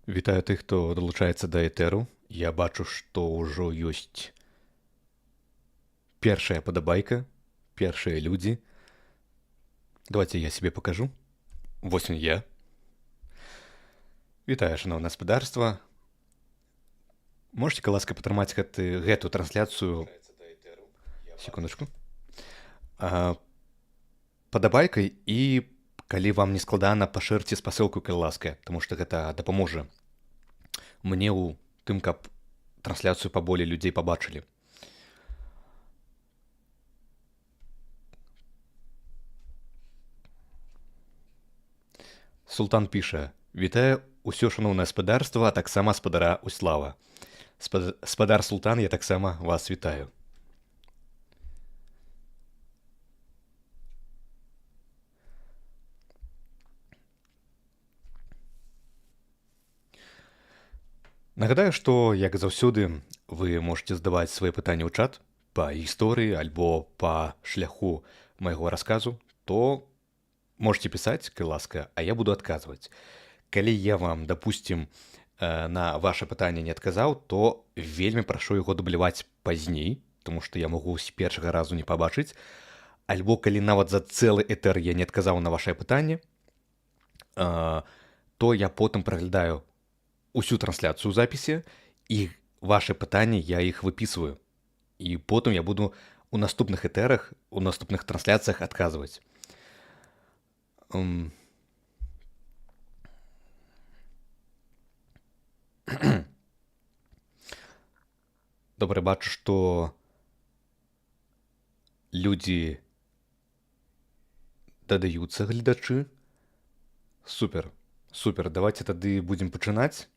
Вітаю тых, хто далучаецца да этэру. Я бачу, што ўжо ёсць першая падабайка, першыя людзі. Давайте я сябе пакажу. Вось ён я. Вітаю, шаноўнае гаспадарства. Можете, ласка, патрымаць гэту трансляцыю секундачку. Падабайкай і калі вам не складана, пашырце спасылку, калі ласка, таму што гэта дапаможа мне ў тым, каб трансляцыю паболей людзей пабачылі. Султан піша: «Вітаю ўсё шаноўнае гаспадарства, а таксама спадара Услава. Спадар Султан, я таксама вас вітаю». Нагадаю, што, як заўсёды, вы можете задаваць свае пытанні ў чат па гісторыі альбо па шляху майго расказу, то можете пісаць, калі ласка, а я буду адказваць. Калі я вам, допустим, на ваше пытанне не адказаў, то вельмі прашу яго дубляваць пазней, тому што я магу з першага разу не пабачыць, альбо калі нават за цэлы этэр я не адказаў на вашае пытанне, то я потым праглядаю усю трансляцыю ў запісе, і вашы пытанні я іх выпісваю. І потым я буду у наступных этэрах, у наступных трансляцыях адказваць. Добра, бачу, што людзі дадаюцца, гледачы. Супер, супер, давайте тады будзем пачынаць.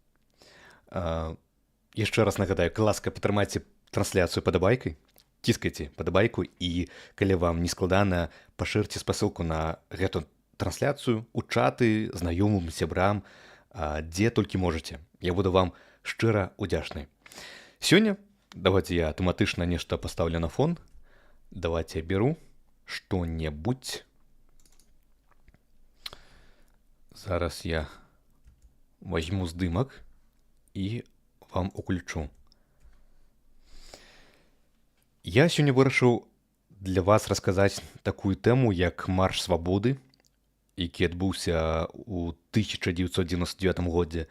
Яшчэ раз нагадаю, калі ласка, патрымайце трансляцыю падабайкай, ціскайце падабайку, і калі вам не складана, пашырце спасылку на гэту трансляцыю ў чаты, знаёмым, сябрам, дзе толькі можаце. Я буду вам шчыра удзячны. Сёння давайте я аўтаматычна нешта пастаўлю на фон. Давайте я беру што-небудзь. Зараз я возьму здымак і вам уключу. Я сёння вырашыў для вас расказаць такую тэму, як марш свабоды, які адбыўся ў 1999 годзе.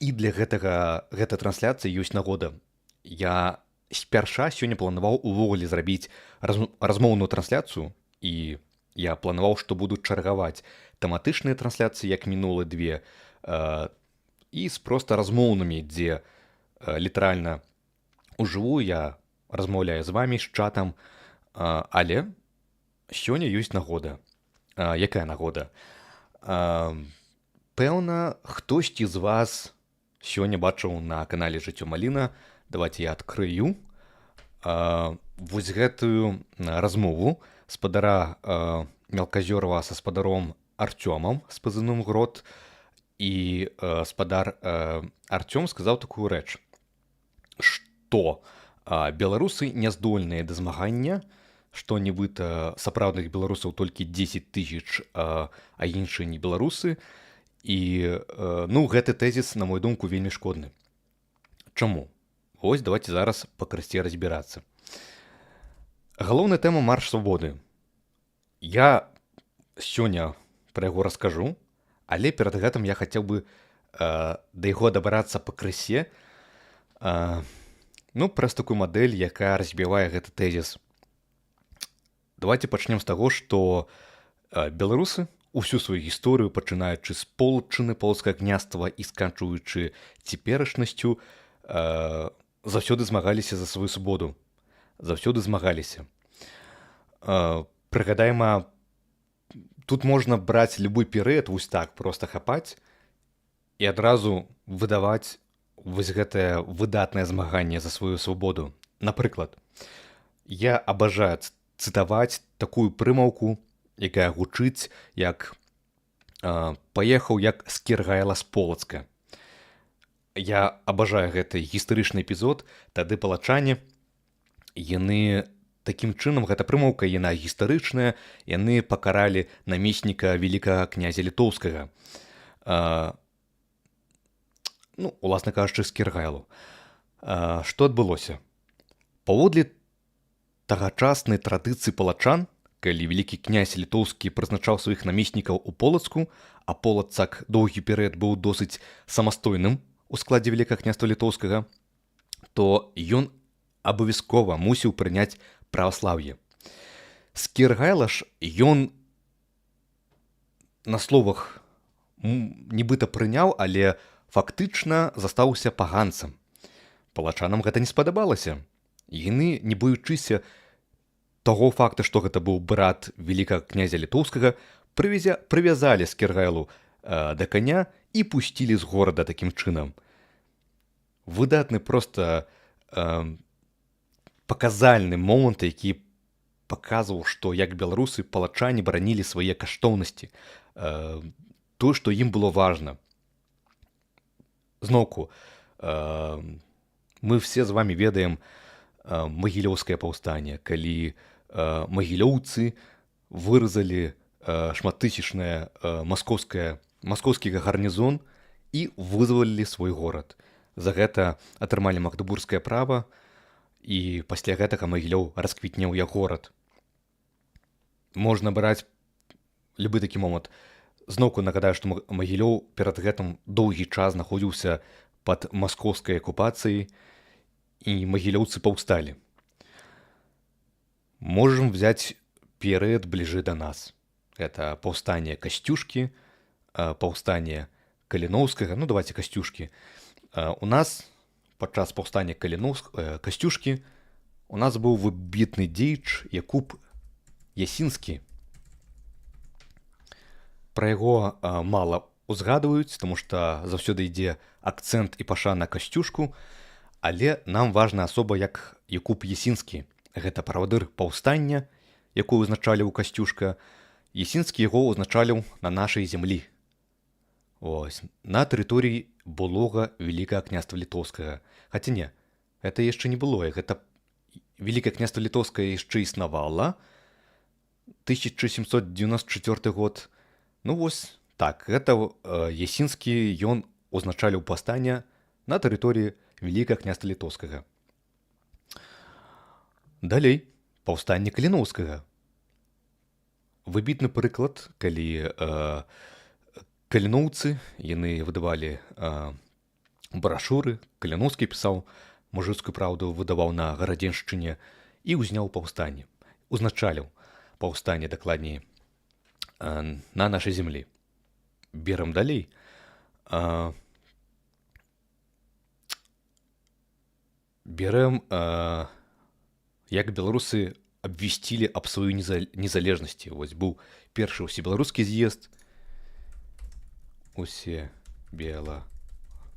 І для гэта трансляцыя ёсць нагода. Я спярша сёння планаваў увогуле зрабіць размоўную трансляцыю, і я планаваў, што буду чаргаваць тэматычныя трансляцыі, як мінулыя две, і з проста размоўнымі, дзе літаральна ужыву я размаўляю з вамі, з чатам, але сёння ёсць нагода. Якая нагода? Пэўна, хтосьці з вас сёння бачыў на канале «Жыццё Маліна». Давайте я адкрыю вось гэтую размову спадара Мелказёрава са спадаром Артёмам з пазыўным «Грот». І спадар Артём сказаў такую рэч, што беларусы няздольныя да змагання, што нібыта сапраўдных беларусаў толькі 10 тысяч, а іншыя не беларусы. І гэты тэзіс, на мою думку, вельмі шкодны. Чаму? Вось давайте зараз па красці разбірацца. Галоўная тэма марш свабоды. Я сёння пра яго раскажу, але перад гэтым я хацеў бы да яго дабрацца па крысе, праз такую мадэль, якая разбівае гэты тэзіс. Давайте пачнем з таго, што беларусы усю сваю гісторыю, пачынаючы з полчыны польскага княства і сканчваючы цяперашнасцю, заўсёды змагаліся за сваю свабоду. Заўсёды змагаліся. Прыгадаем, тут можна браць любы перыяд, вось так проста хапаць і адразу выдаваць вось гэтае выдатнае змаганне за сваю свабоду. Напрыклад, я абажаю цытаваць такую прымаўку, якая гучыць як «паехаў як скіргайла з Полацка». Я абажаю гэты гістарычны эпізод, тады палачане, яны такім чынам, гэта прымаўка, яна гістарычная, яны пакаралі намесніка вялікага князя літоўскага. ну, уласна кажучы, з Кіргайлу. Што адбылося? Паводле тагачаснай традыцыі палачан, калі вялікі князь літоўскі прызначаў сваіх намеснікаў у Полацку, а Полацак доўгі перыяд быў досыць самастойным у складзе Вялікага княства літоўскага, то ён абавязкова мусіў прыняць праваслаўе. З Кіргайла ж ён на словах нібыта прыняў, але фактычна застаўся паганцам. Палачанам гэта не спадабалася. Яны, не боючыся таго факта, што гэта быў брат вялікага князя літоўскага, прывязалі з Кіргайлу да каня і пусцілі з горада такім чынам. Выдатны проста паказальны момант, які паказваў, што як беларусы палачане баранілі свае каштоўнасці, тое, што ім было важна. Зноўку, мы все з вамі ведаем магілёўскае паўстанне, калі магілёўцы выразалі шматтысячнае маскоўскі гарнізон і вызвалілі свой горад. За гэта атрымалі магдыбургскае права, і пасля гэтага Магілёў расквітнеў як горад. Можна браць любы такі момант. Зноўку нагадаю, што Магілёў перад гэтым доўгі час знаходзіўся пад маскоўскай акупацыяй, і магілёўцы паўсталі. Можам взяць перыяд бліжэй да нас. Гэта паўстанне Касцюшкі, паўстанне Каліноўскага, ну давайце Касцюшкі. У нас падчас паўстання Касцюшкі у нас быў выбітны дзеяч Якуб Ясінскі. Пра яго мала узгадваюць, таму што заўсёды ідзе акцэнт і пашана на Касцюшку, але нам важна асоба як Якуб Ясінскі. Гэта правадыр паўстання, якую узначаліў Касцюшка. Ясінскі яго узначаліў на нашай зямлі. Ось, на тэрыторыі былога Вялікага княства літоўскага. Хаця не, гэта яшчэ не было. Гэта Вялікае княства літоўскае яшчэ існавала. 1794 год. Ну вось так, гэта Ясінскі, ён узначаліў паўстанне на тэрыторыі Вялікага княства літоўскага. Далей, паўстанне Каліноўскага. Выбітны прыклад, калі каліноўцы, яны выдавалі брашуры, Каліноўскі пісаў мужыцкую праўду, выдаваў на Гарадзеншчыне і ўзняў паўстанне. Узначаліў паўстанне, дакладней, на нашай зямлі. Берам далей. Берем, як беларусы абвясцілі аб сваёй незалежнасці. Вось быў першы ўсебеларускі з'езд. Усе бела.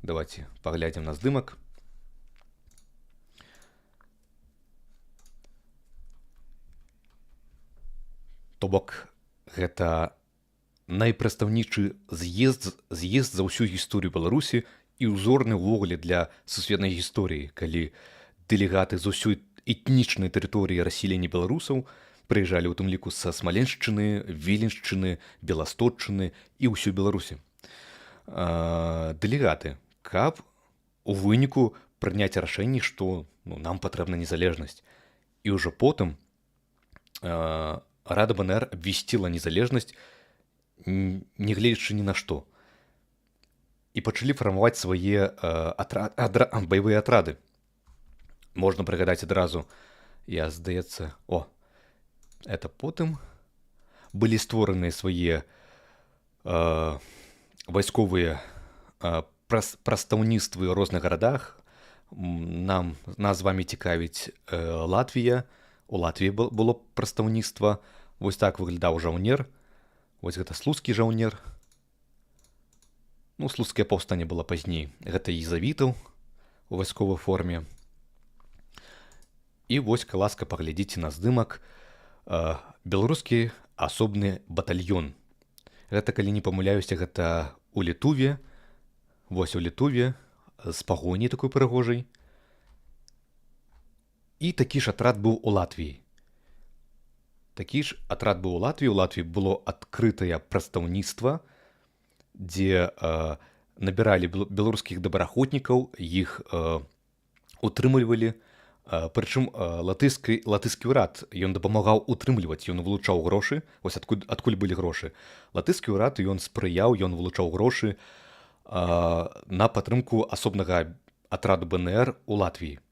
Давайте паглядзім на здымак. То бок, гэта найпрадстаўнічы з'езд за ўсю гісторыю Беларусі і ўзорны ўвогуле для сусветнай гісторыі, калі дэлегаты з усёй этнічнай тэрыторыі рассялення беларусаў прыязджалі ў тым ліку са Смаленшчыны, Віленшчыны, Беласточчыны і ўсёй Беларусі. Дэлегаты, каб у выніку прыняць рашэнне, што нам патрэбна незалежнасць. І ўжо потым Рада БНР абвясціла незалежнасць, нягледзячы ні на што. І пачалі фармаваць свае баявыя атрады. Можна прыгадаць адразу, здаецца, это потым былі створаныя свае вайсковыя прадстаўніцтвы ў розных гарадах. Нас з вамі цікавіць Латвія. У Латвіі было прадстаўніцтва. Вось так выглядаў жаўнер. Вось гэта слуцкі жаўнер. Слуцкае паўстанне было пазней. Гэта езавітаў у вайсковай форме. І вось, калі ласка, паглядзіце на здымак. Беларускі асобны батальён. Гэта, калі не памыляюся, гэта у Літуве. Вось у Літуве з пагоняй такой прыгожай. І такі ж атрад быў у Латвіі. У Латвіі было адкрытае прадстаўніцтва, дзе набіралі беларускіх добраахвотнікаў, іх утрымлівалі. Прычым латышскі ўрад ён дапамагаў утрымліваць, ён вылучаў грошы. Вось адкуль былі грошы. Латышскі ўрад ён спрыяў, ён вылучаў грошы на падтрымку асобнага атраду БНР у Латвіі.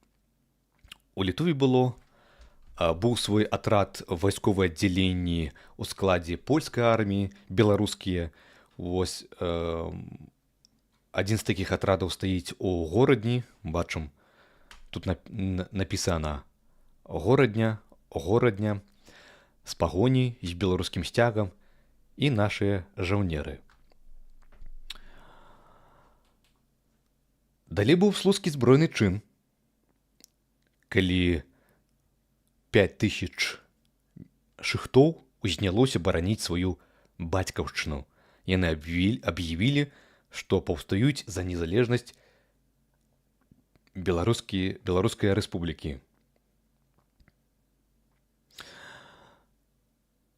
У Літве быў свой атрад вайсковыя аддзяленні ў складзе польскай арміі, беларускія. Вось адзін з такіх атрадаў стаіць у Горадні, бачым, тут напісана Горадня, з пагоні, з беларускім сцягам і нашыя жаўнеры. Далей быў слуцкі збройны чын, калі 5000 шыхтоў узнялося бараніць сваю бацькаўшчыну. Яны аб'явілі, што паўстаюць за незалежнасць Беларускай рэспублікі.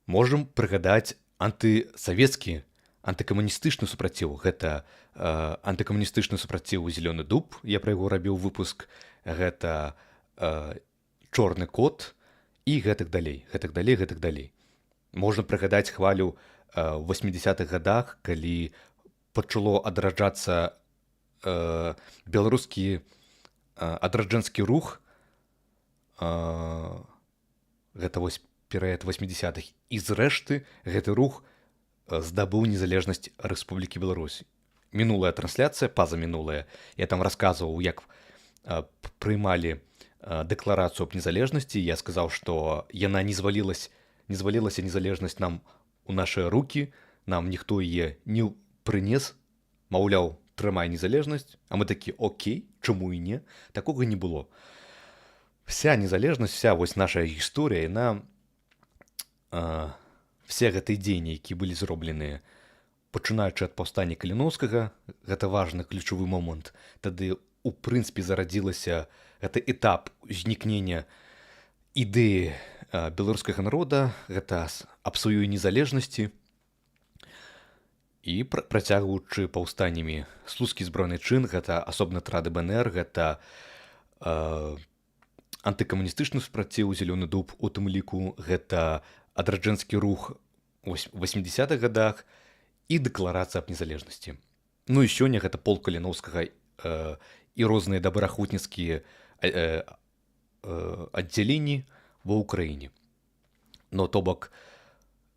Можам прыгадаць антысавецкі, антыкамуністычны супраціў. Гэта антыкамуністычны супраціў «Зелёны дуб», я пра яго рабіў выпуск, гэта «Чорны кот» і гэтак далей. Можна прыгадаць хвалю ў 80-х гадах, калі пачало адраджацца беларускі адраджэнскі рух, гэта вось перыяд 80-х, і зрэшты гэты рух здабыў незалежнасць Рэспублікі Беларусь. Мінулая трансляцыя, пазамінулая, я там расказваў, як прыймалі дэкларацыю аб незалежнасці. Я сказаў, што яна не звалілася незалежнасць нам у нашыя рукі, нам ніхто яе не прынес, маўляў, трымай незалежнасць, а мы такі, окей, чаму і не? Такога не было. Вся незалежнасць, вся вось наша гісторыя, яна, все гэтыя дзеянні, які былі зробленыя, пачынаючы ад паўстання Каліноўскага, гэта важны ключавы момант. Тады, у прынцыпе, зарадзілася гэты этап узнікнення ідэі беларускага народа, гэта аб сваёй незалежнасці. І працягваючы паўстаннямі слуцкі збройны чын, гэта асобны атрады БНР, гэта антыкамуністычны супраціў «Зелёны дуб», у тым ліку гэта адраджэнскі рух у 80-х гадах і дэкларацыя аб незалежнасці. Ну і сёння гэта полк Каліноўскага і розныя добраахвотніцкія аддзяленні ва ўкраіне. Но то бок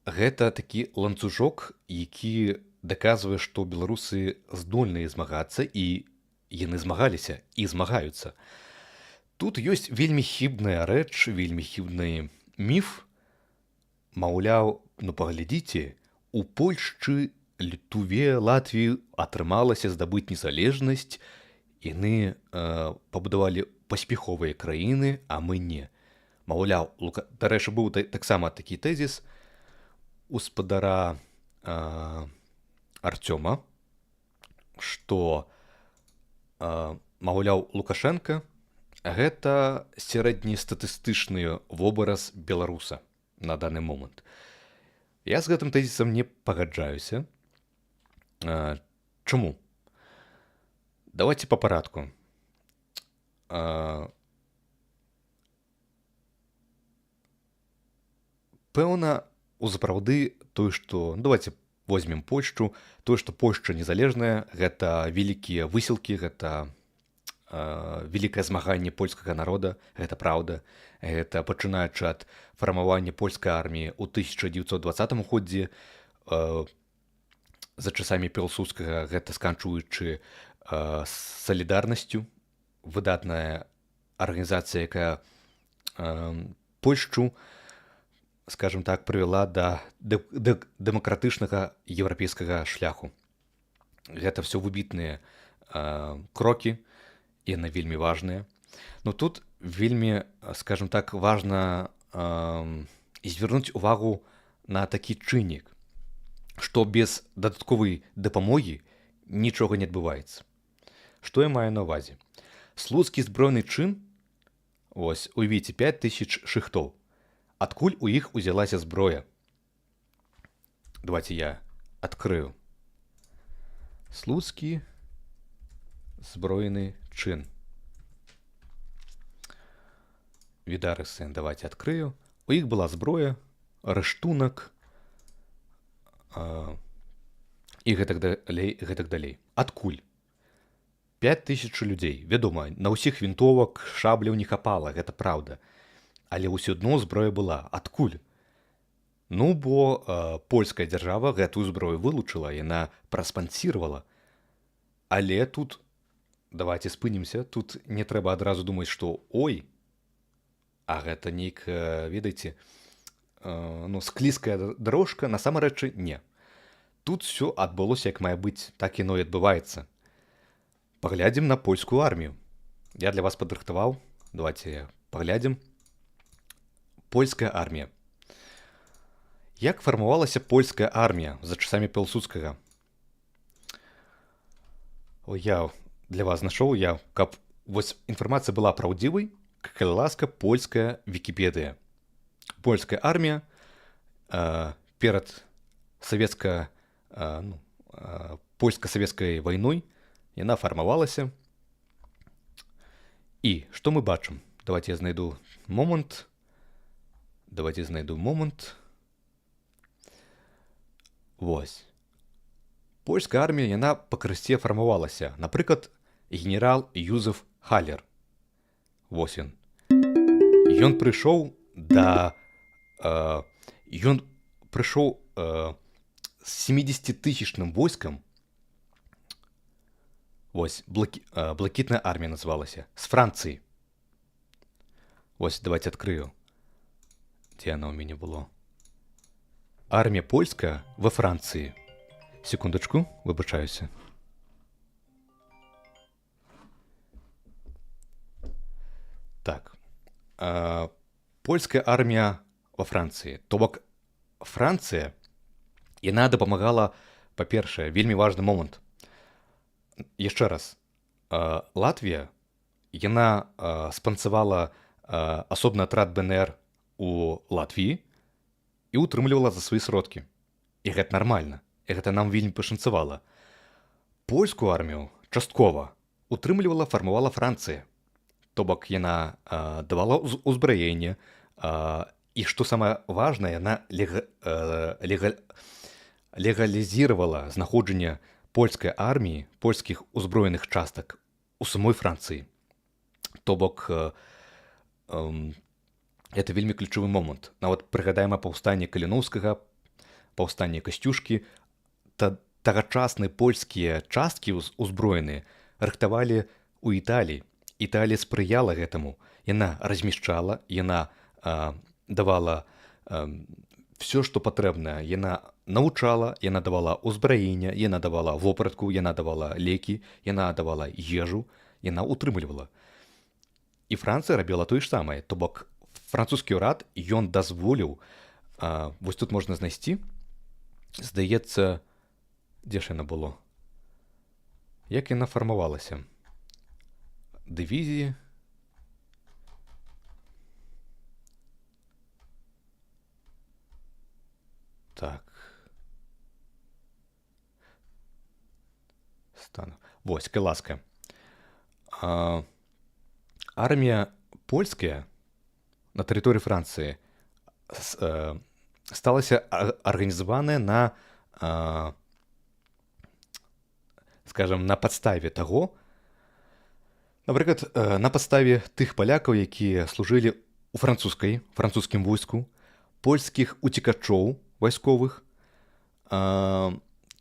гэта такі ланцужок, які даказвае, што беларусы здольныя змагацца, і яны змагаліся і змагаюцца. Тут ёсць вельмі хібная рэч, вельмі хібны міф. Маўляў, ну паглядзіце, у Польшчы, Літве, Латвіі атрымалася здабыць незалежнасць, яны пабудавалі паспяховыя краіны, а мы не. Маўляў, дарэчы, быў таксама такі тэзіс у спадара Артёма, што, маўляў, Лукашенка гэта сярэднестатыстычны вобраз беларуса на даны момант. Я з гэтым тэзісам не пагаджаюся. Чаму? Давайце па парадку. Пэўна, узапраўды, тое, што... Давайце возьмем Польшчу. Тое, што Польшча незалежная, гэта вялікія высілкі, гэта вялікае змаганне польскага народа, гэта праўда. Гэта пачынаючы ад фармавання польскай арміі ў 1920 годзе, за часамі Пілсудскага, гэта сканчваючы салідарнасцю, выдатная арганізацыя, якая Польшчу, скажем так, прывяла да дэмакратычнага еўрапейскага шляху. Гэта все выбітныя крокі, і яны вельмі важныя. Но тут вельмі, скажем так, важна звярнуць увагу на такі чыннік, што без дадатковай дапамогі нічога не адбываецца. Што я маю на ўвазе? Слуцкі збройны чын, ось, уявіце, 5000 шыхтоў. Адкуль у іх узялася зброя? Давайте я адкрыю. Слуцкі збройны чын. Відарысы, давайте адкрыю. У іх была зброя, рыштунак і гэтак далей. Адкуль? 5000 людзей. Вядома, на ўсіх вінтовак, шабляў не хапала, гэта праўда. Але ўсё адно зброя была. Адкуль? Ну, бо польская дзяржава гэтую зброю вылучыла, яна праспансіравала. Але тут, давайте спынімся, тут не трэба адразу думаць, што ой, а гэта нейк, ведаеце, склізкая дарожка, насамрэч не. Тут все адбылося як мае быць, так яно і адбываецца. Паглядзім на польскую армію. Я для вас падрыхтаваў, давайте паглядзім. Польская армія. Як фармавалася польская армія за часамі Пілсудскага? Я для вас знайшоў, каб вось інфармацыя была праўдзівай, калі ласка, польская Вікіпедыя. Польская армія перад польска-савецкай вайной яна фармавалася. І што мы бачым? Давайте я знайду момант. Вось. Польская армія, яна па крысце фармавалася. Напрыклад, генерал Юзеф Халер. Вось ён. Ён прыйшоў з 70-тысячным войскам. Вось, блакітная армія называлася. З Францыі. Вось, давайте адкрыю. Дзе яна ў мяне было? Армія польская во Францыі. Секундачку, выбачаюся. Так. Польская армія во Францыі. То бок, Францыя, яна дапамагала, па-першае, вельмі важны момант. Яшчэ раз. Латвія, яна спансавала асобны атрад БНР у Латвіі і ўтрымлівала за свае сродкі. І гэта нармальна. І гэта нам вельмі пашанцавала. Польскую армію часткова фармавала Францыя. То бок яна давала ўзбраенне, і што самае важнае, яна легалізіравала знаходжанне польскай арміі, польскіх узброеных частак у самой Францыі. То бок, это вельмі ключовы момант. Нават прыгадаем паўстанне Каліноўскага, паўстанне Касцюшкі. Тагачасныя польскія часткі узброеныя рыхтавалі ў Італіі. Італія спрыяла гэтаму. Яна размяшчала, яна давала все, што патрэбнае. Яна навучала, яна давала ўзбраенне, яна давала вопратку, яна давала лекі, яна давала ежу, яна ўтрымлівала. І Францыя рабіла тое ж самае. То бок, французскі ўрад, ён дазволіў, вось тут можна знайсці, здаецца, дзе ж яна было? Як яна фармавалася? Дывізіі. Так. Вось, калі ласка. Армія польская на тэрыторыі Францыі сталася арганізаваная на, скажам, на падставе таго, напрыклад, на падставе тых палякаў, якія служылі ў французскім войску, польскіх уцекачоў вайсковых,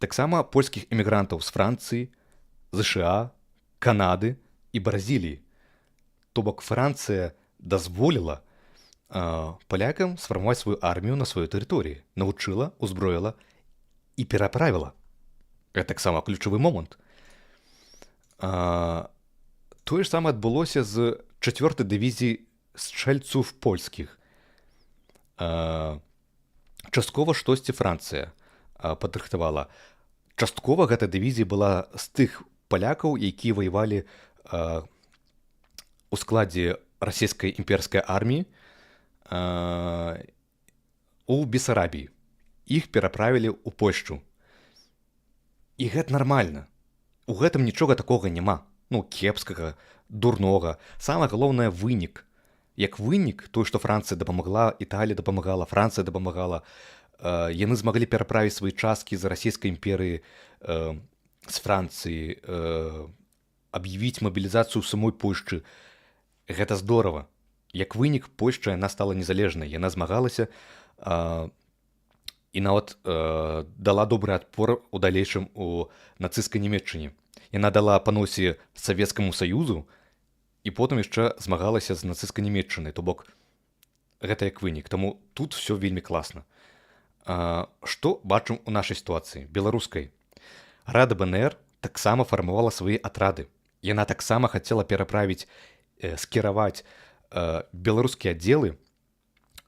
таксама польскіх эмігрантаў з Францыі, ЗША, Канады і Бразіліі. То бок, Францыя дазволіла палякам сфармаваць сваю армію на сваёй тэрыторыі, навучыла, узброіла і пераправіла. Гэта таксама ключавы момант. Тое ж самае адбылося з 4-й дывізіяй стрэльцоў польскіх. Часткова штосьці Францыя падрыхтавала. Часткова гэта дывізія была з тых палякаў, якія ваявалі у складзе расійскай імперскай арміі у Бесарабіі. Іх пераправілі ў Польшчу. І гэта нармальна. У гэтым нічога такога няма. кепскага, дурнога. Самае галоўнае вынік. Як вынік, той, што Францыя дапамагла, Італія дапамагала, Францыя дапамагала, яны змаглі пераправіць свае часткі з расійскай імперыі з Францыі, аб'явіць мабілізацыю ў самой Польшчы. Гэта здорава. Як вынік, Польшча яна стала незалежнай, яна змагалася і нават дала добры адпор у далейшым у нацысцкай Нямецчыне. Яна дала па носе Савецкаму Саюзу і потым яшчэ змагалася з нацысцкай Нямецчынай. То бок, гэта як вынік. Таму тут все вельмі класна. Што бачым у нашай сітуацыі, беларускай? Рада БНР таксама фармавала свае атрады. Яна таксама хацела пераправіць, скіраваць беларускія аддзелы,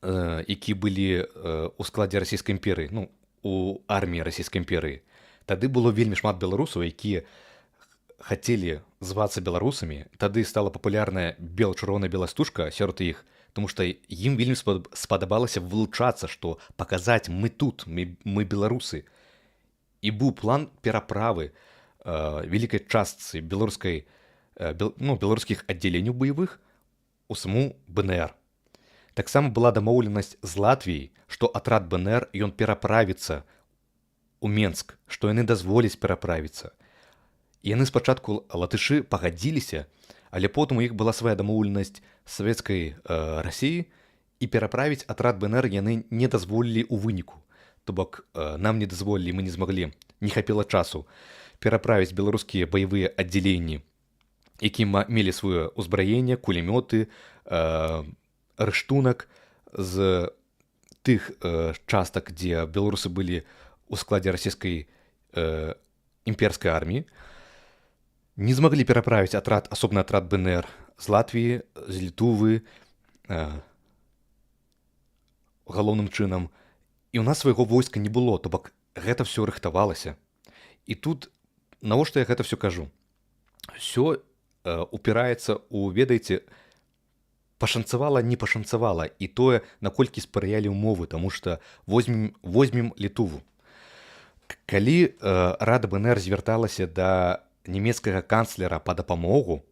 якія былі ў складзе расійскай імперыі, у арміі расійскай імперыі. Тады было вельмі шмат беларусаў, якія хацелі звацца беларусамі. Тады стала папулярная бела-чырвоная беластужка сярод іх, тому што ім вельмі спадабалася вылучацца, што паказаць мы тут, мы беларусы. І быў план пераправы вялікай частцы беларускіх аддзяленняў баявых у саму БНР. Таксама была дамоўленасць з Латвіяй, што атрад БНР ён пераправіцца ў Менск, што яны дазволяць пераправіцца. І яны спачатку латышы пагадзіліся, але потым у іх была свая дамоўленасць з савецкай Расіі, і пераправіць атрад БНР яны не дазволілі ў выніку. То бок нам не дазволілі, мы не змаглі, не хапіла часу пераправіць беларускія баявыя аддзяленні, якія мелі сваё ўзбраенне, кулемёты, рыштунак з тых частак, дзе беларусы былі ў складзе расійскай імперскай арміі. Не змаглі пераправіць асобны атрад БНР з Латвіі, з Літвы, галоўным чынам. І ў нас свайго войска не было, то бок гэта ўсё рыхтавалася. І тут, навошта я гэта ўсё кажу? Усё упіраецца ў, ведаеце, пашанцавала, не пашанцавала, і тое, наколькі спрыялі ўмовы, таму што возьмем Літву. Калі Рада БНР звярталася да нямецкага канцлера па дапамогу,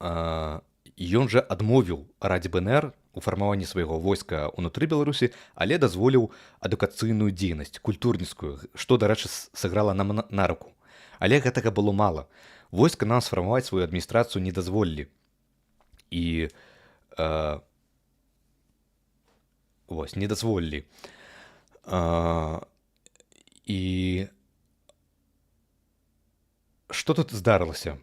ён жа адмовіў Радзе БНР у фармаванні свайго войска ўнутры Беларусі, але дазволіў адукацыйную дзейнасць, культурніцкую, што, дарэчы, сыграла нам на руку. Але гэтага было мала. Войска нам сфармаваць сваю адміністрацыю не дазволілі. І не дазволілі. І што тут здарылася?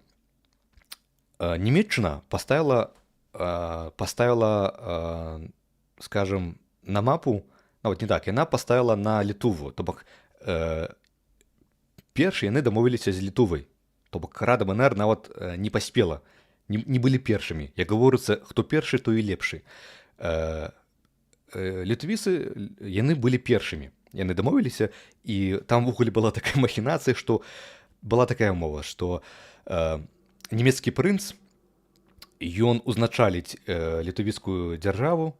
Нямецчына паставіла, скажем, на мапу, нават не так, яна паставіла на Літву. То бок, першы яны дамовіліся з Літвай. То бок, Рада БНР нават не паспела, не былі першымі. Як гаворыцца, хто першы, то і лепшы. Літвіцы, яны былі першымі. Яны дамовіліся, і там ввогуле была такая махінацыя, што была такая мова, што нямецкі прынц, ён узначаліць літвійскую дзяржаву,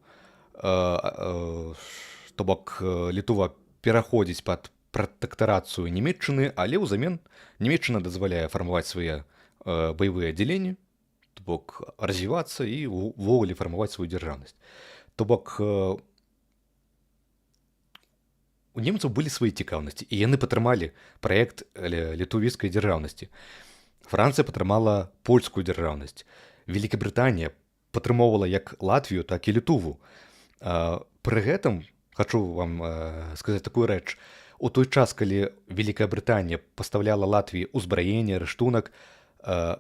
то бок Літва пераходзіць пад пратэктарацыю Нямецчыны, але ўзамен Нямецчына дазваляе фармаваць свае баявыя аддзяленні, то бок развівацца і ўвогуле фармаваць сваю дзяржаўнасць. То бок у немцаў былі свае цікаўнасці, і яны падтрымалі праект літвійскай дзяржаўнасці. Францыя падтрымала польскую дзяржаўнасць. Великабрытанія падтрымоўвала як Латвію, так і Літву. Пры гэтым, хачу вам сказаць такую рэч, у той час, калі Великая Брытанія пастаўляла Латвіі ўзбраенне, рыштунак,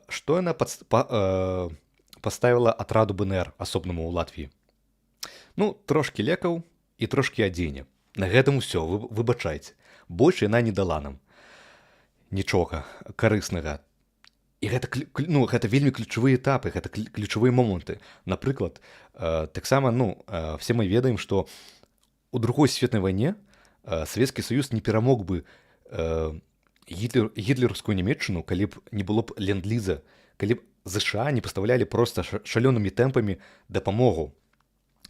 што яна паставіла атраду БНР асобнаму ў Латвіі? Трошкі лекаў і трошкі адзення. На гэтым усё, выбачайце. Больш яна не дала нам нічога карыснага. І гэта вельмі ключавыя этапы, гэта ключавыя моманты. Напрыклад, таксама, все мы ведаем, што у Другой светнай вайне Савецкі Саюз не перамог бы гітлераўскую Нямецчыну, калі б не было б ленд-ліза, калі б ЗША не пастаўлялі проста шалёнымі тэмпамі дапамогу.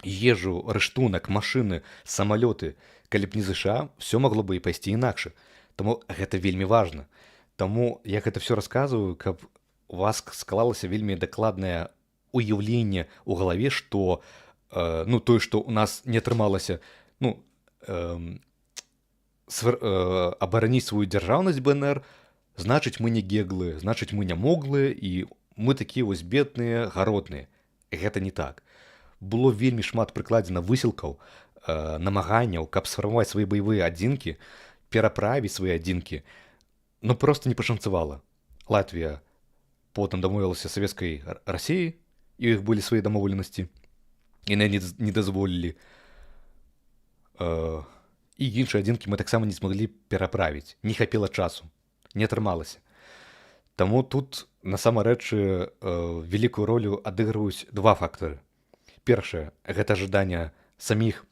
Ежу, рыштунак, машыны, самалёты. Калі б не ЗША, все магло бы і пайсці інакш. Таму гэта вельмі важна. Таму я гэта все расказваю, каб у вас склалася вельмі дакладнае уяўленне ў галаве, што ну тое, што ў нас не атрымалася ну абараніць сваю дзяржаўнасць БНР, значыць мы не геглы, значыць мы не моглыя і мы такія вось бедныя, гаротныя. Гэта не так. Было вельмі шмат прыкладзена высілкаў, намаганняў, каб сфармаваць свае баявыя адзінкі, пераправіць свае адзінкі, но проста не пашанцавала. Латвія потым дамовілася савецкай Расіі, і ў іх былі свае дамоўленасці, і на не дазволілі. І іншыя адзінкі мы таксама не змаглі пераправіць. Не хапіла часу, не атрымалася. Таму тут, насамрэчы, вялікую ролю адыгрываюць два фактары. Першае, гэта жаданне саміх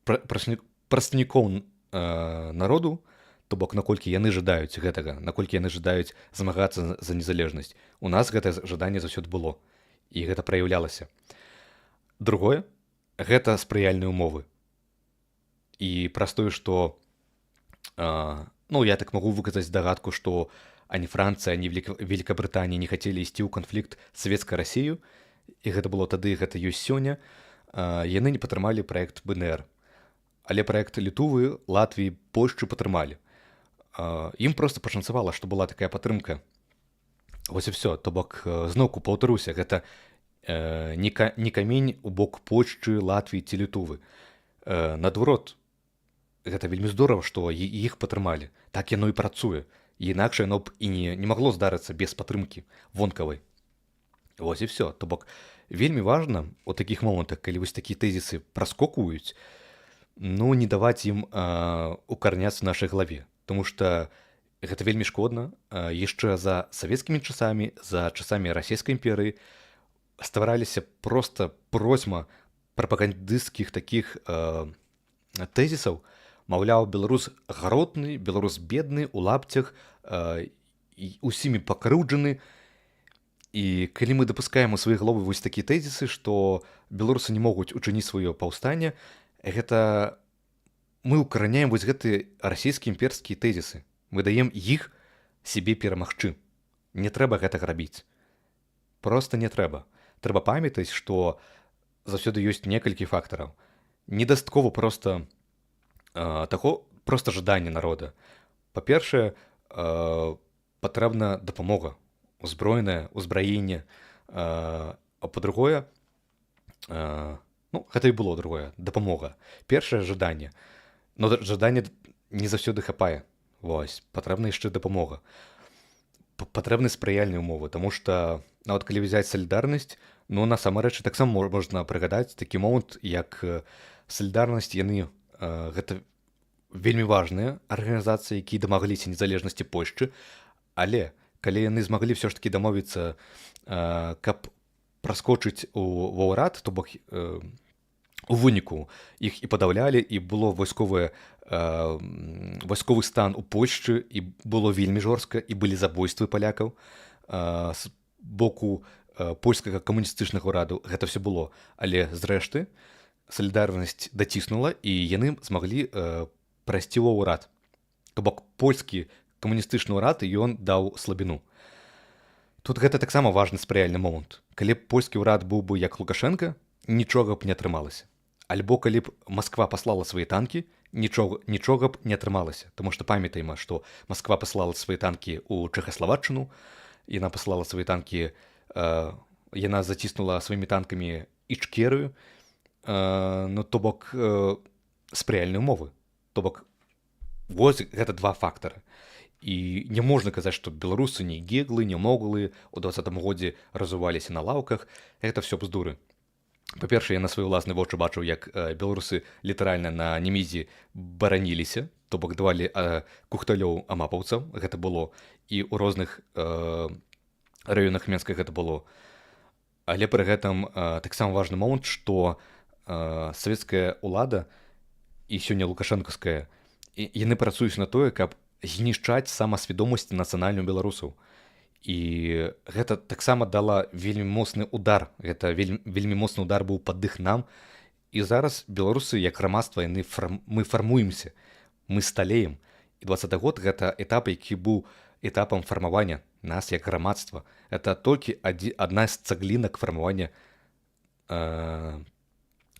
прадстаўнікоў народу, то бок, наколькі яны жадаюць гэтага, наколькі яны жадаюць змагацца за незалежнасць. У нас гэта жаданне заўсёды было, і гэта праяўлялася. Другое, гэта спрыяльныя ўмовы. І праз тое, што, ну, я так магу выказаць здагадку, што ані Францыя, ані Великабрытанія не хацелі ісці ў канфлікт з савецкай Расіяй, і гэта было тады, гэта ёсць сёння, яны не падтрымалі праект БНР. Але праект Літвы, Латвіі, Польшчы падтрымалі. Ім проста пашанцавала, што была такая падтрымка. Вось і все. То бок, зноўку паўтаруся, гэта не камень у бок Польшчы, Латвіі ці Літвы. Наадварот, гэта вельмі здорава, што іх падтрымалі. Так яно і працуе. Інакш яно б і не магло здарыцца без падтрымкі вонкавай. Вось і все. То бок, вельмі важна у такіх момантах, калі вось такія тэзісы праскокваюць, ну, не даваць ім укарняцца в нашай галаве. Тому што гэта вельмі шкодна. Яшчэ за савецкімі часамі, за часамі Расійскай імперыі ствараліся проста процьма прапагандысцкіх такіх тэзісаў. Маўляў, беларус гаротны, беларус бедны, у лапцях, усімі пакрыўджаны. І калі мы дапускаем у свае галовы вось такія тэзісы, што беларусы не могуць учыніць сваё паўстанне, гэта мы укараняем вось гэтыя расійскія імперскія тэзісы. Мы даем іх сябе перамагчы. Не трэба гэтага рабіць. Проста не трэба. Трэба памятаць, што заўсёды ёсць некалькі фактараў. Недастаткова проста жаданне народа. Па-першае, патрэбна дапамога, узброенае ўзбраенне. А па-другое, ну, гэта і было другое, дапамога. Першае жаданне. Но жаданне не заўсёды хапае. Вось, патрэбна яшчэ дапамога. Патрэбны спрыяльныя ўмовы, таму што нават калі взяць салідарнасць, ну, насамрэч таксама можна прыгадаць такі момант, як салідарнасць, яны гэта вельмі важныя арганізацыі, якія дамагліся незалежнасці Польшчы, але калі яны змаглі ўсё ж такі дамовіцца, каб праскочыць ва ўрад, то бок у выніку іх і падаўлялі, і было вайсковы стан у Польшчы, і было вельмі жорстка, і былі забойствы палякаў з боку польскага камуністычнага ўраду. Гэта все было. Але зрэшты салідарнасць даціснула, і яны змаглі прайсці ва ўрад. То бок польскі камуністычны ўрад, і ён даў слабіну. Тут гэта таксама важны спрыяльны момант. Калі б польскі ўрад быў бы як Лукашенка, нічога б не атрымалася. Альбо калі б Масква паслала свае танкі, нічога б не атрымалася. Таму што памятаем, што Масква паслала свае танкі ў Чэхаславаччыну, яна паслала свае танкі, яна заціснула сваімі танкамі Ічкерыю, ну, то бок спрыяльныя ўмовы. То бок, вось гэта два фактары. І не можна казаць, што беларусы не геглы, не моглы, у 20-м годзе разуваліся на лаўках. Гэта все бздуры. Па-першае, я на свае ўласныя вочы бачыў, як беларусы літаральна на немізе бараніліся, то бок давалі кухталёў амапаўцаў, гэта было, і ў розных раёнах Менска гэта было. Але пры гэтым таксама важны момант, што савецкая ўлада і сёння лукашэнкаўская, яны працуюць на тое, каб знішчаць самасвядомасць нацыянальную беларусаў. І гэта таксама дала вельмі моцны удар. Гэта вельмі моцны удар быў пад іх нам. І зараз беларусы, як грамадства, мы фармуемся, мы сталеем. І 20-й год гэта этап, які быў этапам фармавання нас як грамадства. Это толькі адна з цаглінак фармавання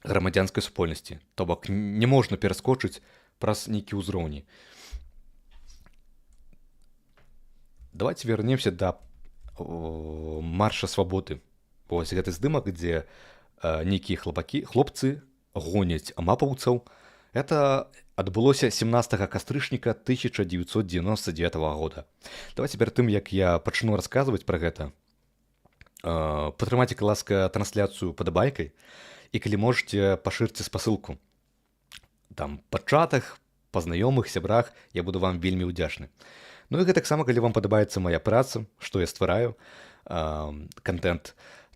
грамадзянскай супольнасці. То бок не можна пераскочыць праз нейкі ўзроўні. Давайте вернемся да марша свабоды. Вось гэты здымак, дзе нейкія хлопцы гоняць мапаўцаў. Это адбылося 17 кастрычніка 1999 года. Давайте перад тым, як я пачну расказваць пра гэта, падтрымайце, ласка, трансляцыю падабайкай, і калі можаце, пашырце спасылку. Там па чатах, па знаёмых, сябрах, я буду вам вельмі ўдзячны. Ну і гэтаксама, калі вам падабаецца мая праца, што я ствараю, контент,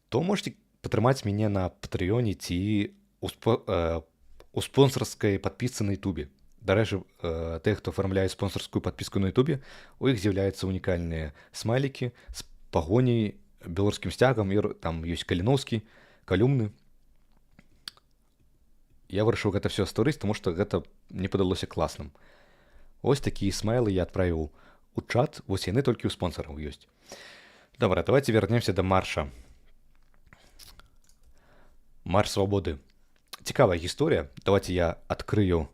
то можете падтрымаць мяне на Патрэёне ці у спонсарскай падпісцы на Ютубе. Дарэчы, тых, хто афармляе спонсарскую падпіску на Ютубе, у іх з'яўляюцца унікальныя смайлікі з пагоняй, беларускім сцягам, і там ёсць каліноўскі, калюмны. Я вырашыў гэта все стварыць, таму што гэта мне падалося класным. Вось такія смайлы я адправіў у чат, вось яны толькі ў спонсараў ёсць. Добра, давайте вернемся да марша. Марш свабоды. Цікавая гісторыя. Давайте я адкрыю.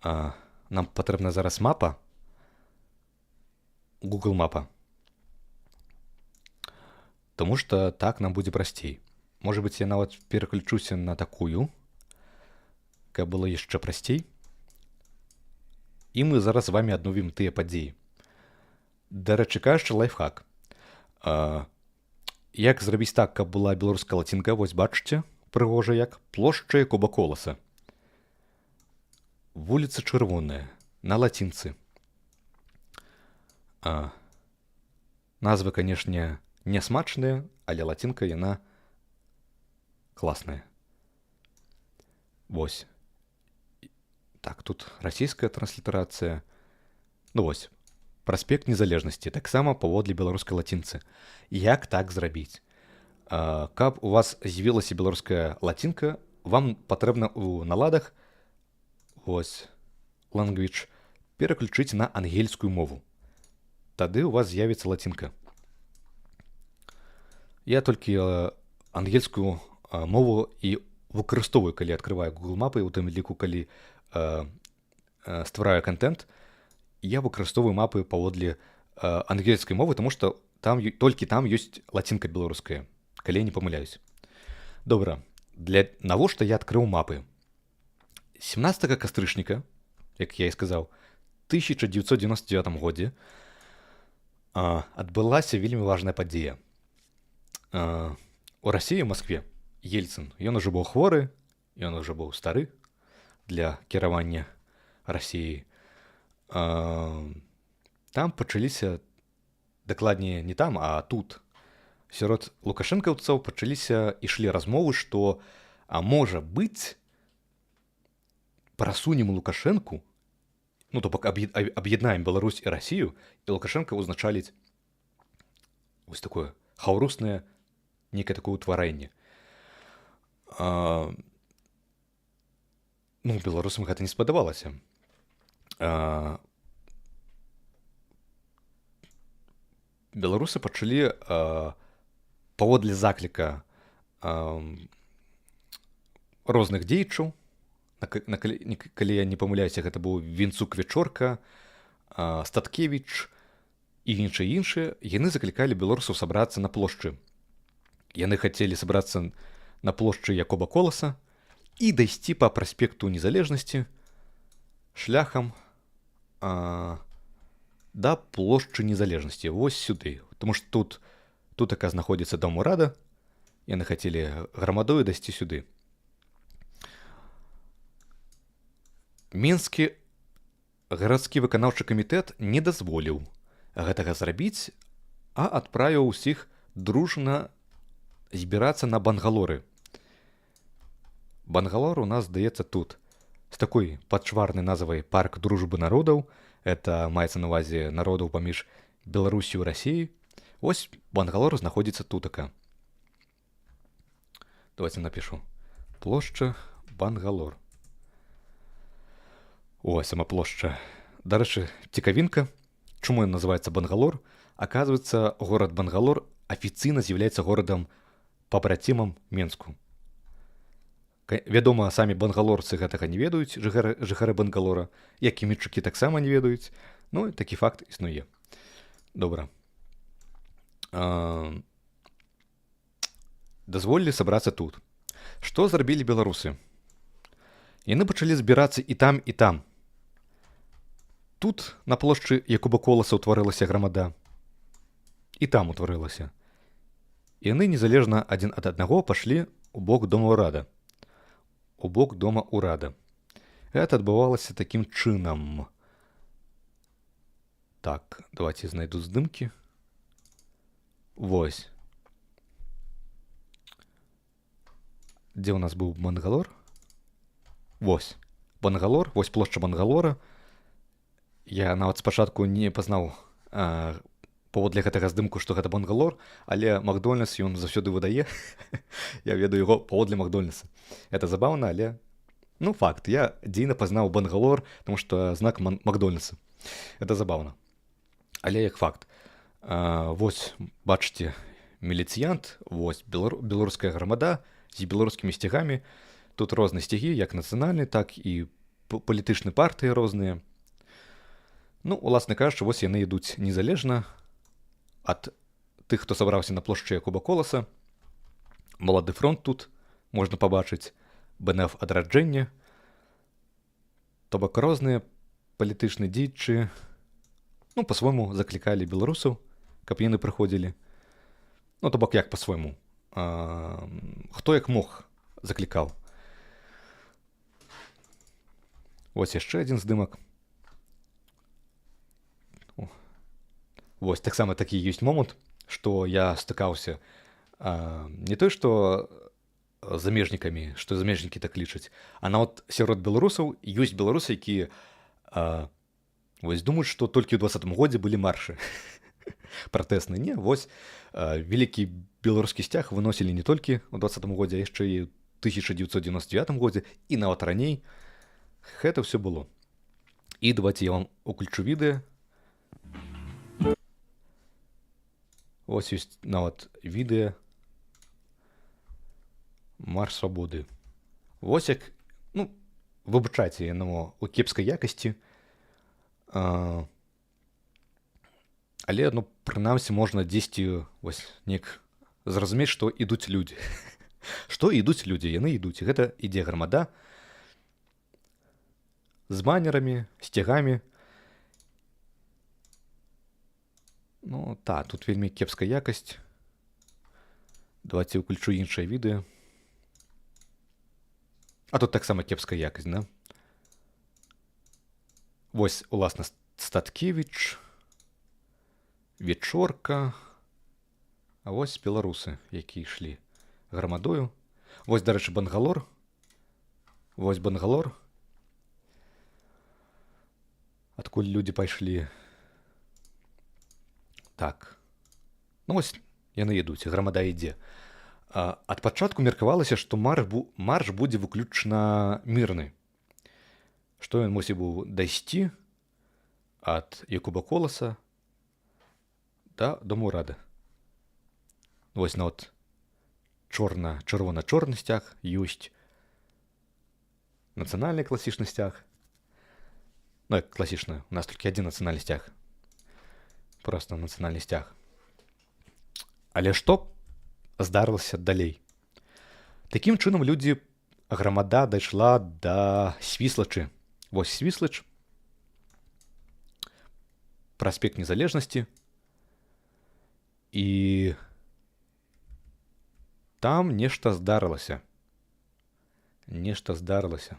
Нам патрэбна зараз мапа. Google мапа. Таму што так нам будзе прасцей. Можа быць, я нават пераключуся на такую, каб было яшчэ прасцей. І мы зараз з вамі адновім тыя падзеі. Дарэчы кажучы, лайфхак. Як зрабіць так, каб была беларуская лацінка? Вось бачыце, прыгожа як плошча Куба Коласа. Вуліца Чырвоная, на лацінцы. Назвы, канешне, не смачныя, але лацінка яна класная. Вось. Так, тут расійская транслітарацыя. Ну вось, праспект Незалежнасці, таксама паводле беларускай лацінцы. Як так зрабіць? Каб у вас з'явілася беларуская лацінка, вам патрэбна ў наладах, вось, language, пераключыць на ангельскую мову. Тады у вас з'явіцца лацінка. Я толькі ангельскую мову і выкарыстоўваю, калі адкрываю Google мапы, у тым ліку, калі ствараю контент, я выкарыстоўваю мапы паводле ангельскай мовы, таму што толькі там ёсць лацінка беларуская, калі я не памыляюсь. Добра, навошта я адкрыў мапы? 17 кастрычніка, як я і сказаў, 1999 годзе адбылася вельмі важная падзея. У Расіі, у Маскве, Ельцын, ён ужо быў хворы, ён ужо быў стары для кіравання Расіяй. Там пачаліся, дакладней не там, а тут, сярод лукашэнкаўцаў ішлі размовы, што, можа быць, прасунем Лукашэнку, ну, то бок аб'яднаем Беларусь і Расію, і Лукашэнка ўзначаліць вось такое хаўруснае некае такое ўтварэнне. Ну, беларусам гэта не спадабалася. Беларусы пачалі паводле закліка розных дзеячаў, калі я не памыляюся, гэта быў Вінцук-Вечорка, Статкевіч і іншыя, яны заклікалі беларусаў сабрацца на плошчы. Яны хацелі сабрацца на плошчы Куба Коласа і дайсці па праспекту Незалежнасці шляхам да плошчы Незалежнасці, вось сюды. Таму што тут ака знаходзіцца дом урада, яны хацелі грамадою дайсці сюды. Мінскі гарадскі выканаўчы камітэт не дазволіў гэтага зрабіць, а адправіў усіх дружна збірацца на Бангалоры. Бангалор у нас, здаецца, тут, з такой падчварнай назвай «Парк дружбы народаў». Это маецца на ўвазе народаў паміж Беларусю і Расіяй. Вось Бангалор знаходзіцца тутака. Давайте напишу. Плошча Бангалор. О, сама плошча. Дарэчы, цікавінка. Чему он называется Бангалор? Оказывается, город Бангалор официально является городом побратимам Менску. Вядома, самі бангалорцы гэтага не ведаюць, жыхары Бангалора, як і мінчукі таксама не ведаюць. Ну, такі факт існуе. Добра. Дазволілі сабрацца тут. Што зрабілі беларусы? Яны пачалі збірацца і там, і там. Тут, на плошчы Якуба Коласа, ўтварылася грамада. І там утварылася. Яны незалежна адзін ад аднаго пашлі ў бок дома ўрада. У бок дома ўрада. Гэта адбывалася такім чынам. Так, давайте знайду здымкі. Вось. Дзе ў нас быў Бангалор? Вось. Бангалор, вось плошча Бангалора. Я нават спачатку не пазнаў паводле гэтага здымку, што гэта Бангалор, але Макдональдс ён заўсёды выдае. Я ведаю яго паводле Макдональдса. Это забаўна, але... Ну, факт. Я дзейна пазнаў Бангалор, тому што знак Макдональдса. Это забаўна. Але як факт. Вось, бачыце, міліцыянт, вось беларуская грамада з беларускімі сцягамі. Тут розныя сцягі, як нацыянальныя, так і палітычныя партыі розныя. Ну, уласна кажучы, вось яны ідуць незалежна ад тых, хто сабраўся на плошчы Якуба Коласа. Малады фронт тут можна пабачыць, БНФ адраджэння, то бок розныя палітычныя дзеячы, ну, па-свойму заклікалі беларусаў, каб яны прыходзілі. Ну, то бок як па-свойму. Хто як мог заклікаў. Вось яшчэ адзін здымак. Вось таксама такі ёсць момант, што я стыкаўся не той, што замежнікамі, што замежнікі так лічаць, а нават сярод беларусаў ёсць беларусы, якія вось думаюць, што толькі ў 2020 годзе былі маршы пратэсныя. Не, вось вялікі беларускі сцяг выносілі не толькі ў 2020 годзе, а яшчэ і ў 1999 годзе, і нават раней. Гэта ўсё было. І давайте я вам уключу відэа. Ось ёсць нават відэа Марш свабоды. Вось як, ну, выбачайце яно у кепскай якасці. Але, ну, прынамсі можна дзесьці вось неяк зразумець, што ідуць людзі. Што ідуць людзі? Яны ідуць. Гэта ідзе грамада з банерамі, сцягамі. Ну, та, тут вельмі кепская якасць. Давайте уключу іншае відэа. А тут таксама кепская якасць, да? Вось, уласна, Статкевіч, Вечорка. А вось беларусы, якія ішлі грамадою. Вось, дарэчы, Бангалор. Вось Бангалор. Адкуль людзі пайшлі. Так. Ну, вось яны ідуць, грамада ідзе. Ад пачатку меркавалася, што марш будзе выключна мірны. Што ён мусіў быў дайсці ад Якуба Коласа да дома ўрада. Вось нават чырвона-чорны сцяг, ёсць нацыянальны класічны сцяг. Ну, як класічны, у нас толькі адзін нацыянальны сцяг. Просто нацыянальны сцяг. Але што здарылася далей? Такім чынам грамада дайшла да Свіслачы. Вось Свіслач, праспект Незалежнасці. І там нешта здарылася. Нешта здарылася.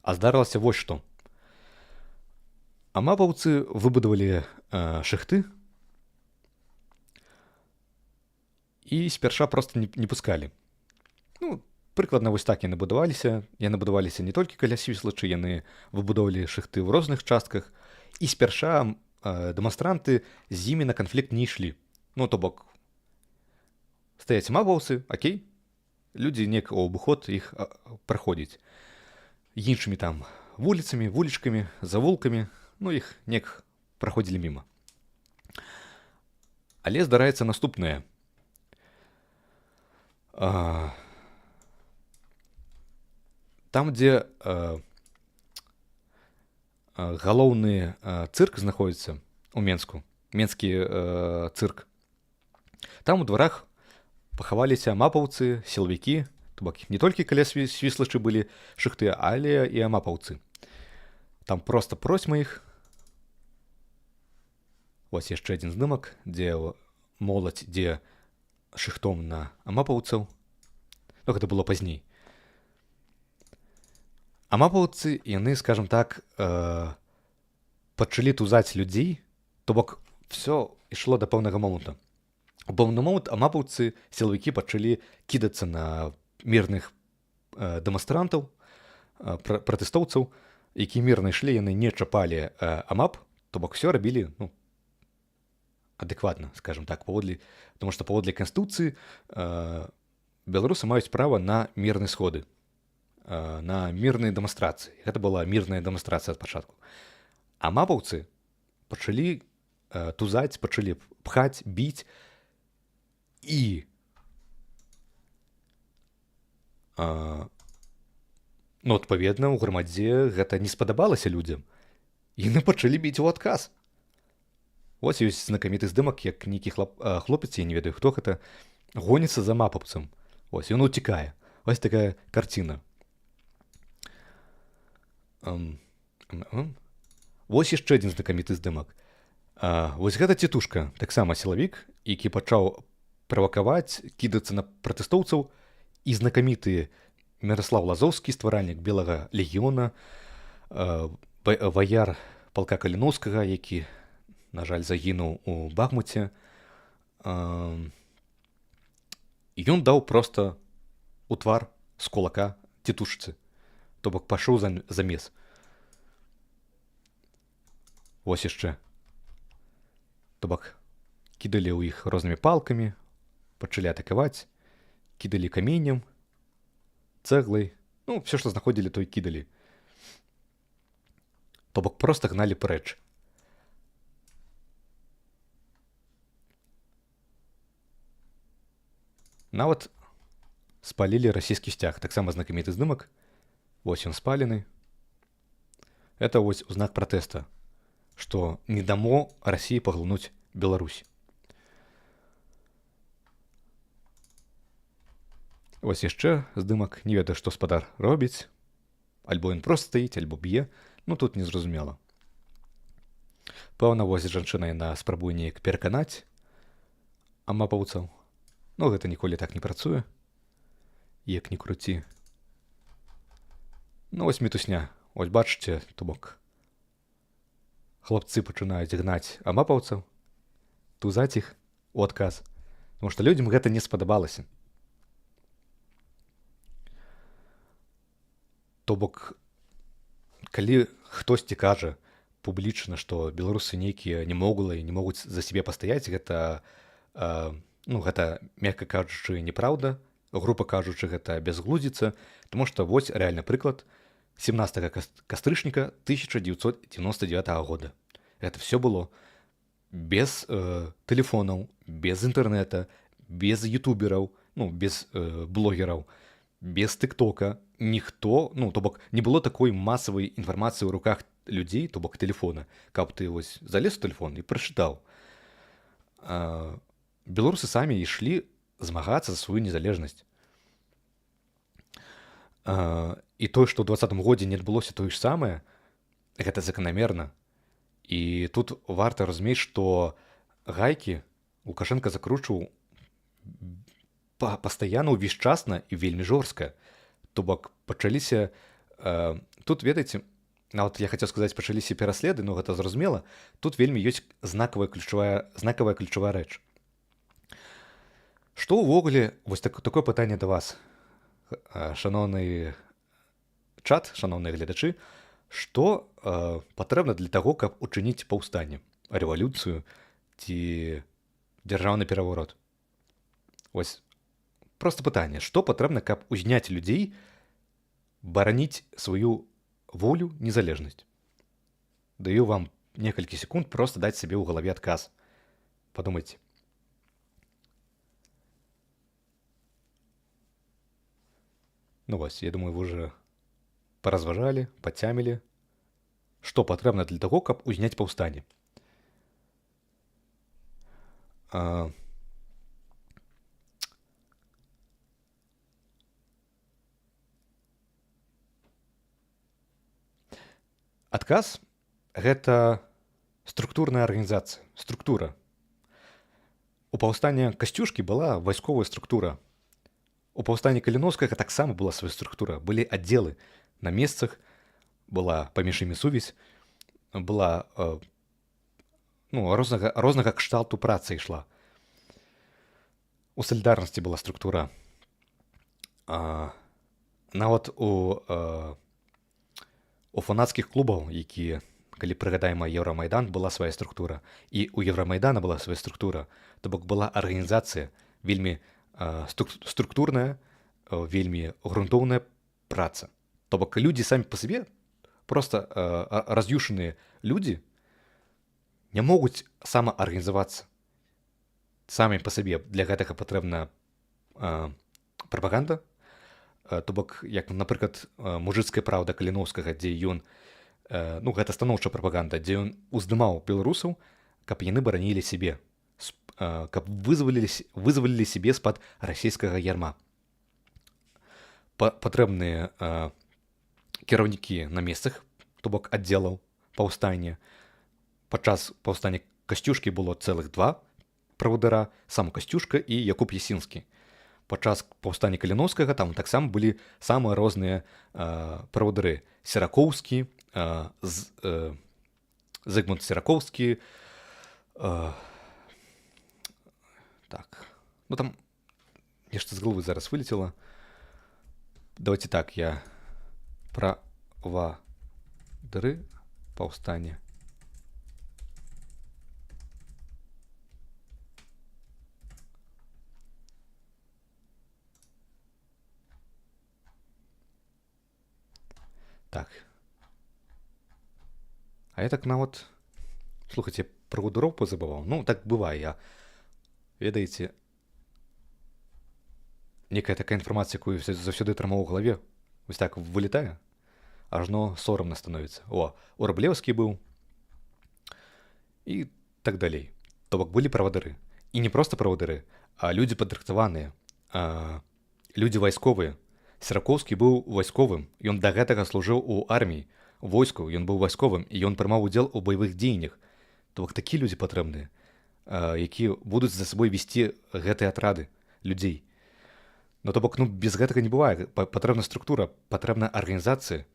А здарылася вось што. Амапаўцы выбудавалі шахты і спярша проста не пускалі. Ну, прыкладна вось так яны будаваліся. Яны будаваліся не толькі каля Свіслачы, яны выбудоўвалі шахты ў розных частках. І спярша дэманстранты з імі на канфлікт не ішлі. Ну, то бок, стаяць амапаўцы, окей, людзі неяк у абыход іх праходзяць. Іншымі там вуліцамі, вулічкамі, завулкамі, ну іх неяк праходзілі міма. Але здараецца наступнае. Там, дзе галоўны цырк знаходзіцца ў Менску, менскі цырк, там у дварах пахаваліся амапаўцы, сілавікі, то бок не толькі каля свіслачы былі шыхты, але і амапаўцы. Там проста процьма іх. Вось яшчэ адзін здымак, дзе моладзь ідзе шыхтом на амапаўцаў. Ну, гэта было пазней. Амапаўцы, яны, скажам так, пачалі тузаць людзей, то бок все ішло да пэўнага моманту. У пэўны момант амапаўцы, сілавікі пачалі кідацца на мірных дэманстрантаў, пратэстоўцаў, які мірна ішлі, яны не чапалі амап, то бок все рабілі, ну, адэкватна, скажем так, потому што паводле Канстытуцыі беларусы маюць права на мірныя сходы, на мірныя дэманстрацыі. Гэта была мірная дэманстрацыя ад пачатку. Амапаўцы пачалі тузаць, пачалі пхаць, біць, і ну, адпаведна, у грамадзе гэта не спадабалася людзям. Яны пачалі біць у адказ. Вось ёсць знакаміты здымак, як нейкі хлопец, я не ведаю, хто гэта, гоніцца за амапаўцам. Вось, ён уцікае. Вось такая карціна. Вось яшчэ адзін знакаміты здымак. Вось гэта цітушка, таксама сілавік, які пачаў правакаваць, кідацца на пратэстоўцаў, і знакаміты Міраслаў Лазоўскі, стваральнік Белага легіёна, ваяр палка Каліноўскага, які, на жаль, загінуў у Бахмуце. Ён даў проста у твар з кулака цітушцы, то бок пашоў замес. Вось яшчэ. То бок кідалі ў іх рознымі палкамі, пачалі атакаваць, кідалі каменнем, цэглай, ну, все, што знаходзілі, то і кідалі. То бок проста гналі прэч. Нават спалілі расійскі сцяг, таксама знакаміты здымак. Вось ён спалены. Это вось у знак пратэста, што не дамо Расіі паглынуць Беларусь. Вось яшчэ здымак, не ведаю, што спадар робіць. Альбо ён проста стаіць, альбо б'е. Ну, тут незразумела. Пэўна, вось жанчына, яна спрабуе неяк пераканаць амапаўцаў. Ну, гэта ніколі так не працуе. Як ні круці. Ну, вось мітусня. Вось бачыце, то бок. Хлопцы пачынаюць гнаць амапаўцаў, тузаць іх у адказ. Таму што людзям гэта не спадабалася. То бок, калі хтосьці кажа публічна, што беларусы нейкія немоглыя, не могуць за сябе пастаяць, гэта, ну, гэта, мякка кажучы, неправда. Група кажучы, гэта бязглудзіца, таму што вось рэальны прыклад 17 кастрычніка 1999 года. Гэта все было без тэлефонаў, без інтэрнэта, без ютубераў, ну, без блогераў, без тыктока. Ніхто, ну, то бок, не было такой масавай інфармацыі ў руках людзей, то бок тэлефона, каб ты вось залез у тэлефон і прачытаў. Беларусы самі ішлі змагацца за сваю незалежнасць. І тое, што ў 2020 годзе не адбылося тое ж самае, гэта заканамерна. І тут варта разумець, што гайкі Лукашенка закручваў пастаянна, увесь часна і вельмі жорстка. То бок пачаліся, тут, ведаеце, нават я хацеў сказаць, пачаліся пераследы, но гэта зразумела, тут вельмі ёсць знакавая ключавая рэч. Што ўвогуле, вось такое пытанне да вас, шаноўны чат, шаноўныя гледачы, што патрэбна для таго, каб учыніць паўстанне, рэвалюцыю ці дзяржаўны пераворот? Вось проста пытанне, што патрэбна, каб узняць людзей, бараніць сваю волю, незалежнасць? даю вам некалькі секунд просто даць сабе ў галаве адказ. Падумайце. Ну вось, я думаю, вы уже паразважалі, пацямілі, што патрэбна для таго, каб узняць паўстанне. Адказ — гэта структурная арганізацыя, структура. У паўстання Касцюшкі была вайсковая структура. У паўстанні Каліноўскага таксама была свая структура. Былі аддзелы на месцах, была паміж імі сувязь, была рознага кшталту праца ішла. У салідарнасці была структура. Нават у фанацкіх клубаў, якія, калі прыгадаем Еўрамайдан, была свая структура. І у Еўрамайдана была свая структура. То бок была арганізацыя вельмі структурная, вельмі грунтоўная праца. То бок людзі самі па сабе, проста раз'юшаныя людзі, не могуць самаарганізавацца самі па сабе. Для гэтага патрэбна прапаганда. То бок, як, напрыклад, мужыцкая праўда Каліноўскага, дзе ён, гэта станоўчая прапаганда, дзе ён уздымаў беларусаў, каб яны баранілі сябе, каб вызвалілі сябе з-пад расійскага ярма. Патрэбныя кіраўнікі на месцах, то бок аддзелаў паўстання. Падчас паўстання Касцюшкі было цэлых два правадыра, сам Касцюшка і Якуб Ясінскі. Падчас паўстання Каліноўскага там таксама былі самыя розныя правадыры. Серакоўскі, Зыгмунд Серакоўскі. Там нешта з головы зараз вылетела. Давайте так, я правадыры паўстання. Так. А я так нават, слухайце, правадыроў пазабываў. Так бывае. Я, ведаеце, некая такая інфармацыя, якую заўсёды трымаў у галаве, вось так вылетае, ажно сорамна становіцца. У Рублеўскі быў і так далей. То бок былі правадыры. І не проста правадыры, а людзі падрыхтаваныя, людзі вайсковыя. Серакоўскі быў вайсковым, ён да гэтага служыў у арміі, у войску, ён быў вайсковым, і ён прымаў удзел у баявых дзеяннях. То бок такія людзі патрэбныя, якія будуць за сабой весці гэтыя атрады людзей. То бок, без гэтага не бывае. Патрэбна структура, патрэбна арганізацыя.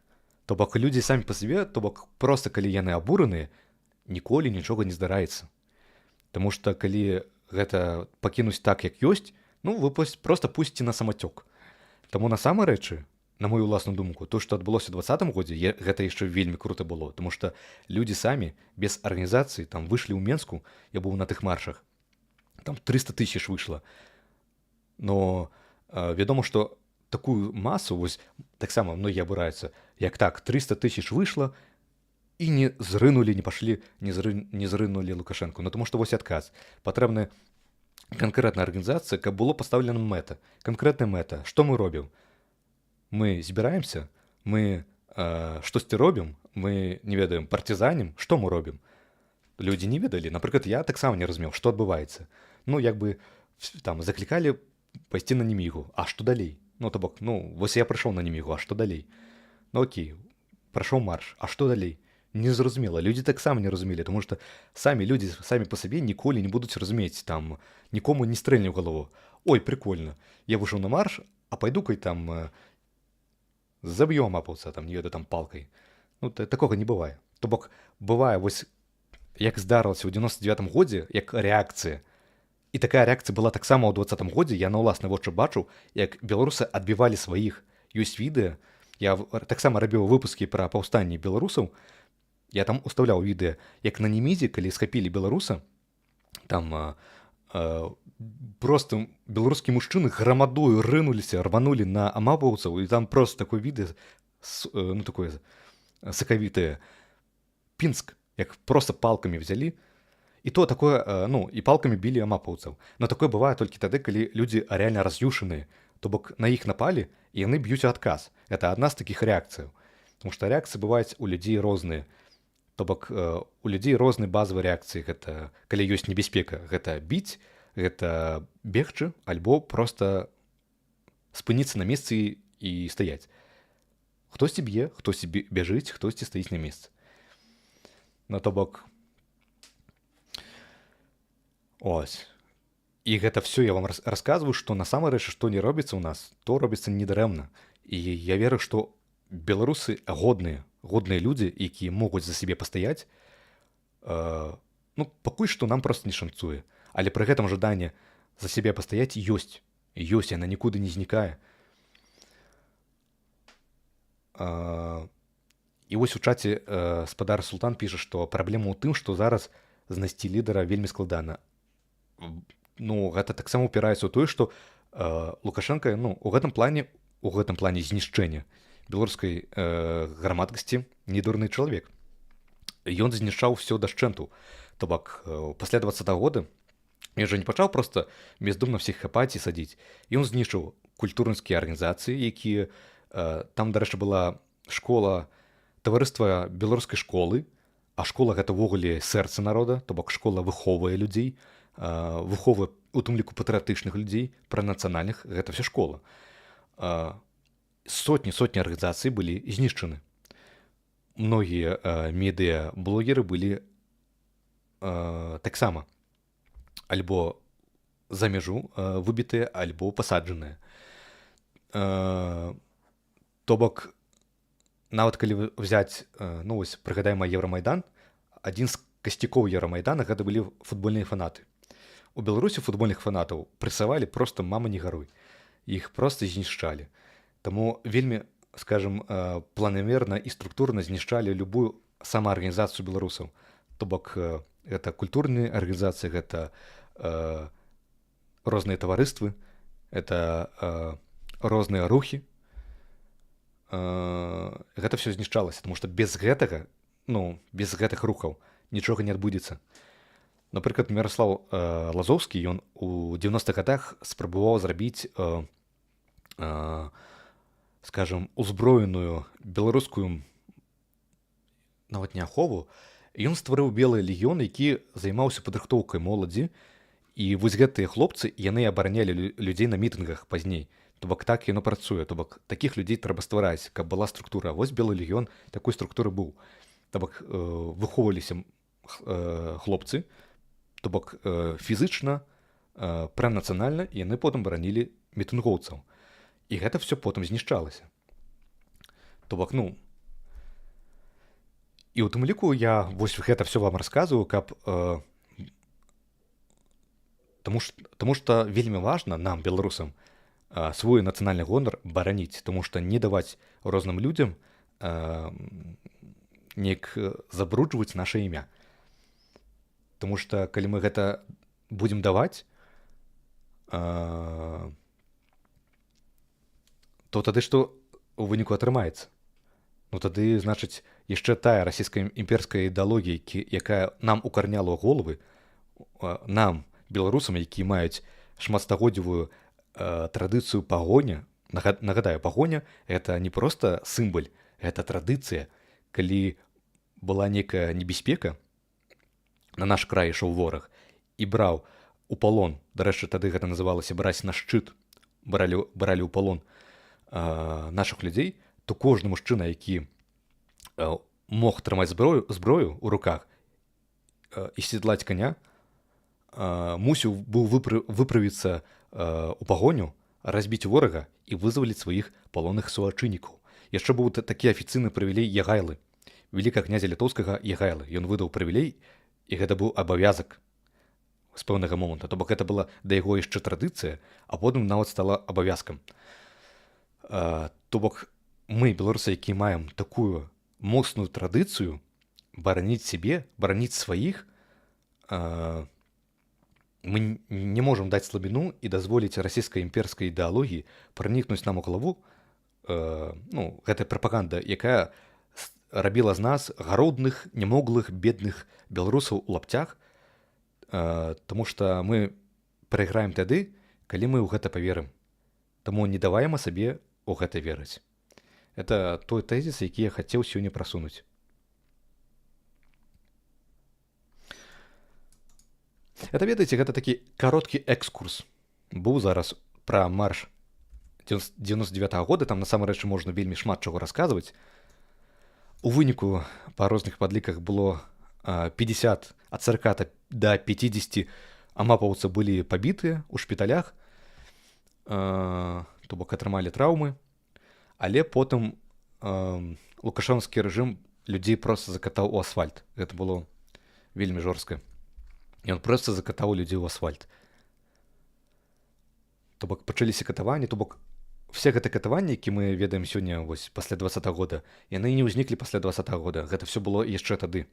То бок людзі самі па сабе, то бок проста калі яны абураныя, ніколі нічога не здараецца. Таму што калі гэта пакінуць так, як ёсць, вы проста пусціце на самацёк. Таму насамрэчы, на мою ўласную думку, то, што адбылося ў 2020 годзе, гэта яшчэ вельмі крута было, таму што людзі самі без арганізацыі там выйшлі ў Менску, я быў на тых маршах, там 300 000 выйшла. Но вядома, што такую масу, вось таксама многія абураюцца, як так, 300 000 выйшла і не зрынулі, не пашлі, не зрынулі Лукашэнку. Таму што вось адказ. Патрэбна канкрэтная арганізацыя, каб было пастаўлена мэта. Канкрэтная мэта. Што мы робім? Мы збіраемся, мы штосьці робім, мы не ведаем, партызанім, што мы робім? Людзі не ведалі. Напрыклад, я таксама не разумеў, што адбываецца. Там заклікалі пайсці на Немігу. А што далей? То бок, вось я прыйшоў на Немігу, а што далей? Окей, прайшоў марш, а што далей? Незразумела. Людзі таксама не разумелі, тому што самі людзі самі па сабе ніколі не будуць разумець, там нікому не стрэльне ў галаву. Ой, прикольна, я выйшаў на марш, а пайду-ка там заб'ю амапаўца, там не ведаю, там палкай. Такога не бывае. То бок бывае, вось як здарылася ў 99-м годзе, як рэакцыя. І такая рэакцыя была таксама ў 2020 годзе. Я на ўласныя вочы бачыў, як беларусы адбівалі сваіх. Ёсць відэа. Я таксама рабіў выпускі пра паўстанне беларусаў. Я там уставляў відэа, як на Немізе, калі схапілі беларуса, там просто беларускія мужчыны грамадою рынуліся, рванулі на амапаўцаў, і там просто такое відэа, такое сакавітае. Пінск, як проста палкамі взялі, і то такое, ну, і палкамі білі амапаўцаў. Но такое бывае толькі тады, калі людзі рэальна раз'юшаныя, то бок на іх напалі, і яны б'юць у адказ. Это адна з такіх рэакцыяў. Таму што рэакцыі бываюць у людзей розныя. То бок у людзей розныя базавыя рэакцыі. Гэта калі ёсць небяспека, гэта біць, гэта бегчы, альбо проста спыніцца на месцы і стаяць. Хтосьці б'е, хтосьці бяжыць, хтосьці стаіць на месцы. Ну, то бок, ось. І гэта все я вам расказваю, што насамрэч, што не робіцца ў нас, то робіцца недарэмна. І я веру, што беларусы годныя людзі, якія могуць за сябе пастаяць, ну, пакуль што нам проста не шанцуе. Але пры гэтым жаданне за сябе пастаяць ёсць. Ёсць, яна нікуды не знікае. І вось у чаце спадар Султан піша, што праблема ў тым, што зараз знайсці лідара вельмі складана. Ну, гэта таксама упіраецца ў тое, што Лукашенко, ну, у гэтым плане знішчэння беларускай грамадкасці недурны чалавек. Ён знішчаў ўсё дашчэнту. То бок, пасля 20-го года ён жа не пачаў проста бездумна всіх хапаць і садзіць. Ён знішчыў культурніцкія арганізацыі, якія... Там, дарэчы, была школа, таварыства беларускай школы, а школа гэта ўвогуле сэрца народа, то бок школа выхоўвае людзей, выхоўвае у тым ліку патрыятычных людзей, пранацыянальных, гэта вся школа. Сотні арганізацый былі знішчаны. Многія медыа-блогеры былі таксама альбо за мяжу выбітыя, альбо пасаджаныя. То бок, нават калі взяць, ну вось, прыгадаем Еўрамайдан, адзін з касцякоў Еўрамайдана гэта былі футбольныя фанаты. У Беларусі футбольных фанатаў прэсавалі проста мама не гаруй. Іх проста знішчалі. Таму вельмі, скажам, планамерна і структурна знішчалі любую самаарганізацыю беларусаў. То бок, гэта культурныя арганізацыі, гэта розныя таварыствы, гэта розныя рухі. Гэта все знішчалася, тому што без гэтага, ну, без гэтых рухаў нічога не адбудзецца. Напрыклад, Міраслаў Лазоўскі, ён у 90-х гадах спрабаваў зрабіць, скажам, узброеную беларускую нават не ахову. Ён стварыў белы легіён, які займаўся падрыхтоўкай моладзі, і вось гэтыя хлопцы, яны абаранялі людзей на мітынгах пазней. То бок так яно працуе, то бок такіх людзей трэба ствараць, каб была структура. Вось белы легіён такой структуры быў. То бок выхоўваліся хлопцы, то бок фізычна, пранацыянальна, і яны потым баранілі мітынгоўцаў. І гэта все потым знішчалася. То бок, ну, і ў тым ліку я вось гэта все вам расказваю, каб таму што вельмі важна нам, беларусам, свой нацыянальны гонар бараніць, тому што не даваць розным людзям неяк забруджваць наша імя. Таму што калі мы гэта будзем даваць, то тады што у выніку атрымаецца? Ну тады, значыць, яшчэ тая расійская імперская ідэалогія, якая нам укарняла ў головы, нам, беларусам, якія маюць шматстагоддзевую традыцыю пагоня. Нагадаю, пагоня — гэта не проста сімвал, гэта традыцыя. Калі была нейкая небяспека, на наш край ішоў вораг і браў у палон, дарэчы, тады гэта называлася браць на шчыт, бралі ў палон нашых людзей, то кожны мужчына, які мог трымаць зброю ў руках і седлаць каня, мусіў быў выправіцца у пагоню, разбіць ворага і вызваліць сваіх палонных суачыннікаў. Яшчэ быў такі афіцыйны прывілей Ягайлы, вялікага князя літоўскага Ягайлы. Ён выдаў прывілей, і гэта быў абавязак з пэўнага моманту. То бок гэта была да яго яшчэ традыцыя, а потым нават стала абавязкам. То бок мы, беларусы, якія маем такую моцную традыцыю бараніць сябе, бараніць сваіх, мы не можам даць слабіну і дазволіць расійскай імперскай ідэалогіі пранікнуць нам у галаву, ну, гэтая прапаганда, якая рабіла з нас гародных, нямоглых, бедных беларусаў у лапцях, таму што мы прайграем тады, калі мы ў гэта паверым. Таму не даваем сабе ў гэта верыць. Это той тэзіс, які я хацеў сёння прасунуць. Это, ведаеце, гэта такі кароткі экскурс. Быў зараз пра марш 99-го года, там насамрэч можна вельмі шмат чаго расказваць. У выніку па розных падліках было 50, ад 40 да 50 амапаўцаў былі пабітыя ў шпіталях, то бок атрымалі траўмы, але потым лукашэнскі рэжым людзей проста закатаў у асфальт. Гэта было вельмі жорстка. Ён проста закатаў людзей у асфальт. То бок пачаліся катаванні, то бок все гэтыя катаванні, які мы ведаем сёння вось пасля 20-го года, яны не ўзніклі пасля 20-го года. Гэта все было яшчэ тады.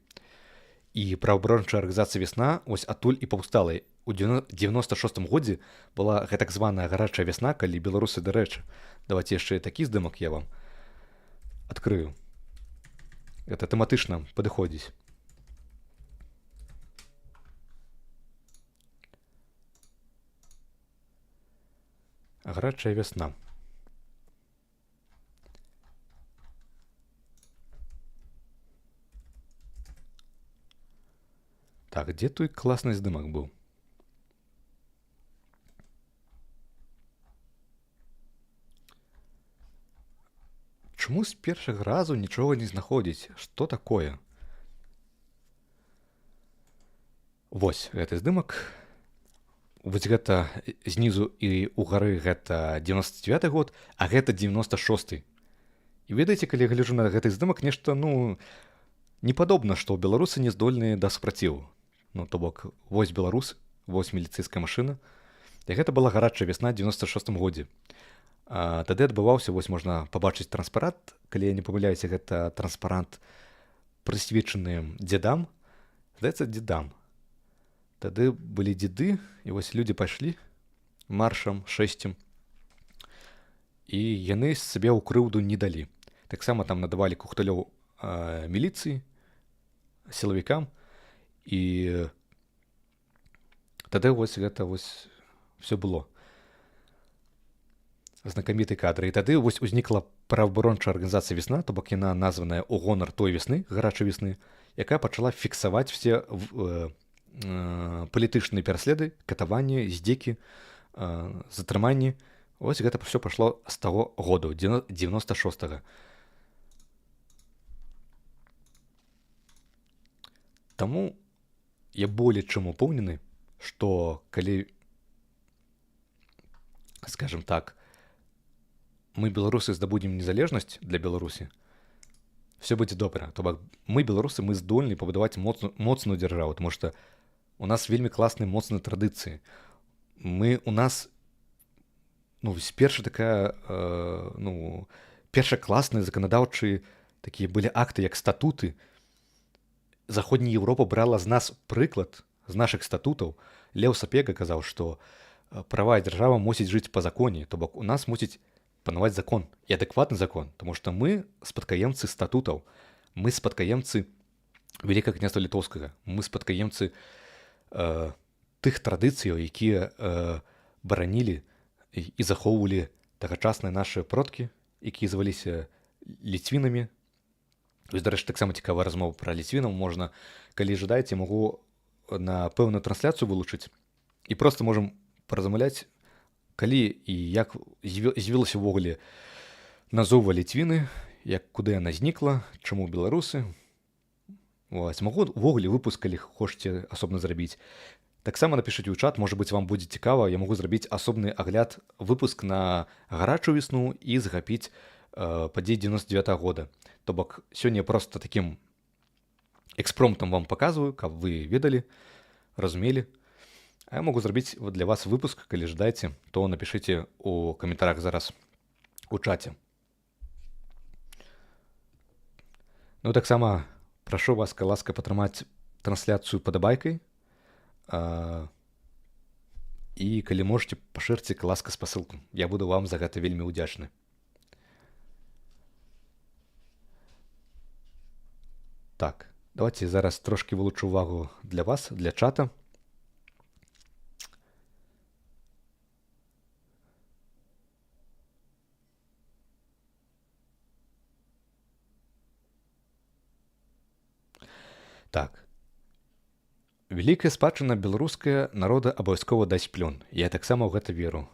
І праваабарончая арганізацыя «Вясна» вось адтуль і паўстала. У 96-м годзе была так званая гарачая вясна, калі беларусы, дарэчы, давайте яшчэ такі здымак я вам адкрыю. Гэта тэматычна падыходзіць. Гарачая вясна. Так, дзе той класны здымак быў? Чаму з першага разу нічога не знаходзіць? Што такое? Вось гэты здымак. Вось гэта знізу і ўгары гэта 99-й год, а гэта 96-й. І ведаеце, калі я гляджу на гэты здымак, нешта, не падобна, што беларусы не здольныя да супраціву. То бок, вось беларус, вось міліцэйская машына. І гэта была гарачая вясна 96-м годзе. Тады адбываўся, вось можна пабачыць транспарант, калі я не памыляюся, гэта транспарант прысвечаны дзедам. Здаецца, дзедам. Тады былі дзеды, і вось людзі пайшлі маршам, шэсцем, і яны сабе ў крыўду не далі. Таксама там надавалі кухталёў міліцыі, сілавікам, і тады вось гэта вось все было. Знакаміты кадры. І тады вось узнікла праваабарончая арганізацыя «Вясна», то бок яна названая ў гонар той вясны, гарачай вясны, якая пачала фіксаваць все палітычныя пераследы, катаванні, здзекі, затрыманні. Вось гэта все пайшло з таго году, 96-го. Таму я болей чым упэўнены, што калі, скажем так, мы, беларусы, здабудзем незалежнасць для Беларусі, все будзе добра. То бок мы, беларусы, мы здольны пабудаваць моцную дзяржаву, таму што у нас вельмі класныя моцныя традыцыі. У нас першая такая, першакласныя заканадаўчыя такія былі акты, як статуты. Заходняя Еўропа брала з нас прыклад, з нашых статутаў. Леў Сапега казаў, што правая дзяржава мусіць жыць па законе, то бок у нас мусіць панаваць закон, і адэкватны закон, таму што мы спадкаемцы статутаў, мы спадкаемцы Вялікага княства Літоўскага, мы спадкаемцы тых традыцыяў, якія баранілі і захоўвалі тагачасныя нашы продкі, якія зваліся ліцвінамі. Дарэчы, таксама цікавая размова пра ліцвінаў. Можна, калі жадаеце, магу на пэўную трансляцыю вылучыць і проста можам паразмаўляць, калі і як з'явілася ўвогуле назова ліцвіны, куды яна знікла, чаму беларусы. Магу ўвогуле выпуск, калі хочаце асобна зрабіць. Таксама напішыце ў чат, можа быць, вам будзе цікава, я магу зрабіць асобны агляд, выпуск на гарачую весну і захапіць падзеі 99-го года. То бок сёння проста такім экспромтам вам паказваю, каб вы ведалі, разумелі. А я магу зрабіць для вас выпуск, калі жадаеце, то напішыце у каментарах зараз у чаце. Таксама прашу вас, ласка, падтрымаць трансляцыю падабайкай. І калі можаце, пашырце, ласка, спасылку. Я буду вам за гэта вельмі ўдзячны. Так, давайте зараз трошки вылучу увагу для вас, для чата. Так. Вялікая спадчына беларуская народа абавязкова даць плён. Я таксама ў гэта веру.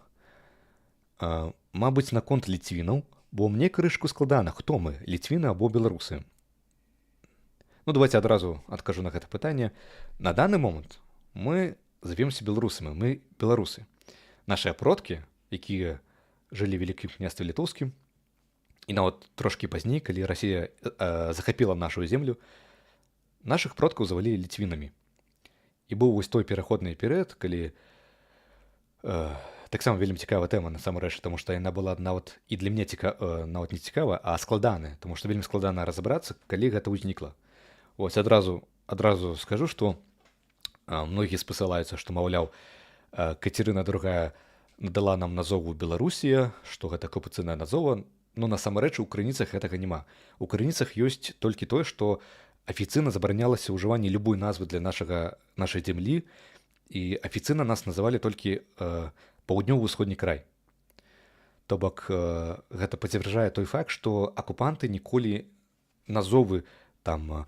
Мабыць, наконт ліцвінаў, бо мне крышку складана, хто мы, ліцвіны або беларусы. Ну, давайте адразу адкажу на гэта пытанне. На даны момант мы завемся беларусамі, мы беларусы. Нашыя продкі, якія жылі ў вялікім княстве літоўскім, і нават трошкі пазней, калі Расія захапіла нашу землю, нашых продкаў звалі ліцвінамі. І быў вось той пераходны перыяд, калі таксама вельмі цікавая тэма насамрэч, таму што яна была нават і для мяне нават не цікава, а складаная, таму што вельмі складана разабрацца, калі гэта ўзнікла. Вось адразу скажу, што многія спасылаюцца, што, маўляў, Кацярына II надала нам назову Беларусія, што гэта акупацыйная назова, но насамрэч у крыніцах гэтага няма. У крыніцах ёсць толькі тое, што афіцыйна забаранялася ўжыванне любой назвы для нашай зямлі, і афіцыйна нас называлі толькі паўднёва-ўсходні край. То бок гэта пацвярджае той факт, што акупанты ніколі назовы там,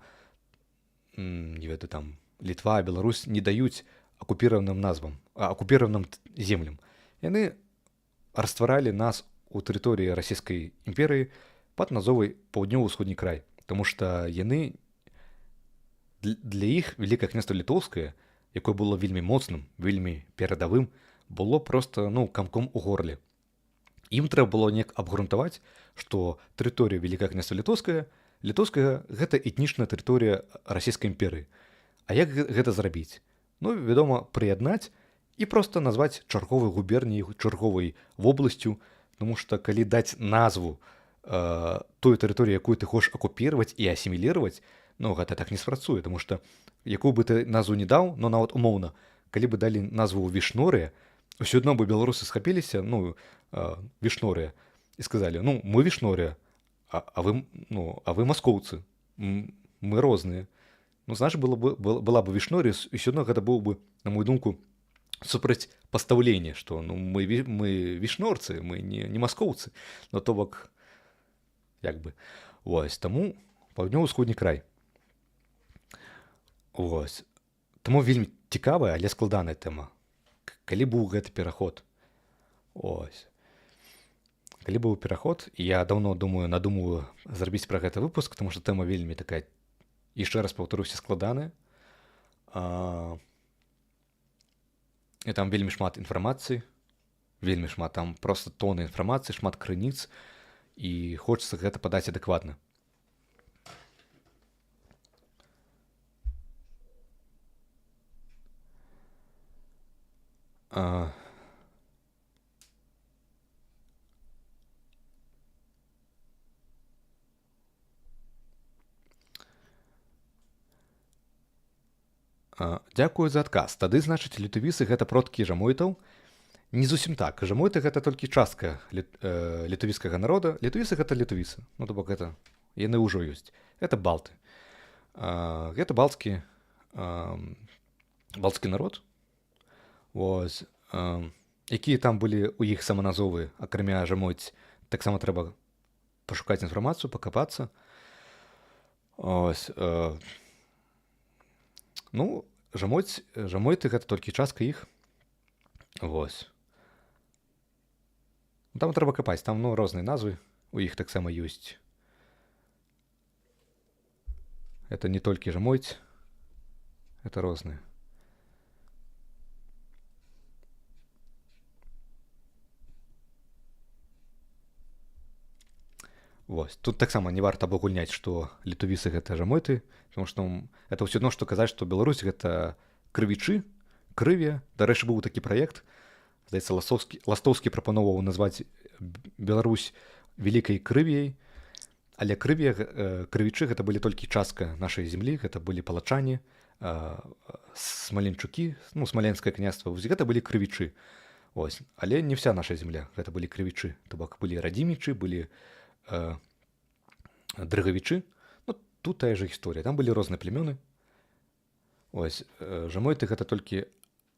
не ведаю, там Літва, Беларусь не даюць акупіраваным назвам, акупіраваным землям. Яны растваралі нас у тэрыторыі Расійскай імперыі пад назовай паўднёва-ўсходні край, таму што яны для іх Вялікае княства літоўскае, якое было вельмі моцным, вельмі перадавым, было проста, камком у горле. Ім трэба было неяк абгрунтаваць, што тэрыторыя Вялікае княства літоўская гэта этнічная тэрыторыя Расійскай імперыі. А як гэта зрабіць? Вядома, прыяднаць і проста назваць чарговай губерніяй, чарговай вобласцю, тому што калі даць назву той тэрыторыі, якую ты хочаш акупіраваць і асіміліраваць, гэта так не спрацуе, таму што якую бы ты назву не даў, нават умоўна, калі бы далі назву Вішнорыя, ўсё адно бы беларусы схапіліся, Вішнорыя, і сказалі, мы Вішнорыя, а вы маскоўцы, мы розныя. Значит, была бы Вішнорыя, і ўсё адно гэта быў бы, на мою думку, супрацьпастаўленне, што мы вішнорцы, мы не маскоўцы, то бок, як бы, вось, таму паўднёва-ўсходні край. Вось. Таму вельмі цікавая, але складаная тэма. Калі быў гэты пераход? Ось. Калі быў пераход, і я даўно надумаю зрабіць пра гэта выпуск, таму што тэма вельмі такая, яшчэ раз паўтаруся, складаная. І там вельмі шмат інфармацыі, вельмі шмат, там проста тоны інфармацыі, шмат крыніц, і хочацца гэта падаць адэкватна. Дзякую за адказ. Тады, значыць, літувісы гэта продкі жамойтаў? Не зусім так. Жамойты гэта толькі частка літувіскага народа. Літувісы гэта літувісы. То бок гэта яны ўжо ёсць. Гэта балты. Гэта балцкі народ. Вось. Якія там былі ў іх саманазовы, акрамя жамойць, таксама трэба пашукаць інфармацыю, пакапацца. Ось. Жамойты гэта толькі частка іх. Вось. Там трэба капаць, там розныя назвы у іх таксама ёсць. Это не толькі жамойць, это розныя. Вось. Тут таксама не варта абагульняць, што літувісы гэта жамойты, тому што это ўсё адно, што казаць, што Беларусь гэта крывічы, крывія. Дарэчы, быў такі праект, здаецца, Ластоўскі прапановаў назваць Беларусь вялікай крывіяй, але крывічы гэта былі толькі частка нашай зямлі, гэта былі палачане, смаленчукі, смаленскае княства, вось гэта былі крывічы. Ось. Але не вся наша земля, гэта былі крывічы. То бок былі радзімічы, былі дрыгавічы. тут тая же гісторыя. Там былі розныя племёны. Ось, жамойты гэта толькі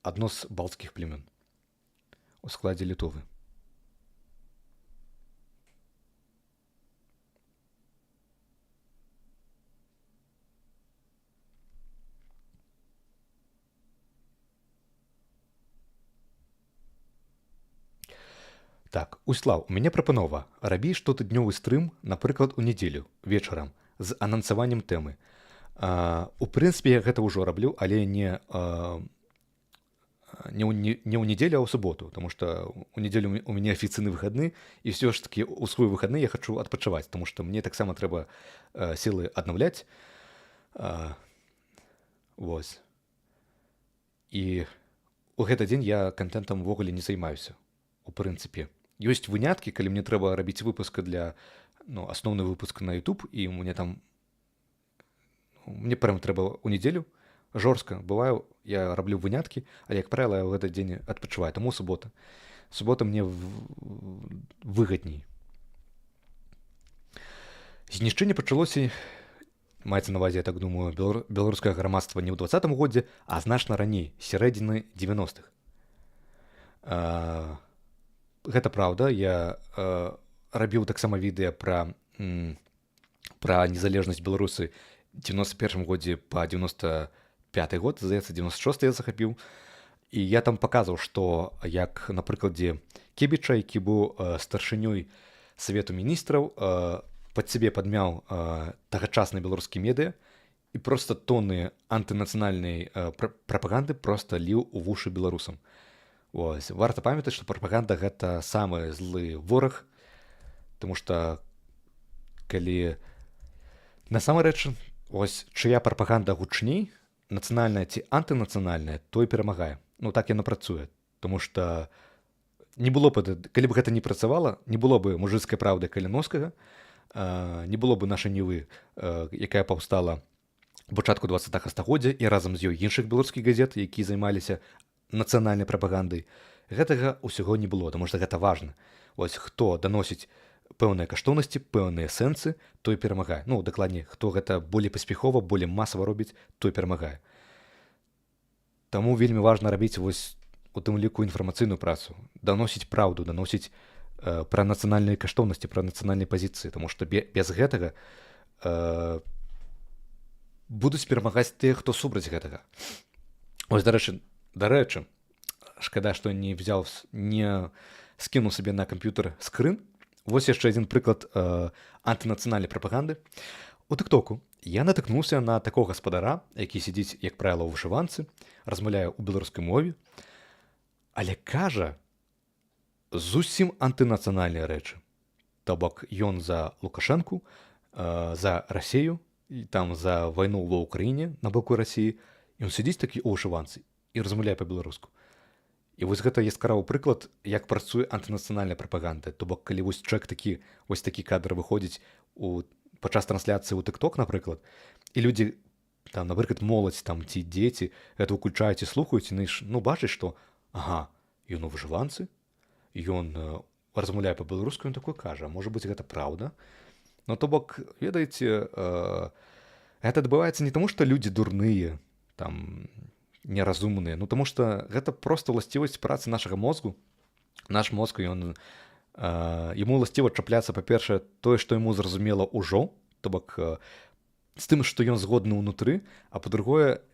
адно з балцкіх племён у складзе Літовы. Так, Услаў, у мяне прапанова. Рабі штотыднёвы стрым, напрыклад, у нядзелю вечарам з анансаваннем тэмы. У прынцыпе, я гэта ўжо раблю, але не ў нядзелю, а ў суботу, тому што у нядзелю у мяне афіцыйны выхадны, і ўсё ж такі ў свой выхадны я хачу адпачываць, тому што мне таксама трэба сілы аднаўляць. Вось. І ў гэты дзень я кантэнтам увогуле не займаюся, у прынцыпе. Ёсць выняткі, калі мне трэба рабіць выпуск для асноўны выпуск на YouTube, і мне прям трэба ў нядзелю жорстка. Бываю, я раблю выняткі, але, як правіла, я ў гэты дзень адпачываю. Таму субота. Субота мне выгадней. Знішчэнне пачалося, маецца на ўвазе, я так думаю, беларускае грамадства не ў 20-м годзе, а значна раней, сярэдзіны 90-х. Гэта праўда, я рабіў таксама відэа пра незалежнасць Беларусі 91 годзе па 95 год, здаецца, 96 я захапіў. І я там паказваў, што як на прыкладзе Кебіча, які быў старшынёй Савету міністраў, пад сябе падмяў тагачасныя беларускія медыа і проста тоны антынацыянальнай прапаганды проста ліў у вушы беларусам. Ось. Варта памятаць, што прапаганда гэта самы злы вораг, тому што калі насамрэч, ось чыя прапаганда гучней, нацыянальная ці антынацыянальная, той перамагае. Ну так яно працуе, тому што не было б, калі б гэта не працавала, не было бы мужыцкай праўды Каліноўскага, не было бы нашай Нівы, якая паўстала ў пачатку 20-го стагоддзя, і разам з ёй іншых беларускіх газет, якія займаліся нацыянальнай прапагандай. Гэтага ўсяго не было, таму што гэта важна. Вось хто даносіць пэўныя каштоўнасці, пэўныя сэнсы, той перамагае. Ну, дакладней, хто гэта болей паспяхова, болей масава робіць, той перамагае. Таму вельмі важна рабіць вось у тым ліку інфармацыйную працу, даносіць праўду, даносіць пра нацыянальныя каштоўнасці, пра нацыянальныя пазіцыі, таму што без гэтага будуць перамагаць тыя, хто супраць гэтага. Ось, дарэчы, шкада, што не скінуў сабе на камп'ютар скрын. Вось яшчэ адзін прыклад антынацыянальнай прапаганды. У тыктоку я натыкнуўся на такога гаспадара, які сядзіць, як правіла, у вышыванцы, размаўляе ў беларускай мове, але кажа зусім антынацыянальныя рэчы. То бок ён за Лукашэнку, за Расею, і там за вайну ва ўкраіне на боку Расіі, ён сядзіць такі у вышыванцы і размаўляе па-беларуску. І вось гэта яскравы прыклад, як працуе антынацыянальная прапаганда. То бок, калі вось чалавек такі, вось такі кадр выходзіць падчас трансляцыі ў TikTok, напрыклад, і людзі, там, напрыклад, моладзь там, ці дзеці гэта ўключаюць і слухаюць, і бачыць, што ага, ён у вышыванцы, ён размаўляе па-беларуску, ён такой кажа, можа быць, гэта праўда. Ну, то бок, ведаеце, гэта адбываецца не таму, што людзі дурныя, там, неразумныя, ну, таму што гэта проста ўласцівасць працы нашага мозгу. Наш мозг, ён яму ўласціва чапляцца, па-першае, тое, што яму зразумела ўжо, то бок з тым, што ён згодны ўнутры, а па-другое,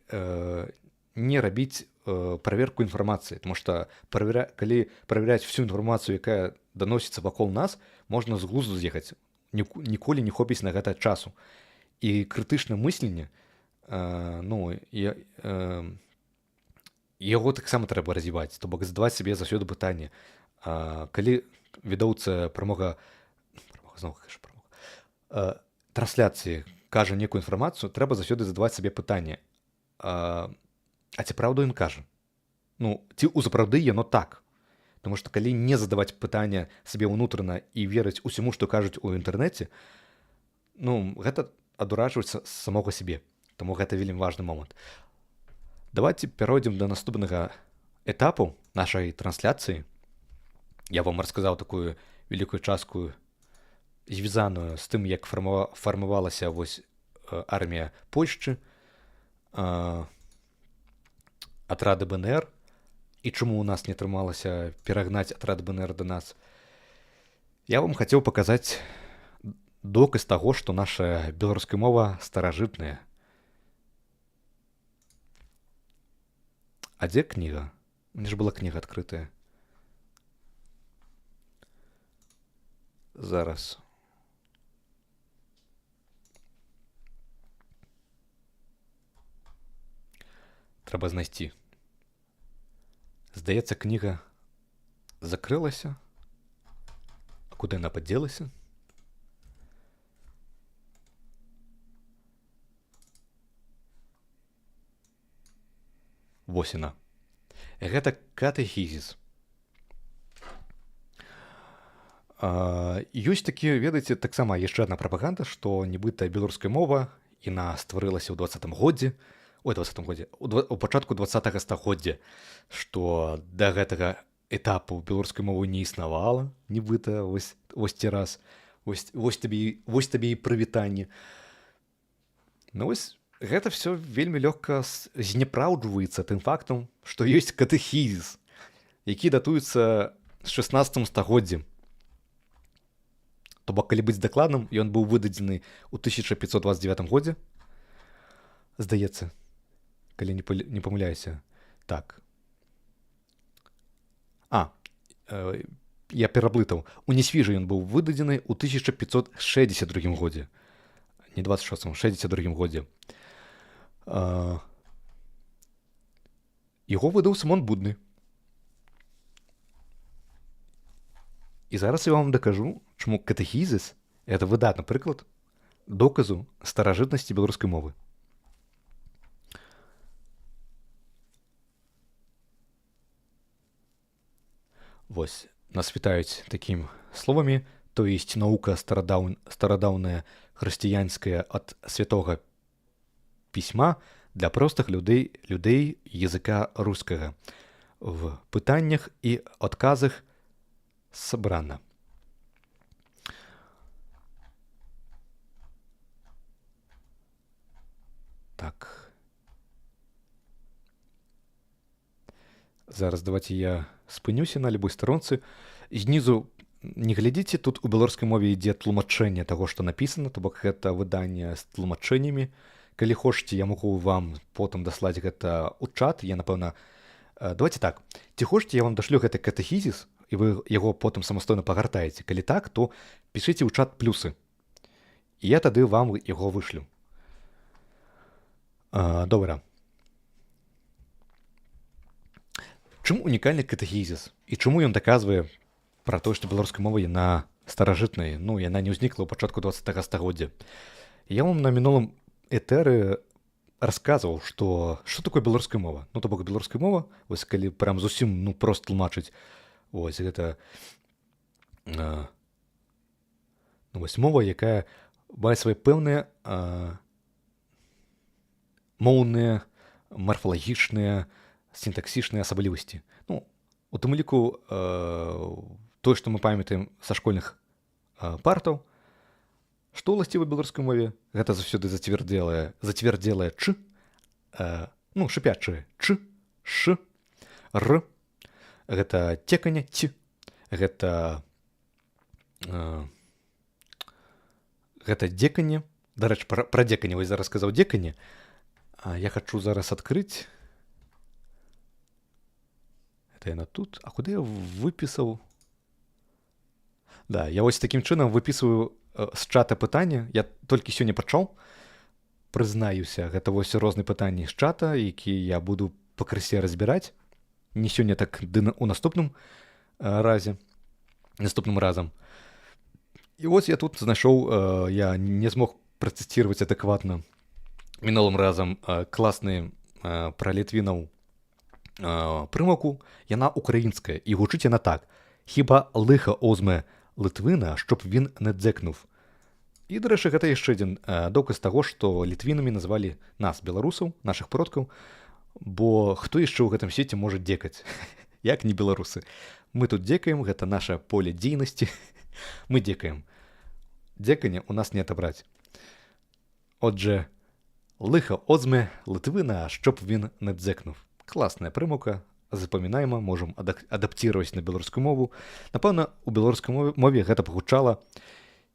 не рабіць праверку інфармацыі, таму што калі праверяць всю інфармацыю, якая даносіцца вакол нас, можна з глузду з'ехаць. Ніколі не хопіць на гэта часу. І крытычнае мысленне, яго таксама трэба развіваць, то бок задаваць сабе заўсёды пытанне. Калі відоўца трансляцыі кажа некую інфармацыю, трэба заўсёды задаваць сабе пытанне. А ці праўду ён кажа? Ну, ці ўзапраўды яно так? Таму што калі не задаваць пытанне сабе ўнутрана і верыць усяму, што кажуць у інтэрнэце, гэта адуражваецца з самога сябе. Таму гэта вельмі важны момант. Давайте перайдзем да наступнага этапу нашай трансляцыі. Я вам расказаў такую вялікую частку, звязаную з тым, як фармавалася вось армія Польшчы, атрады БНР, і чаму ў нас не атрымалася перагнаць атрад БНР да нас. Я вам хацеў паказаць доказ таго, што наша беларуская мова старажытная. А дзе кніга? У мяне ж была кніга адкрытая. Зараз. Трэба знайсці. Здаецца, кніга закрылася. А куды яна падзелася? Вось яна. Гэта катэхізіс. Ёсць такі, ведаеце, таксама яшчэ адна прапаганда, што нібыта беларуская мова, яна стварылася ў 20-м годзе, у пачатку 20-го стагоддзя, што да гэтага этапу беларускай мовы не існавала, нібыта, вось ці раз, вось табе і прывітанне. Ну вось, гэта все вельмі лёгка знепраўджваецца тым фактам, што ёсць катэхізіс, які датуецца з 16 стагоддзем. То бок, калі быць дакладным, ён быў выдадзены ў 1529 годзе, здаецца, калі не памыляюся. Так. Я пераблытаў. У Несвіжы ён быў выдадзены ў 1562 годзе. Не 26-м, 62 годзе. Яго выдаў Сымон Будны. І зараз я вам дакажу, чаму катэхізіс – гэта выдатны прыклад доказу старажытнасці беларускай мовы. Вось, нас вітаюць такімі словамі, то есть наука старадаўная хрысціянская ад святога пісьма для простых людей языка рускага. В пытаннях і адказах сабрана. Так. Зараз давайте я спынюся на любой старонцы. Знізу не глядзіце, тут у беларускай мове ідзе тлумачэнне таго, што напісана, то бок гэта выданне з тлумачэннямі. Калі хочаце, я магу вам потым даслаць гэта ў чат. Я, напэўна, давайте так. Ці хочаце, я вам дашлю гэты катэхізіс, і вы яго потым самастойна пагартаеце. Калі так, то пішыце ў чат плюсы. І я тады вам яго вышлю. Добра. Чым унікальны катэхізіс? І чаму ён даказвае пра тое, што беларуская мова яна старажытная, ну, яна не ўзнікла ў пачатку 20-го стагоддзя. Я вам на мінулым этэры расказваў, што такое беларуская мова. Ну, то бок беларуская мова, вось калі прям зусім, ну, прост тлумачыць, вось гэта вось мова, якая мае свае пэўныя моўныя, марфалагічныя, сінтаксічныя асаблівасці. Ну, у тым ліку тое, што мы памятаем са школьных партаў, што ўласціва беларускай мове, гэта заўсёды зацвярдзелае ч, ну, шыпячае ч, ш, р, гэта цеканне ці, гэта дзеканне. Дарэчы, пра дзеканне, вось зараз сказаў дзеканне. Я хачу зараз адкрыць. Гэта яна тут. А куды я выпісаў? Да, я вось такім чынам выпісваю з чата пытанне. Я толькі сёння пачаў. Прызнаюся, гэта вось розныя пытанні з чата, які я буду пакрысе разбіраць. Не сёння, так у наступным разам. І вось я тут знайшоў, я не змог працэсціраваць адэкватна мінулым разам класны пра літвінаў прымаўку. Яна українська і гучить яна так: «Хіба лиха озме Литвина, щоб він не дзекнув». І, до речі, гэта яшчэ адзін доказ таго, што літвінамі назвалі нас, беларусаў, нашых продкаў, бо хто яшчэ ў гэтым свеце можа дзекаць, як не беларусы. Мы тут дзекаем, гэта наша поле дзейнасці, мы дзекаем. Дзеканне у нас не адабраць. Отже, лихо озме Литвина, щоб він не дзекнув. Класна примука, запам'ятаємо, можемо адаптувати на білоруську мову. Напевно, у білоруській мові гэта б гучала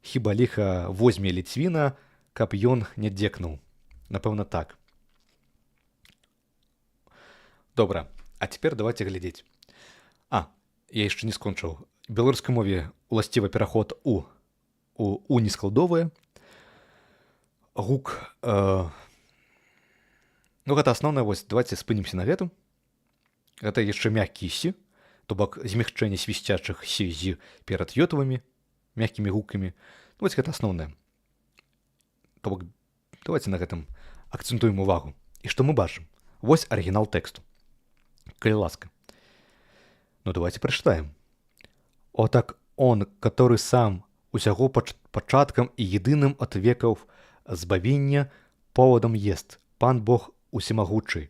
«Хіба ліха возьме Літвіна, каб ён не дзекнуў». Напэўна, так. Добра, а цяпер давайте глядзець. Я яшчэ не скончыў. Беларускай мове уласцівы пераход у нескладовае. Гук, гэта асноўнае, вось, давайте спынімся на гэтым. Гэта яшчэ мяккі сі, то бок змягчэнне свісцячых сі з перад ётавымі, мяккімі гукамі. Вось гэта асноўнае. То бок, давайте на гэтым акцэнтуем увагу. І што мы бачым? Вось арыгінал тэксту. Калі ласка. Давайте прочитаем. «Отак он, который сам усяго пачаткам і єдиным от веков збавіння поводом єст, пан Бог усімагучий».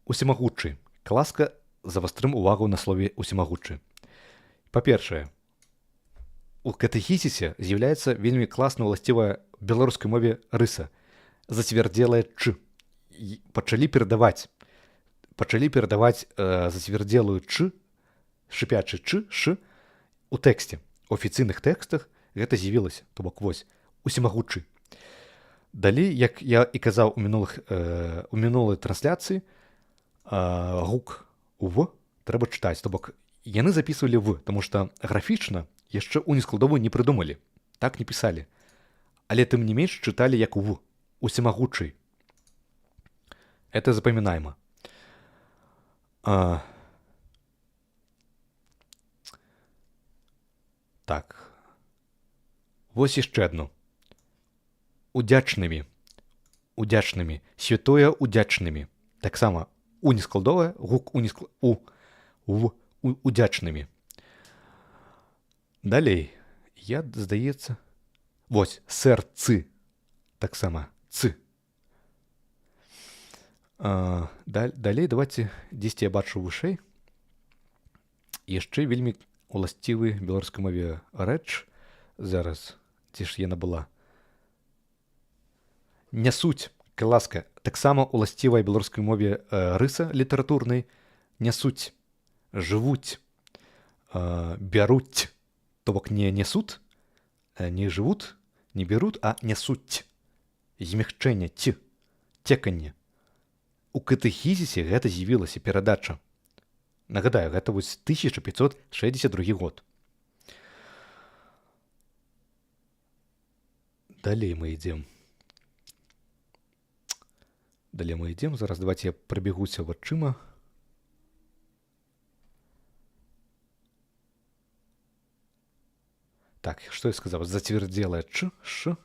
Усімагучий. Класка завострим увагу на слове усімагучий. Па-першае, у катэхізісе з'яўляецца вельмі класна ўласцівая беларускай мове рыса. Зацвярдзелае «ч». Пачалі перадаваць зацвярдзелую «ч», шыпячы «ч», «ш» у тэксце. У афіцыйных тэкстах гэта з'явілася, то бок вось, усімагучы. Далей, як я і казаў у мінулай трансляцыі, гук у «в» трэба чытаць, то бок яны запісвалі «в», таму што графічна яшчэ ў нескладовую не прыдумалі, так не пісалі. Але тым не менш чыталі як «в», усімагучы. Это запамінаемо. Так. Вось яшчэ адно. Удзячнымі. Святое удзячнымі. Таксама у нескладовае, гук удзячнымі. Далей. Здаецца. Вось, сэрцы. Таксама цы. Далей давайте дзесьці я бачу вышэй. Яшчэ вельмі уласцівы беларускай мове рэч. Зараз, ці ж яна была? Нясуць, класка, таксама уласцівая беларускай мове рыса літаратурнай. Нясуць, жывуць, бяруць. То бок не нясуць, не жывуць, не бяруць, а нясуць. Змягчэнне, цеканне. У катэхізісе гэта з'явілася перадача. Нагадаю, гэта вось 1562 год. Далей мы ідзем. Зараз давайте я прабягуся вачыма. Так, што я сказаў? Зацвярдзелае «ч», «ш».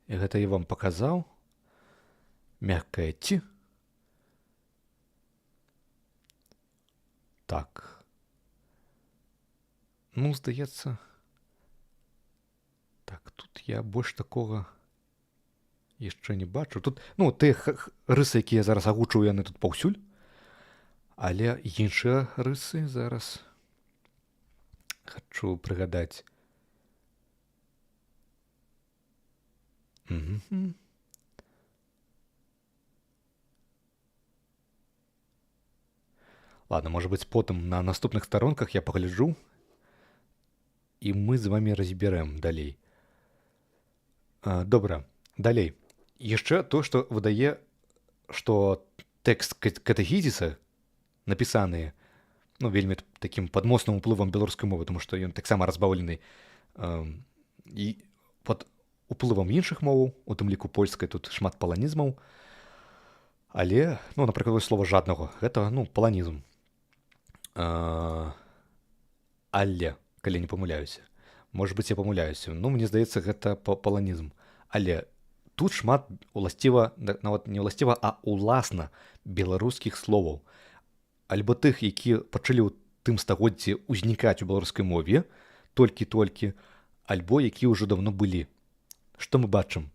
І гэта я вам паказаў. Мяккае «ці». Так. Здаецца. Так, тут я больш такога яшчэ не бачу. Тут, тыя рысы, якія я зараз агучваю, яны тут паўсюль. Але іншыя рысы зараз хачу прыгадаць. Ладно, может быть, потым на наступных сторонках я погляджу, і мы з вами разберем далей. Добра, далей. Яшчэ то, што выдае, што тэкст катэхізіса напісаны вельмі такім падмосным уплывам беларускай мовы, тому што ён таксама разбаўлены і пад уплывам іншых моваў, у тым ліку польскай, тут шмат паланізмаў. Але, напрыклад, слова жаднага, гэта, паланізм. Але, калі не памыляюся. Может быть, я памыляюся. Мне здаецца, гэта паланізм. Але тут шмат уласціва, нават не уласціва, а уласна беларускіх словаў. Альбо тых, якія пачалі ў тым стагоддзі ўзнікаць у беларускай мове, толькі-толькі, альбо якія ўжо даўно былі. Што мы бачым?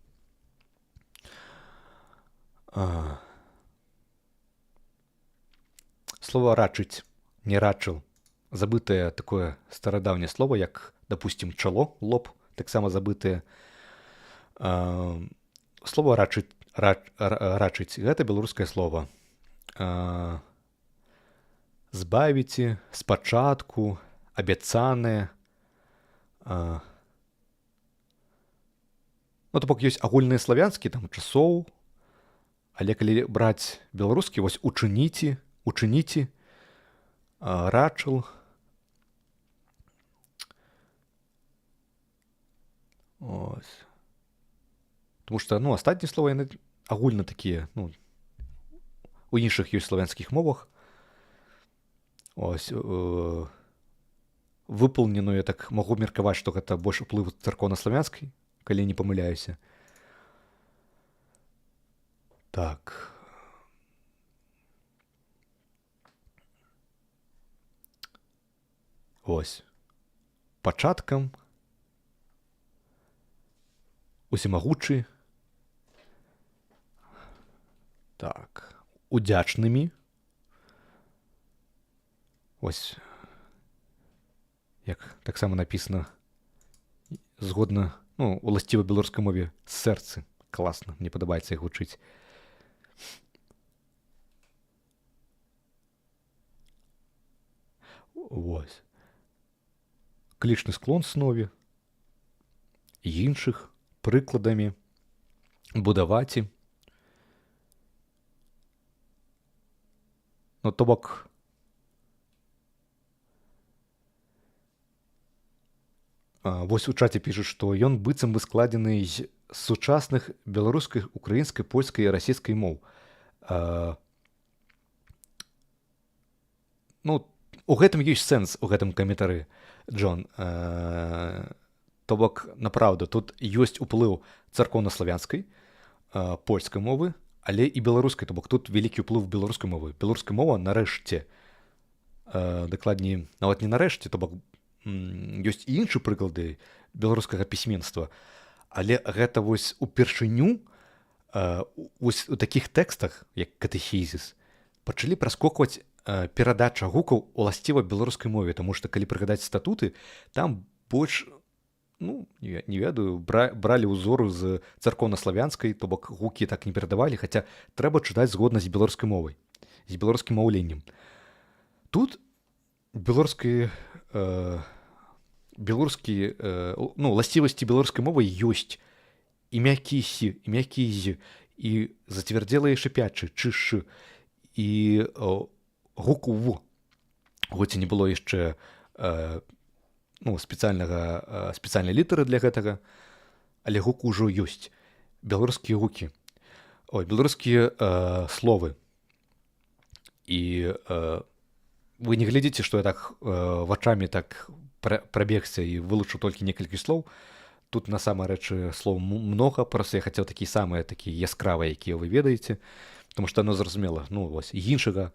Слово «рачыць», «не рачыў». Забытае такое старадаўняе слово, як, допустим, чало, лоб, таксама забытае. Слова рачыць, гэта беларускае слова. Збавіце, спачатку, абяцанае. Ну, то бок ёсць агульныя славянскі, там, часоў, але калі браць беларускі, вось учыніце, рачыл. Ось. Тому што, ну, астатнія словы, яны агульна такія, ну, у іншых ёсць славянскіх мовах. Ось. Выпаўненую, я так магу меркаваць, што гэта больш уплыў царкоўнаславянскай, калі не памыляюся. Так. Ось. Пачаткам. Усемагучы. Так. Удзячнымі. Ось. Як таксама напісана згодна, ну, уласціва беларускай мове сэрцы. Класна, мне падабаецца іх вучыць. Вось. Клічны склон снове. Іншых прыкладамі. Будаваці. Ну, то бок, вось у чаце пішуць, што ён быццам бы складзены з сучасных беларускай, украінскай, польскай і расійскай моў. Ну, у гэтым ёсць сэнс, у гэтым каментары, Джон. То бок, напраўду, тут ёсць уплыў царкоўнаславянскай, польскай мовы, але і беларускай. То бок, тут вялікі ўплыў беларускай мовы. Беларуская мова нарэшце, дакладней, нават не нарэшце, то бок, ёсць і іншыя прыклады беларускага пісьменства, але гэта вось упершыню вось у такіх тэкстах, як катэхізіс, пачалі праскокваць перадача гукаў уласціва беларускай мове, таму што калі прыгадаць статуты, там больш, ну, не ведаю, бралі ўзору з царкоўнаславянскай, то бок гукі так не перадавалі, хаця трэба чытаць згодна з беларускай мовай, з беларускім маўленнем. Тут беларускія уласцівасці беларускай мовы ёсць і мяккі сі, і мяккі з, і зацвярдзелыя шыпячы, чыш, і гук в. Хоць і не было яшчэ спецыяльнай літары для гэтага, але гук ужо ёсць. Беларускія гукі. Беларускія словы. І вы не глядзіце, што я так вачамі так прабегся і вылучу толькі некалькі слоў. Тут, насамрэч, слоў многа, проста я хацеў такія самыя, такія яскравыя, якія вы ведаеце, тому што оно зразумела, ну, вось, іншага,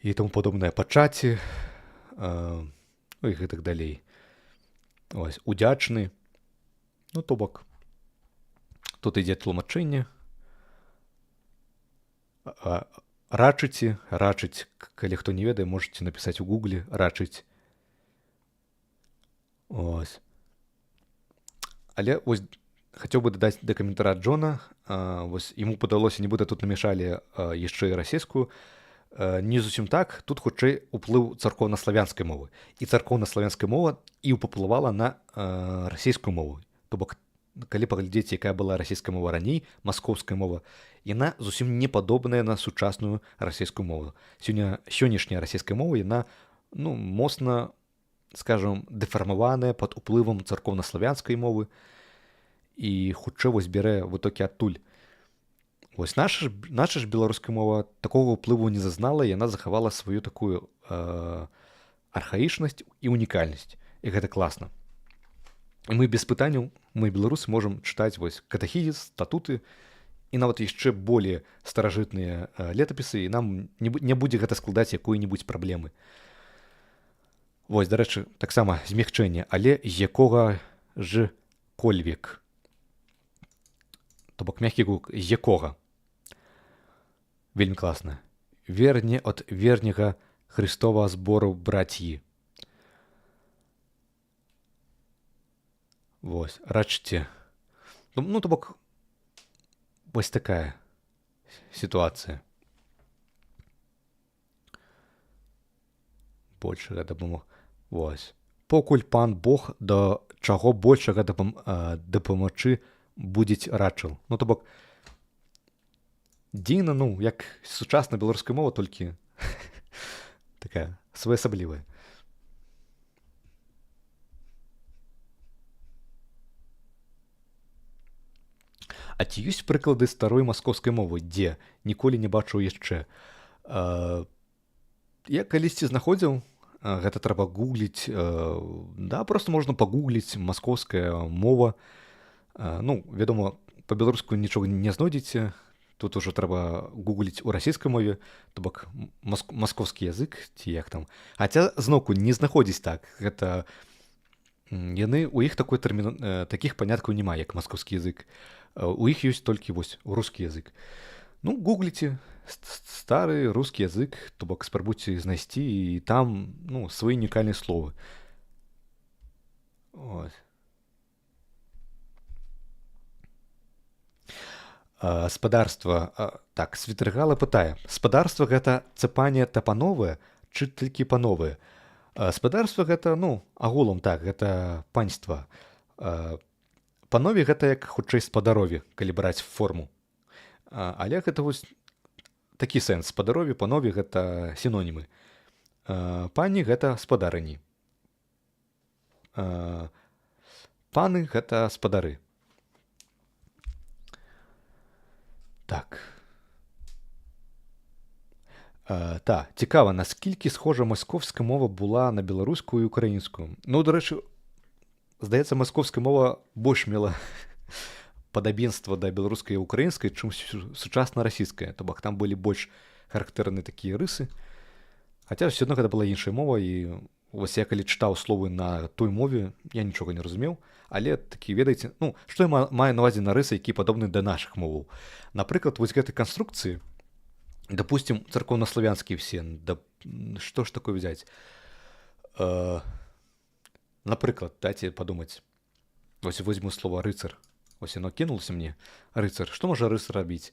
і таму падобнае, пачаці, ну, і гэтак далей. Ось, удзячны, ну, то бок, тут ідзе тлумачэнне. Рачыць, калі хто не ведае, можаце напісаць у гугле, рачыць. Ось. Але вось хацеў бы дадаць да каментара Джона, вось яму падалося, нібыта тут намяшалі яшчэ і расійскую. Не зусім так, тут хутчэй уплыў царкоўнаславянскай мовы. І царкоўнаславянская мова і паплывала на расійскую мову. То бок, калі паглядзець, якая была расійская мова раней, маскоўская мова, яна зусім не падобная на сучасную расійскую мову. Сённяшняя расійская мова, яна, ну, моцна, скажам, дэфармаваная пад уплывам царкоўнаславянскай мовы і хутчэй вось бярэ вытокі адтуль. Вось наша ж беларуская мова такога ўплыву не зазнала, яна захавала сваю такую архаічнасць і унікальнасць. І гэта класна. І мы без пытанняў, мы, беларусы, можам чытаць вось катэхізіс, статуты і нават яшчэ болей старажытныя летапісы, і нам не будзе гэта складаць якой-небудзь праблемы. Вось, дарэчы, таксама змягчэнне, але з якога ж кольвек. То бок мяккі гук, з якога. Вельмі класна. Верне от верняга Христова збору братьі. Вось, рачце. Ну, то бок, вось такая сітуацыя. Большага дапамог. Вось. Покуль пан Бог да чаго большага дапамагчы будзець рачыў. Ну, то бок, дзіўна, ну, як сучасная беларуская мова, толькі такая своеасаблівая. А ці ёсць прыклады старой маскоўскай мовы, дзе ніколі не бачыў яшчэ? Я калісьці знаходзіў, гэта трэба гугліць, да, просто можна пагугліць маскоўская мова. Ну, вядома, па-беларуску нічога не знойдзеце, тут ужо трэба гугліць у расійскай мове, то бок маскоўскі язык, ці як там. Хаця зноўку не знаходзіць так, гэта яны, у іх такіх паняткаў няма, як маскоўскі язык. У іх ёсць толькі вось рускі язык. Ну, гугліце стары рускі язык, то бок спрабуйце знайсці, і там, ну, свае унікальныя словы. Ось. Спадарства. Так, Світрыгала пытае. Спадарства гэта цапанне тапановае, ці толькі пановае? Спадарства гэта, ну, агулам так, гэта панства. Панове гэта як хутчэй спадарове, калі браць форму. Але гэта вось такі сэнс. Спадарове, панове гэта сінонімы. Пані гэта спадарыні. Паны гэта спадары. Так. Цікава, наскількі схожа маскоўская мова була на беларускую і украінскую. Ну, дарэчы, здаецца, маскоўская мова больш мела падабенства да беларускай і украінскай, чым сучасна расійская. То бок там былі больш характэрныя такія рысы. Хаця ўсё адно гэта была іншая мова, і вось я калі чытаў словы на той мове, я нічога не разумеў, але такі, ведаеце, ну, што я маю на ўвазе на рысы, які падобны да нашых моваў. Напрыклад, вось гэтай канструкцыі, допустим, церковнославянские все, да, что ж такое взять? Например, дайте подумать. Вот возьму слово «рыцарь». Вот оно кинулось мне. Рыцарь. Что может рыцарь робить?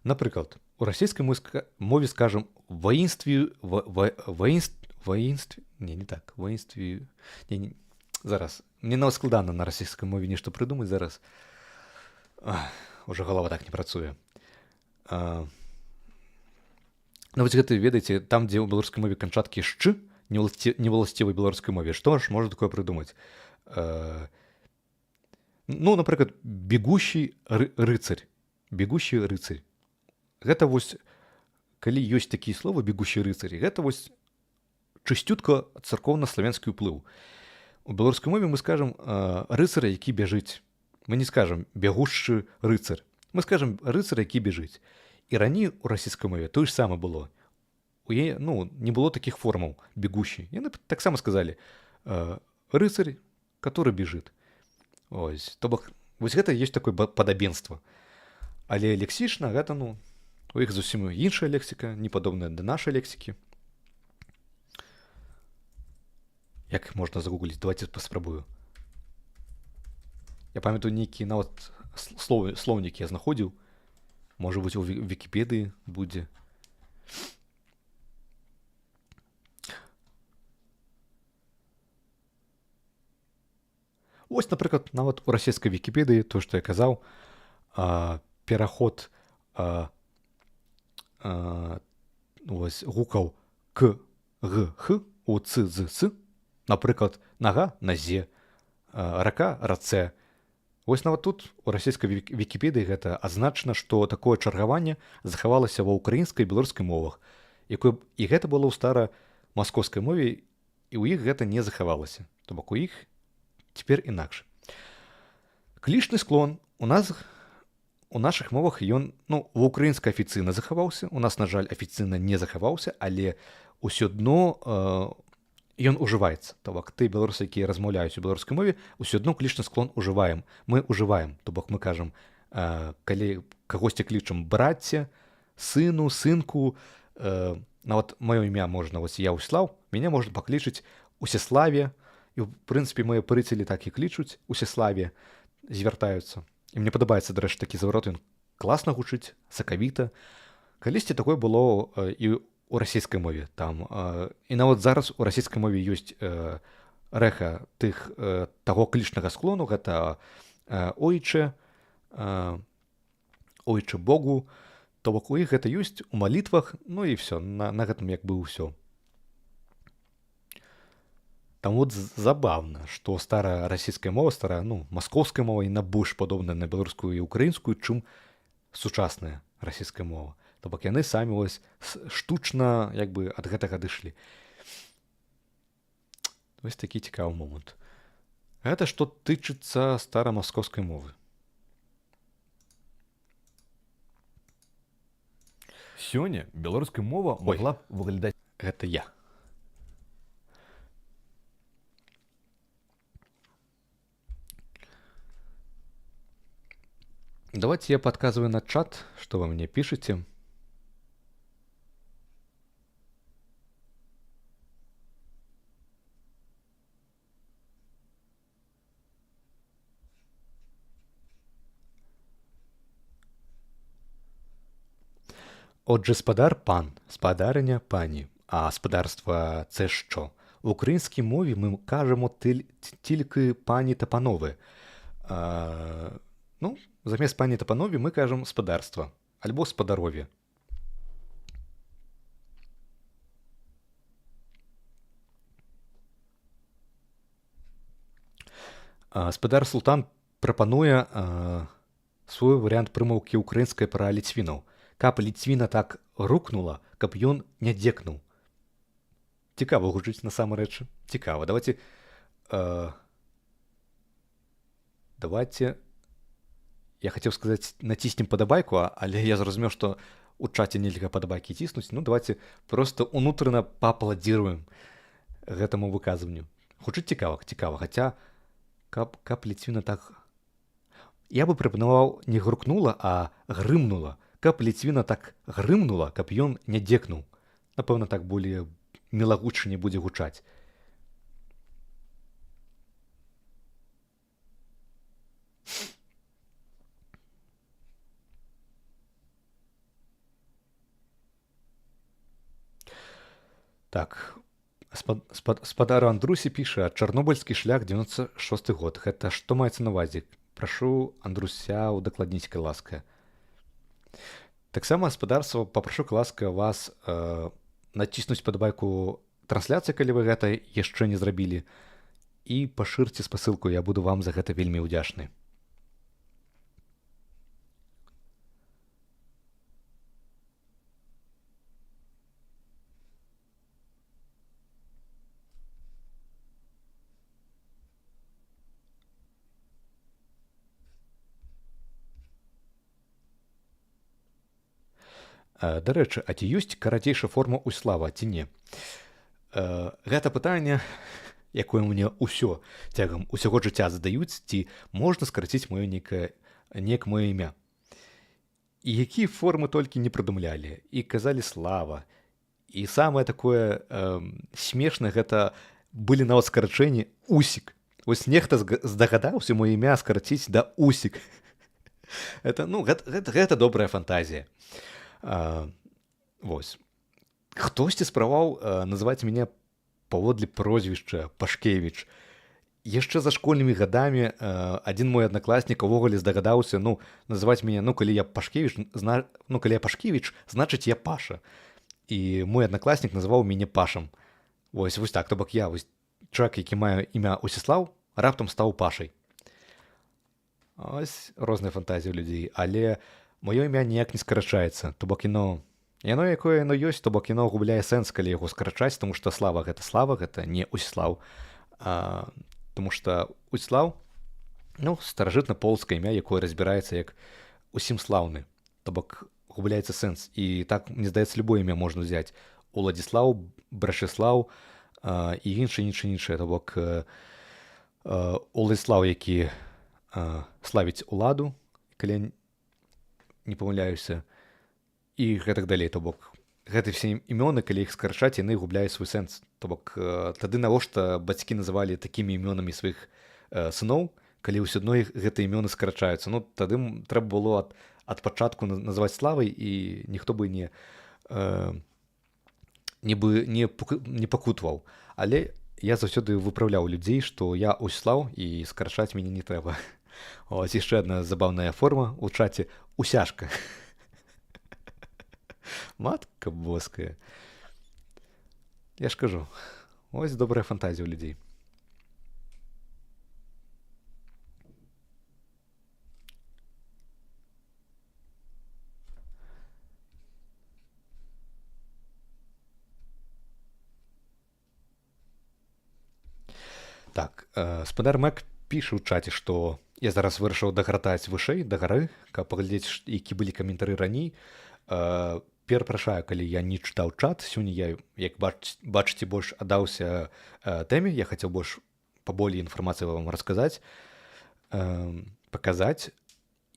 Наприклад, у російській мові, скажем, Зараз. Мені навіть складно на російській мові нічого придумати зараз. Уже голова так не працює. Ну, вось гэта, ведаеце, там, дзе ў беларускай мове канчаткі «шч», невласцівай беларускай мове, што ж можна такое прыдумаць? Ну, напрыклад, бегущий рыцарь. Бегущий рыцарь. Гэта вось, калі ёсць такія словы «бегущий рыцарь», гэта вось чысцютка царкоўна-славянскі ўплыў. У беларускай мове мы скажам рыцарь, які бяжыць. Мы не скажам «бягушчы рыцарь». Мы скажам «рыцарь, які бяжыць». І раней у расійскай мове тое ж саме было. У яе, ну, не было такіх формаў «бегущий». Яны таксама сказалі «рыцарь, который бежит». Ось. То бок, вось гэта ёсць такое падабенства. Але лексічна гэта, ну, у іх зусім іншая лексіка, не падобная да нашай лексікі. Як можна загугліць? Давайте паспрабую. Я памятаю, нейкі нават слоўнік я знаходзіў. Можа быць, у Вікіпедыі будзе. Вось, напрыклад, нават у расійскай Вікіпедыі, то, што я казаў, пераход гукаў к, г, х у ц, з, ц. Напрыклад, нага на зе, рака рацэ. Вось нават тут у расійскай Вікіпедыі гэта азначана, што такое чаргаванне захавалася ва ўкраінскай і беларускай мовах. І гэта было ў стара-маскоўскай мове, і ў іх гэта не захавалася. То бок у іх цяпер інакш. Клічны склон у нашых мовах ён, ну, ва ўкраінскай афіцыйна захаваўся, у нас, на жаль, афіцыйна не захаваўся, але ўсё адно ён ужываецца. То бок ты беларусы, якія размаўляюць у беларускай мове, усё адно клічны склон ужываем. Мы ужываем, то бок мы кажам, калі кагосьці клічам браце, сыну, сынку, нават маё імя можна, вось я Усіслаў, мяне можна паклічыць Усіславе, і ў прынцыпе мае прыцелі так і клічуць Усіславе, звяртаюцца. І мне падабаецца, дарэчы, такі заварот, ён класна гучыць, сакавіта. Калісьці такое было і у расійскай мове там. І нават зараз у расійскай мове ёсць рэха таго клічнага склону, гэта ойче, ойче Богу, то бок у іх гэта ёсць у малітвах, ну і все, на гэтым як бы ўсё. Там вот забавна, што старая расійская мова, старая, маскоўская мова, яна больш падобная на беларускую і украінскую, чым сучасная расійская мова. То бок яны самі вось штучна як бы ад гэтага адышлі. Вось такі цікавы момант. Гэта што тычыцца старамаскоўскай мовы. Сёння беларуская мова могла б выглядаць... Гэта я. Давайте я подказываю на чат, что вы мне пишете. Отже, спадар пан, спадарыня пані, а спадарства це що? В українській мові ми кажемо тільки пані та панове. Замест пані та панове ми кажемо спадарства альбо спадарові. Спадар Султан прапануе свой варыянт прымаўкі украінскай пра ліцвінаў. Каб ліцвіна так рукнула, каб ён не дзекнуў. Цікава гучыць насамрэч. Цікава. Давайте, я хацеў сказаць, націснем падабайку, але я зразумеў, што у чаце нельга падабайкі ціснуць. Давайте просто унутрана паапладзіруем гэтаму выказванню. Гучыць цікава, хаця каб ліцвіна так... Я бы прапанаваў не грукнула, а грымнула. Каб ліцвіна так грымнула, каб ён не дзекнуў. Напэўна, так болей мілагучней будзе гучаць. Так, спадар Андрусі піша, чарнобыльскі шлях 96 год. Гэта што маецца на ўвазе? Прашу Андруся удакладніць, калі ласка. Таксама спадарства папрашу ласка вас націснуць падабайку трансляцыі, калі вы гэта яшчэ не зрабілі, і пашырце спасылку, я буду вам за гэта вельмі ўдзячны. Дарэчы, а ці ёсць карацейшая форма Усіслава, ці не? Гэта пытанне, якое мне цягам усяго жыцця задаюць, ці можна скараціць маё неяк маё імя. І якія формы толькі не прыдумлялі. І казалі Слава. І самае такое смешнае, гэта былі нават скарачэнні Усік. Вось нехта здагадаўся маё імя скараціць да Усік. Гэта добрая фантазія. Вось. Хтосьці спрабаваў называць мяне паводле прозвішча Пашкевіч. Яшчэ за школьнымі гадамі адзін мой аднакласнік увогуле здагадаўся называць мяне, калі я Пашкевіч, значыць я Паша. І мой аднакласнік называў мяне Пашам. Вось так, то бок я, чалавек, які мае імя Усіслаў, раптам стаў Пашай. Ось розныя фантазіі ў людзей, але маё імя ніяк не скарачаецца, то бок яно, якое яно ёсць, то бок яно губляе сэнс, калі яго скарачаць, тому што Слава, гэта не Усіслаў. Тому што Усіслаў, старажытна-полскае імя, якое разбіраецца як усім слаўны, то бок губляецца сэнс. І так, мне здаецца, любое імя можна ўзяць. Уладзіслаў, Брашыслаў, і іншае, то бок Уласлаў, які славіць уладу, калі я не памыляюся, і гэтак далей, то бок гэты все імёны, калі іх скарачаць, яны губляюць свой сэнс. То бок тады навошта бацькі называлі такімі імёнамі сваіх сыноў, калі ўсё адно гэтыя імёны скарачаюцца. Ну тады трэба было ад пачатку называць славай, і ніхто бы не пакутваў. Але я заўсёды выпраўляў людзей, што я Усяслаў і скарачаць мяне не трэба. Ось яшчэ адна забаўная форма ў чаце — Усяшка. Матка боская. Я ж кажу, ось добрая фантазія ў людзей. Так, спадар Мэк піша ў чаце, што я зараз вырашыў дагратаць вышэй да гары, каб паглядзець, які былі каментары раней. Перапрашаю, калі я не чытаў чат. Сёння я, як бачыце, больш аддаўся тэме. Я хацеў больш паболей інфармацыі вам расказаць, паказаць.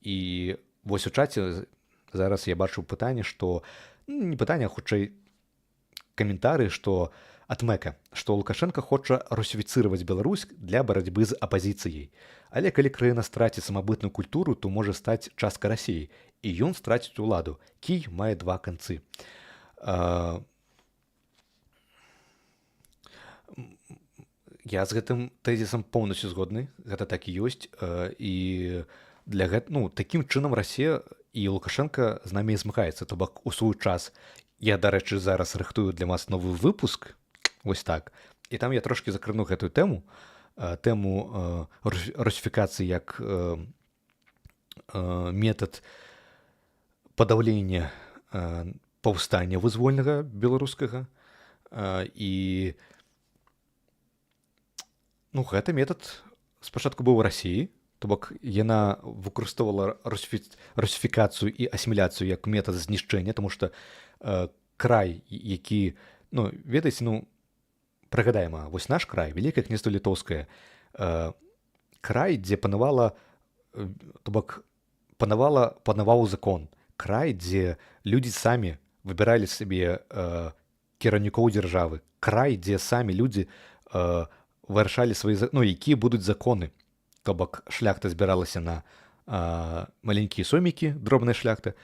І вось у чаце зараз я бачу пытанне, што не пытанне, а хутчэй каментары, што ад Мэка, што Лукашенко хоча русифіцыраваць Беларусь для барацьбы з апазіцыяй. Але калі краіна страціць самабытную культуру, то можа стаць частка Расіі, і ён страціць уладу. Кій мае два канцы. Я з гэтым тэзісам поўнасцю згодны. Гэта так і ёсць. І для такім чынам Расія і Лукашенко з намі змагаецца. То бок у свой час я, дарэчы, зараз рыхтую для вас новы выпуск. Вось так. І там я трошки закрану гэтую тэму русифікацыі як метад падаўлення паўстання вызвольнага беларускага. І гэты метад спачатку быў у Расіі, то бок яна выкарыстоўвала русифікацыю і асіміляцыю як метад знішчэння, тому што край, які, ведаеце, прыгадаем, вось наш край, Вялікае княства Літоўскае, край, дзе панаваў закон, край, дзе людзі самі выбіралі сабе кіраўнікоў дзяржавы, край, дзе самі людзі вырашалі якія будуць законы. То бок шляхта збіралася на маленькія соймікі, дробная шляхта,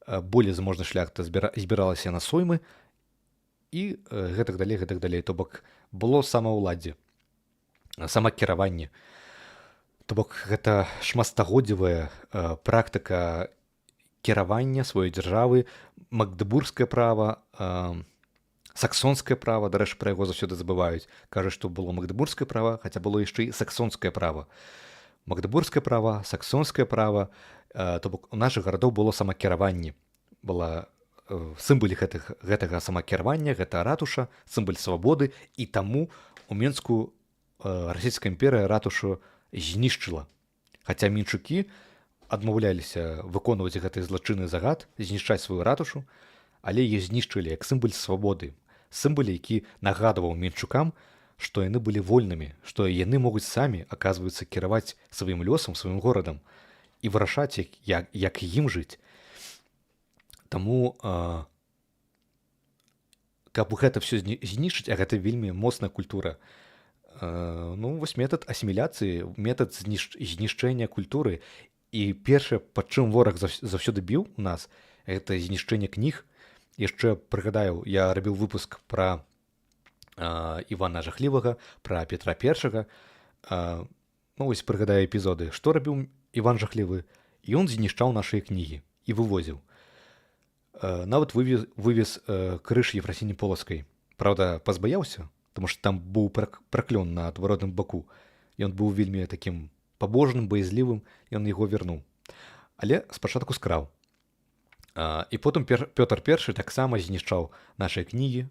болей заможная шляхта збіралася на соймы, і гэтак далей. То бок было самаўладдзе, самакіраванне. То бок гэта шматстагоддзевая практыка кіравання сваёй дзяржавы, магдебургскае права, саксонскае права, дарэчы, пра яго заўсёды забываюць. Кажуць, што было магдебургскае права, хаця было яшчэ і саксонскае права. Магдебургскае права, саксонскае права, то бок у нашых гарадоў было самакіраванне. Была сімвале гэтага самакіравання, гэта ратуша, сімвал свабоды, і таму у Менску Расійская імперыя ратушу знішчыла. Хаця менчукі адмаўляліся выконваць гэты злачынны загад, знішчаць сваю ратушу, але яе знішчылі як сімвал свабоды, сімвал, які нагадваў менчукам, што яны былі вольнымі, што яны могуць самі, аказваецца, кіраваць сваім лёсам, сваім горадам і вырашаць, як ім жыць. Таму, каб гэта все знішчыць, а гэта вельмі моцная культура, вось метад асіміляцыі, метад знішчэння культуры. І першае, пад чым вораг заўсёды біў у нас, гэта знішчэнне кніг. Яшчэ прыгадаю, я рабіў выпуск пра Івана Жахлівага, пра Петра I. Вось прыгадаю эпізоды, што рабіў Іван Жахлівы. Ён знішчаў нашыя кнігі і вывозіў. Нават вывез крыж Ефрасіні Полацкай. Праўда, пазбаяўся, таму што там быў праклён на адваротным баку. Ён быў вельмі такім пабожным, баязлівым, ён яго вярнуў. Але спачатку скраў. І потым Пётр I таксама знішчаў нашыя кнігі,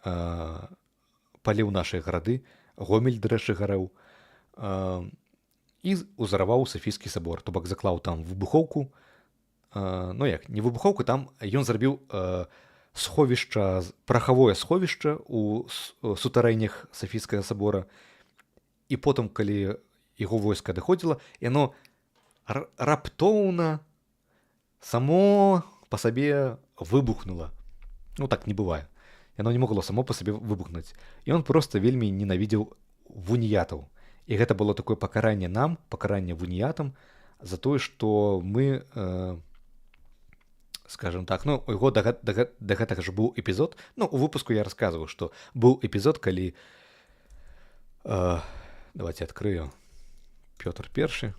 паліў нашыя гарады, Гомель, дарэчы, гарэў, і ўзараваў Сафійскі сабор, то бок заклаў там выбухоўку. Не выбухоўку, там ён зрабіў сховішча, прахавое сховішча ў сутарэннях Сафійскага сабора. І потым, калі яго войска адыходзіла, яно раптоўна само па сабе выбухнула. Ну, так не бывае. Яно не могло само па сабе выбухнуць. І ён проста вельмі ненавідзеў вуніятаў. І гэта было такое пакаранне нам, пакаранне вуніятам за тое, што мы, скажем так, ну, у яго да гэтага ж быў эпізод. Ну, у выпуску я расказваў, што быў эпізод, калі давайте открою Пётр I.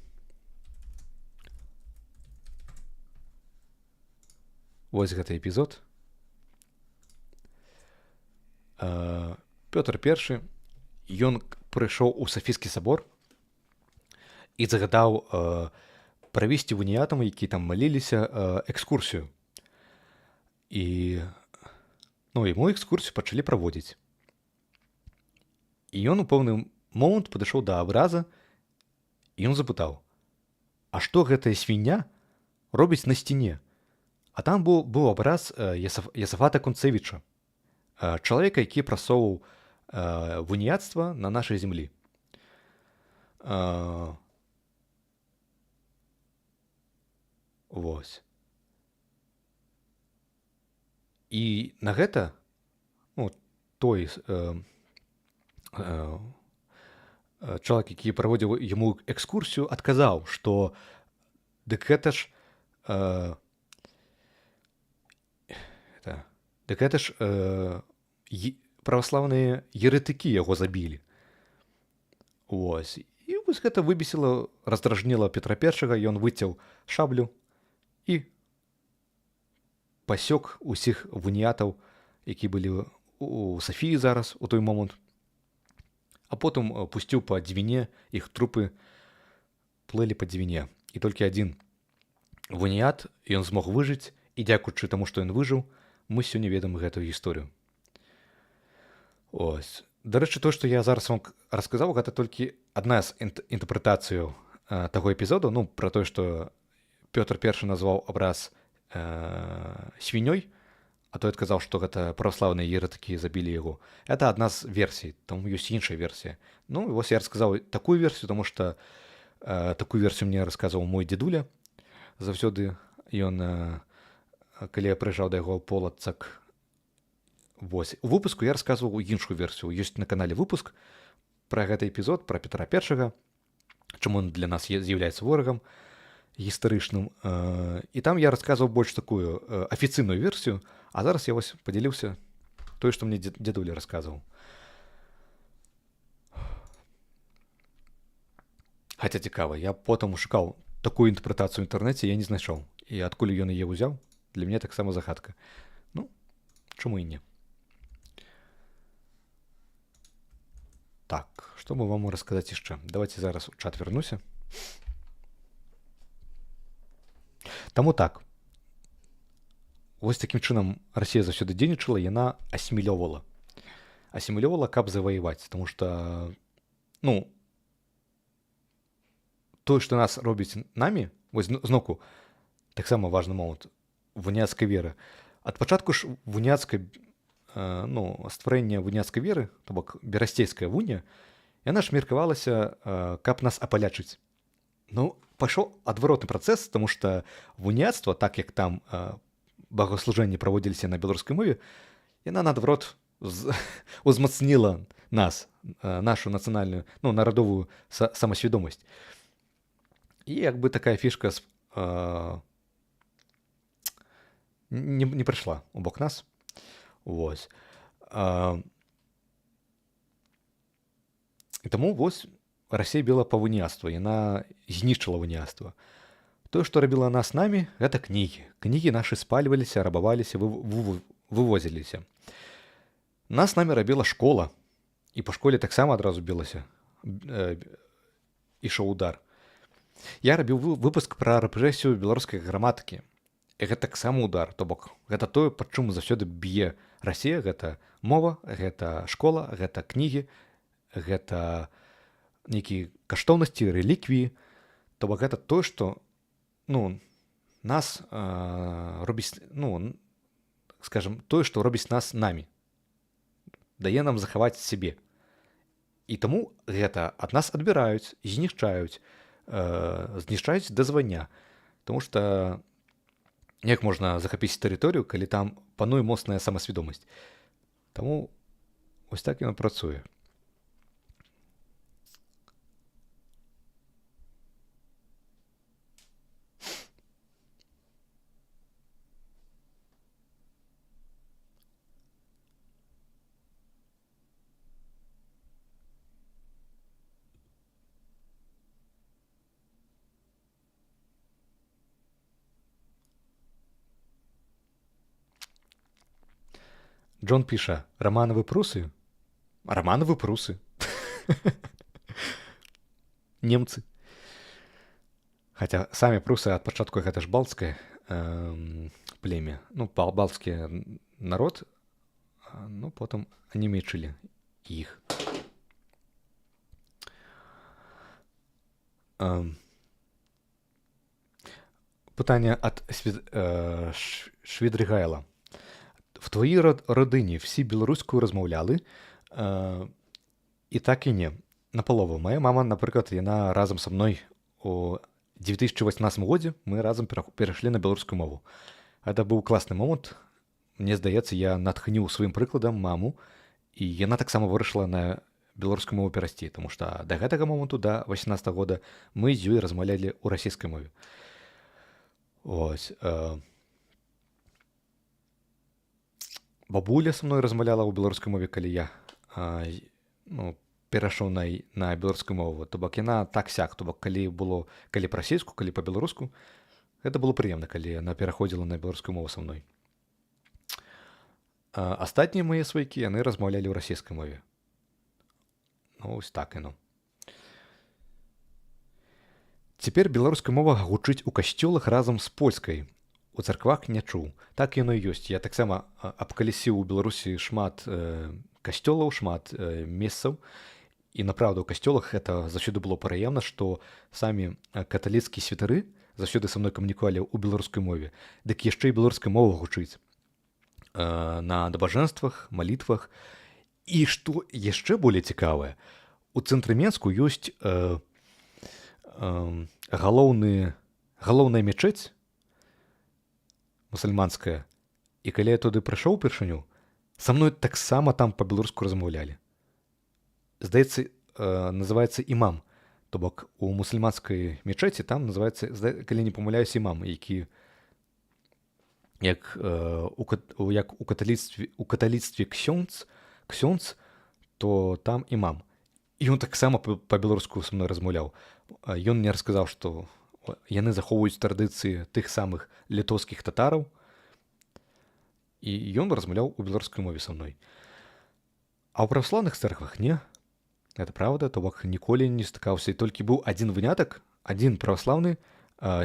Вось гэты эпізод. Пётр I, ён прыйшоў у Сафійскі сабор і загадаў правесці вуніятам, які там маліліся, экскурсію. І яму экскурсію пачалі праводзіць. І ён у пэўны момант падышоў да абраза, і ён запытаў: а што гэтая свіння робіць на сцяне? А там быў абраз Ясафата Кунцевіча, чалавека, які прасоўваў вуніяцтва на нашай зямлі. Вось. І на гэта той чалавек, які праводзіў яму экскурсію, адказаў, што дык гэта ж праваслаўныя еретыкі яго забілі. Вось. І вось гэта выбесіла, раздражніла Петра I, ён выцяў шаблю і пасек усіх вуніятаў, які былі у Сафіі зараз у той момант. А потым пусціў па Двіне, іх трупы плылі па Двіне. І толькі адзін вуніят, ён змог выжыць, і дзякуючы таму, што ён выжыў, мы сёння ведаем гэтую гісторыю. Ось. Дарэчы, то, што я зараз вам расказаў, гэта толькі адна з інтэрпрэтацыяў таго эпізоду, пра тое, што Пётр I назваў абраз свінёй, а той адказаў, што гэта праваслаўныя еретыкі забілі яго. Это адна з версій, там ёсць іншая версія. Вось я расказаў такую версію, таму што такую версію мне расказваў мой дзедуля. Заўсёды ён, калі я прыязджаў да яго ў Полацак. Вось. У выпуску я расказваў іншую версію. Ёсць на канале выпуск пра гэты эпізод, пра Петра I, чаму ён для нас з'яўляецца ворагам гістарычным. І там я расказваў больш такую афіцыйную версію, а зараз я вось падзяліўся тое, што мне дзедуля расказваў. Хаця цікава, я потым шукаў такую інтэрпрэтацыю ў інтэрнэце, я не знайшоў. І адкуль ён яе ўзяў, для мяне таксама загадка. Чаму і не? Так, што мы вам расказаць яшчэ? Давайте зараз у чат вернуся. Таму так. Вось такім чынам Расія заўсёды дзейнічала, яна асімілёвала. Асімілёвала, каб заваяваць, таму што, тое, што нас робіць намі, вось зноку, таксама важны момант, вуніяцкай веры. Ад пачатку ж вуніяцкай, стварэння вуніяцкай веры, то бок берасцейская вунія, яна ж меркавалася, каб нас апалячыць. Пайшоў адваротны працэс, таму што вуніяцтва, так як там богаслужэнні праводзіліся на беларускай мове, яна, наадварот, узмацніла нас, нашу нацыянальную, нарадовую самасвядомасць. І як бы такая фішка не прыйшла у бок нас. Вось. І таму вось Расія біла па вуніяцтву, яна знішчыла вуніяцтва. Тое, што рабіла нас намі, гэта кнігі. Кнігі нашы спальваліся, рабаваліся, вывозіліся. Нас намі рабіла школа, і па школе таксама адразу білася, ішоў удар. Я рабіў выпуск пра рэпрэсію беларускай граматыкі. І гэта таксама удар, то бок гэта тое, пад чым заўсёды б'е Расія, гэта мова, гэта школа, гэта кнігі, гэта нейкія каштоўнасці, рэліквіі, то бок гэта тое, што нас робіць, скажем, тое, што робіць нас намі, дае нам захаваць сябе. І таму гэта ад нас адбіраюць, знішчаюць, знішчаюць да звання. Таму што як можна захапіць тэрыторыю, калі там пануе моцная самасвядомасць. Таму ось так ён працуе. Джон піша: раманавы прусы? Раманавы прусы. Немцы. Хаця самі прусы ад пачатку гэта ж балцкае племя. Ну, балцкі народ, ну, потым анімечылі іх. Пытанне ад Шведригайла. В твоїй родині всі білоруською розмовляли? І так і не. Наполову. Моя мама, наприклад, яна разом со мною у 2018 годзе мы разом перайшлі на беларускую мову. Гэта быў класны момант. Мне здаецца, я натхніў сваім прыкладам маму, і яна таксама вырашыла на беларускую мову перайсці, таму што да гэтага моманту, да 18 года, мы з ёй размаўлялі ў расійскай мове. Ось. Бабуля са мной размаўляла ў беларускай мове, калі я перайшоў на беларускую мову. То бок яна так-сяк, то бок калі па-расейску, калі па-беларуску, гэта было прыемна, калі яна пераходзіла на беларускую мову са мной. Астатнія мае сваякі, яны размаўлялі ў расійскай мове. Ну, ось так яно. Цяпер беларуская мова гучыць у касцёлах разам з польскай. У царквах не чуў. Так яно і ёсць. Я таксама абкалесіў у Беларусі шмат касцёлаў, шмат месцаў. І напраўду, у касцёлах гэта заўсёды было прыемна, што самі каталіцкія святары заўсёды са мной камунікавалі ў беларускай мове. Дык яшчэ і беларуская мова гучыць на набажэнствах, малітвах. І што яшчэ болей цікавае, у цэнтры Менску ёсць галоўная мечэць мусульманская. І калі я туды прыйшоў упершыню, са мной таксама там па-беларуску размаўлялі. Здаецца, называецца імам. То бок у мусульманскай мечэці там называецца, калі не памыляюсь, імам, які як у каталіцтве ксёндз, то там імам. І ён таксама па-беларуску са мной размаўляў. Ён мне расказаў, што яны захоўваюць традыцыі тых самых літоўскіх татараў, і ён размаўляў у беларускай мове са мной. А ў праваслаўных цэрквах не. Гэта праўда, то бок ніколі не стыкаўся. І толькі быў адзін вынятак, адзін праваслаўны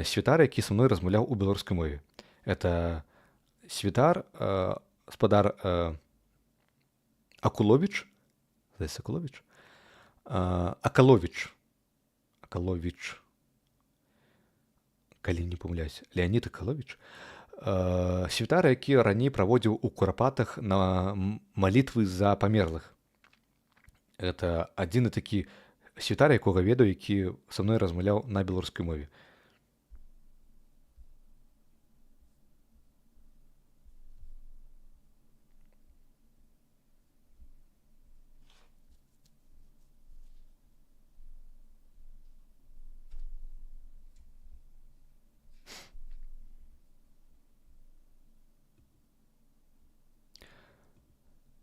святар, які са мной размаўляў у беларускай мове. Это святар, спадар Акуловіч, Акаловіч, калі не памыляюсь, Леонід Акаловіч, святар, які раней праводзіў у Курапатах на малітвы за памерлых. Гэта адзіны такі святар, якога ведаю, які са мной размаўляў на беларускай мове.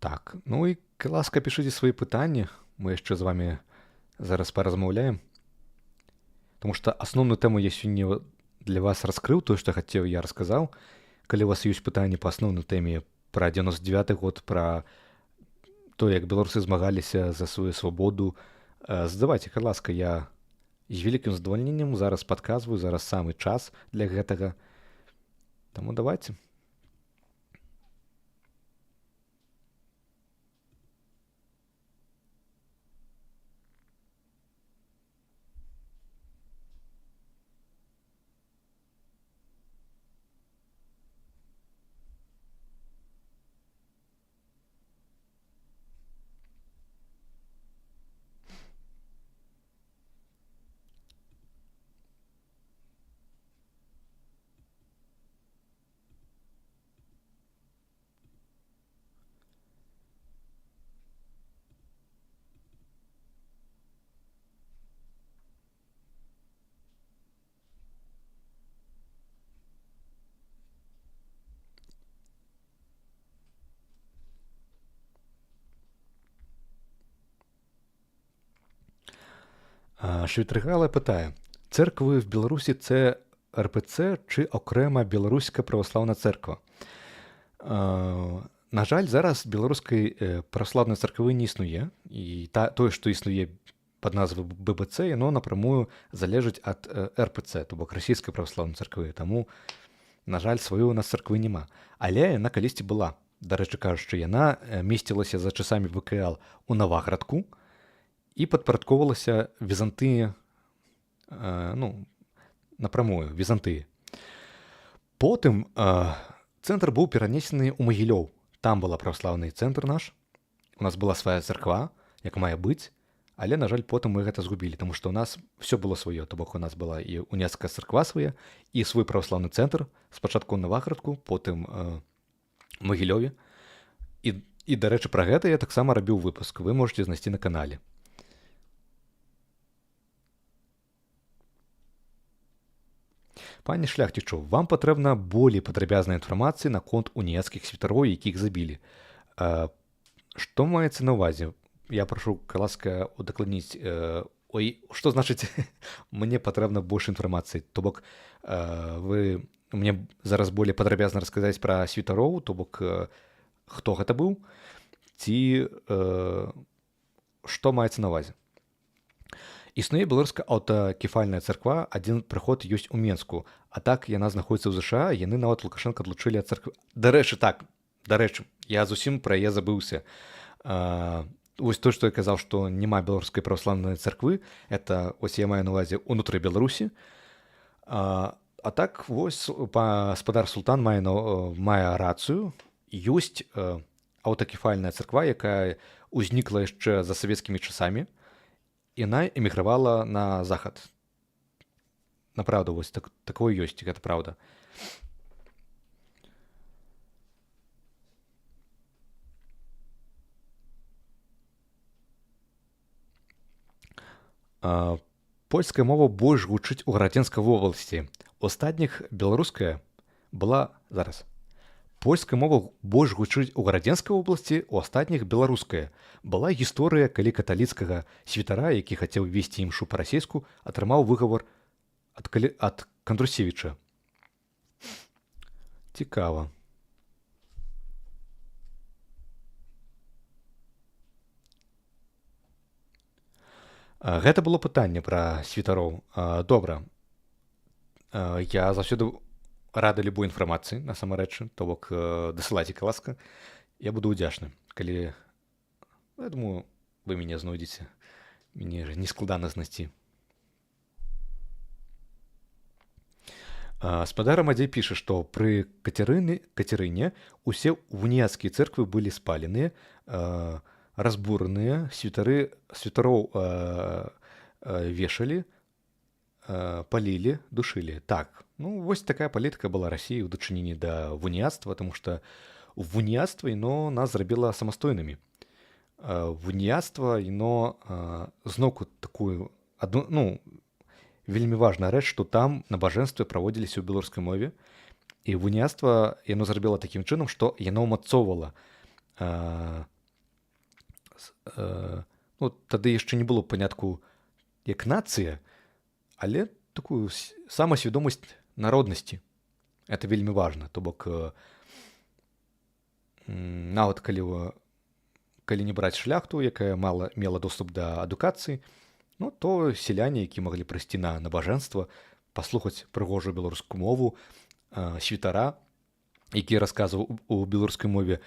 Так, ну і ласка, пішыце свае пытанні. Мы яшчэ з вами зараз паразмаўляем. Таму што асноўную тэму я сёння для вас раскрыў, тое, што хацеў, я расказаў. Калі у вас ёсць пытанні па асноўнай тэме пра 99-й год, пра тое, як беларусы змагаліся за сваю свабоду, задавайце, калі ласка, я з вялікім задавальненнем зараз падказваю, зараз самы час для гэтага. Таму давайце. Швітригала питає: церкви в Білорусі це РПЦ чи окрема Білоруська православна церква? На жаль, зараз білоруської православної церкви не існує, і тое, што існуе пад назвай ББЦ, яно напрямую залежыць ад РПЦ, то бок расійскай праваслаўнай царквы. Таму, на жаль, сваёй у нас царквы няма. Але яна калісьці была. Дарэчы кажучы, яна месцілася за часамі ВКЛ у Наваградку і падпарадковалася Візантыі, напрамую, Візантыі. Потым цэнтр быў перанесены ў Магілёў. Там была праваслаўны цэнтр наш. У нас была свая царква, як мае быць, але, на жаль, потым мы гэта згубілі, таму што ў нас все было сваё. То бок у нас была і уніяцкая царква свая, і свой праваслаўны цэнтр, спачатку ў Наваградку, потым у Магілёве. І, дарэчы, пра гэта я таксама рабіў выпуск. Вы можете знайсці на канале. Пане Шляхцічу, вам патрэбна болей падрабязнай інфармацыі наконт уніяцкіх святароў, якіх забілі. Што маецца на ўвазе? Я прашу, ласка, удакладніць. Што значыць, мне патрэбна больш інфармацыі? То бок, вы мне зараз болей падрабязна расказаць пра святароў, то бок, хто гэта быў? Ці што маецца на ўвазе? Існуе беларуская аўтакефальная царква, адзін прыход ёсць у Менску, а так яна знаходзіцца ў ЗША, яны нават Лукашенка адлучылі ад царквы. Дарэчы, я зусім пра яе забыўся. Вось то, што я казаў, што няма беларускай праваслаўнай царквы, это ось я маю на ўвазе ўнутры Беларусі. А так вось гаспадар Султан мае рацыю. Ёсць аўтакефальная царква, якая ўзнікла яшчэ за савецкімі часамі. Яна эмігравала на захад. Направду, вось такое ёсць, гэта праўда. Польская мова больш гучыць у Гарадзенскай вобласці. У астатніх беларуская была зараз. Польская мова больш гучыць у Гарадзенскай вобласці, у астатніх беларуская. Была гісторыя, калі каталіцкага святара, які хацеў весці імшу па-расейску, атрымаў выгавар ад Кандрусевіча. Цікава. Гэта было пытанне пра святароў. Добра. Я заўсёды рады любой інфармацыі, насамрэч, то бок дасылайце, ласка. Я буду ўдзячны, калі, я думаю, вы мяне знойдзеце. Мне не складана знайсці. Спадар Амадзей піша, што пры Кацярыне усе уніяцкія цэрквы былі спаленыя, разбураныя, святароў вешалі, палілі, душылі. Так, вось такая палітыка была Расіі ў дачыненні да вуніяцтва, таму што вуніяцтва яно нас зрабіла самастойнымі. Вуніяцтва яно зноўку такую вельмі важная рэч, што там набажэнствы праводзіліся ў беларускай мове, і вуніяцтва яно зрабіла такім чынам, што яно ўмацоўвала. Тады яшчэ не было панятку як нацыя, але такую самасвядомасць народнасці. Это вельмі важна. То бок, нават калі не браць шляхту, якая мела доступ да адукацыі, то сяляне, які маглі прыйсці на набажэнства, паслухаць прыгожую беларускую мову, святара, які расказваў у беларускай мове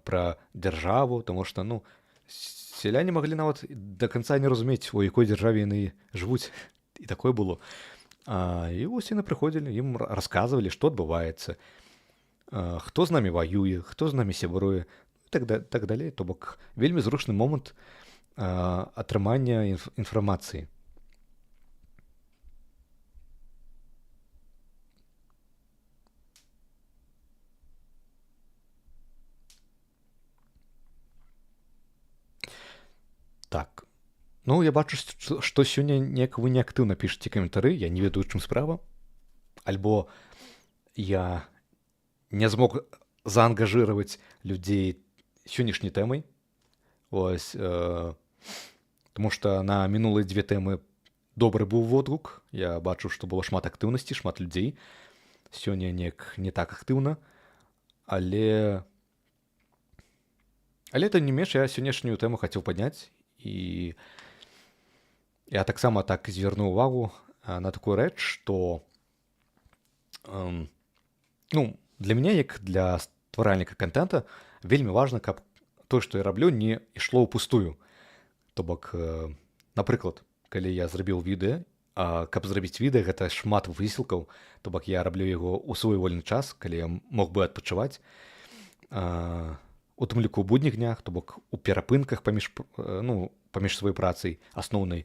пра дзяржаву, таму што, сяляне маглі нават да канца не разумець, у якой дзяржаве яны жывуць. І такое было. І вось яны прыходзілі, ім расказвалі, што адбываецца, хто з намі ваюе, хто з намі сябруе, і так далей. То бок, вельмі зручны момант атрымання інфармацыі. Так. Я бачу, што сёння неяк вы неактыўна пішаце каментары, я не ведаю, чым справа. Альбо я не змог заангажыраваць людзей сённяшняй тэмай. Вось, таму што на мінулыя 2 тэмы добры быў водгук. Я бачыў, што было шмат актыўнасці, шмат людзей. Сёння неяк не так актыўна, але тым не менш я сённяшнюю тэму хацеў падняць, і я таксама так звярнуў увагу на такую рэч, што для мяне, як для стваральніка контента, вельмі важна, каб тое, што я раблю, не ішло ўпустую. То бок, напрыклад, калі я зрабіў відэа, каб зрабіць відэа, гэта шмат высілкаў, то бок я раблю яго ў свой вольны час, калі я мог бы адпачываць. У тым ліку ў будніх днях, то бок у перапынках паміж сваёй працай асноўнай.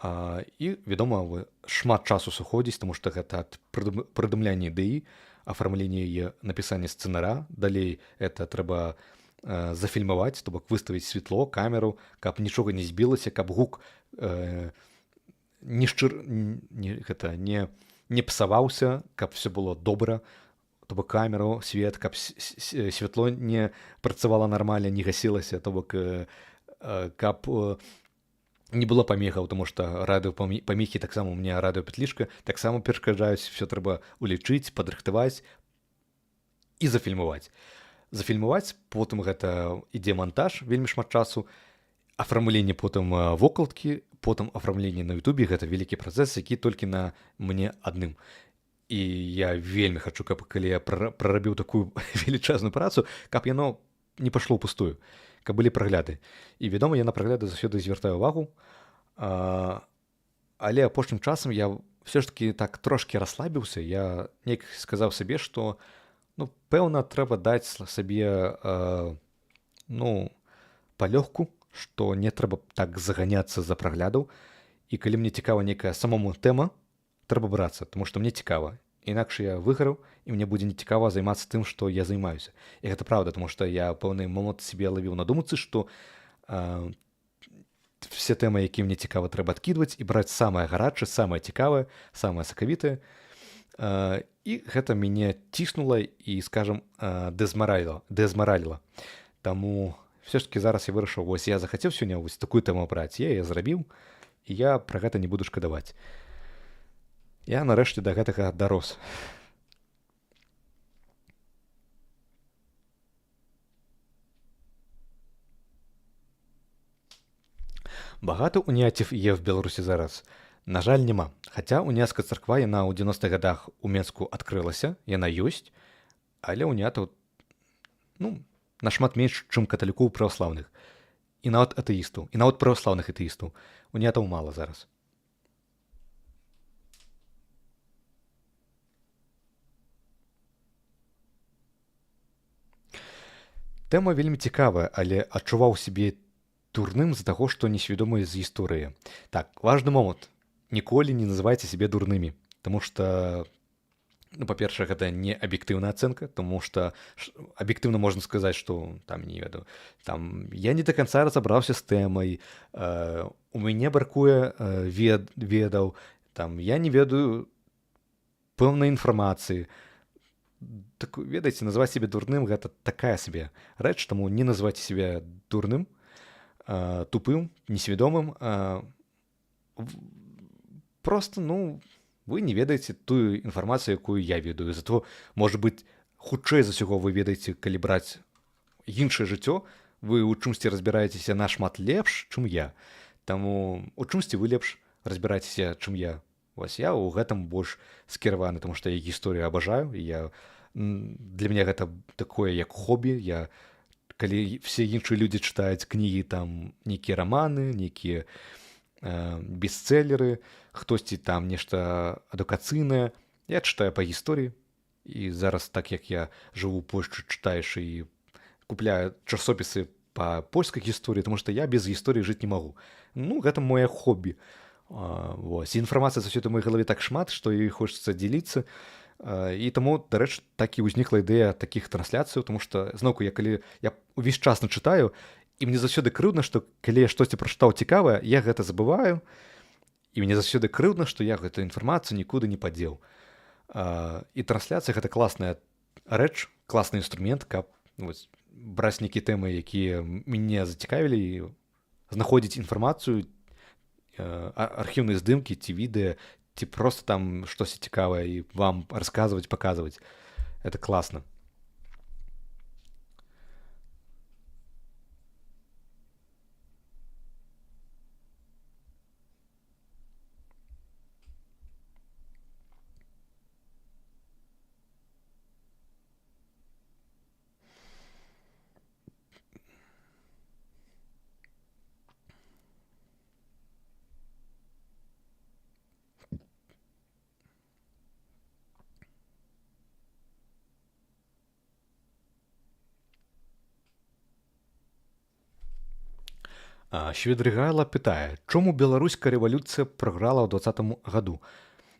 І, вядома, шмат часу сыходзіць, таму што гэта ад прыдумлення ідэі, афармлення яе, напісання сцэнара. Далей это трэба зафільмаваць, то бок выставіць святло, камеру, каб нічога не збілася, каб гук не псаваўся, каб все было добра, то бок камеру, свет, каб святло не працавала нармальна, не гасілася, то бок каб не было памехаў, тому што радыёпамехі таксама у мяне радыёпетлічка, таксама перашкаджаюць, все трэба улічыць, падрыхтаваць і зафільмаваць. Зафільмаваць, потым гэта ідзе монтаж, вельмі шмат часу, афармленне потым вокладкі, потым афармленне на Ютубе, гэта вялікі працэс, які толькі на мне адным. І я вельмі хачу, каб калі я прарабіў такую велічезную працу, каб яно не пайшло ўпустую, каб былі прагляды. І, вядома, я на прагляды заўсёды звяртаю увагу, але апошнім часам я все ж таки так трошкі расслабіўся. Я неяк сказаў сабе, што пэўна, трэба даць сабе палёгку, што не трэба так заганяцца за праглядаў. І калі мне цікава нейкая самому тэма, трэба брацца, тому што мне цікава. Інакш я выгараў, і мне будзе нецікава займацца тым, што я займаюся. І гэта праўда, тому што я пэўны момант сябе лавіў на думцы, што все тэмы, якія мне цікава, трэба адкідваць і браць самае гарачае, самае цікавае, самае сакавітае. І гэта мяне ціснула і, скажам, дэзмараліла. Таму все ж таки зараз я вырашыў, вось я захацеў сёння вось такую тэму браць, я яе зрабіў, і я пра гэта не буду шкадаваць. Я нарэшце да гэтага дарос. Багато уніяців є в Білорусі зараз? На жаль, нема. Хаця уніяцка царква, яна ў 90-х гадах у Менску адкрылася, яна ёсць, але уніятаў нашмат менш, чым каталікоў праваслаўных. І нават атэістаў, і нават праваслаўных атэістаў. Уніятаў мала зараз. Тэма вельмі цікавая, але адчуваў сябе дурным з-за таго, што несвядомы з гісторыі. Так, важны момант. Ніколі не называйце сябе дурнымі, таму што, па-першае, гэта не аб'ектыўная ацэнка, таму што аб'ектыўна можна сказаць, што не ведаю, я не да канца разабраўся з тэмай, у мяне бракуе ведаў, я не ведаю пэўнай інфармацыі. Так, ведаеце, назваць сябе дурным гэта такая сабе рэч, таму не называйце сябе дурным, тупым, несвядомым. Просто, вы не ведаеце тую інфармацыю, якую я ведаю. Зато, можа быць, хутчэй за ўсяго вы ведаеце, калі браць іншае жыццё, вы ў чымсьці разбіраецеся нашмат лепш, чым я. Таму у чымсьці вы лепш разбіраецеся, чым я. Вось я ў гэтым больш скіраваны, таму што я гісторыю абажаю, для мяне гэта такое, як хобі. Калі все іншыя людзі чытаюць кнігі, нейкія раманы, нейкія бестселлеры, хтосьці нешта адукацыйнае, я чытаю па гісторыі. І зараз, так як я жыву ў Польшчы, чытаеш і купляю часопісы па польскай гісторыі, таму што я без гісторыі жыць не магу. Гэта моё хобі. Вось. Інфармацыя заўсёды ў маёй галаве так шмат, што і хочацца дзеліцца. І таму, дарэчы, так і ўзнікла ідэя такіх трансляцыяў, тому што, зноўку, калі я ўвесь час начытаю, і мне заўсёды крыўдна, што калі я штосьці прачытаў цікавае, я гэта забываю, і мне заўсёды крыўдна, што я гэту інфармацыю нікуды не падзеў. І трансляцыя — гэта класная рэч, класны інструмент, каб браць нейкія тэмы, якія мяне зацікавілі, і знаходзіць інфармацыю, архіўныя здымкі ці відэа, ці проста там штосьці цікавае і вам расказваць, паказваць. Это класна. Шведрыгайла пытае, чому беларуская рэвалюцыя праграла ў 2020 году.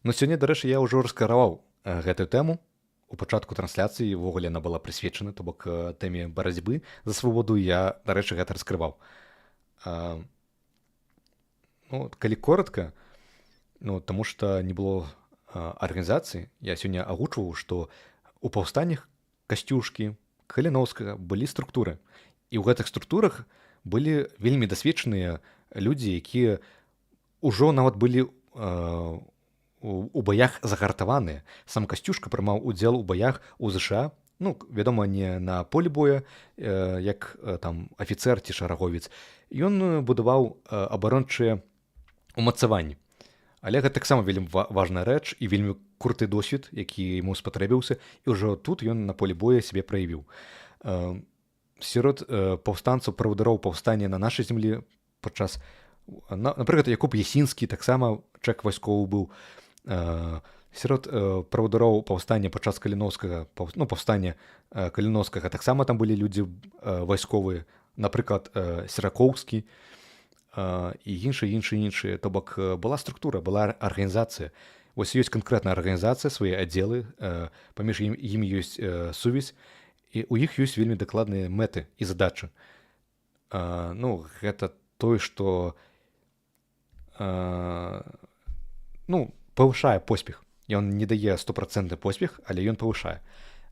Ну сёння, дарэчы, я ўжо раскараваў гэтую тэму. У пачатку трансляцыі ўвогуле яна была прысвечана, то бок тэме барацьбы за свабоду, я, дарэчы, гэта раскрываў. Калі коротка, таму што не было арганізацыі, я сёння агучваў, што у паўстаннях Касцюшкі, Каліноўскага былі структуры. І ў гэтых структурах былі вельмі дасведчаныя людзі, якія ўжо нават былі у баях загартаваныя. Сам Касцюшка прымаў удзел у баях у ЗША, вядома, не на полі боя, як там афіцэр ці шараговец. Ён будаваў абарончыя умацаванні. Але гэта таксама вельмі важная рэч і вельмі круты досвед, які яму спатрэбіўся, і ўжо тут ён на полі боя сябе праявіў. Сярод паўстанцаў, правадыроў паўстання на нашай зямлі падчас, напрыклад, Якуб Ясінскі таксама чэк вайсковы быў. Сярод правадыроў паўстання падчас Каліноўскага, паўстання Каліноўскага таксама там былі людзі вайсковыя, напрыклад, Серакоўскі і іншыя. То бок была структура, была арганізацыя. Вось ёсць канкрэтная арганізацыя, свае аддзелы, паміж імі ёсць сувязь, і ў іх ёсць вельмі дакладныя мэты і задачы. Гэта тое, што павышае поспех. Ён не дае 100% поспех, але ён павышае.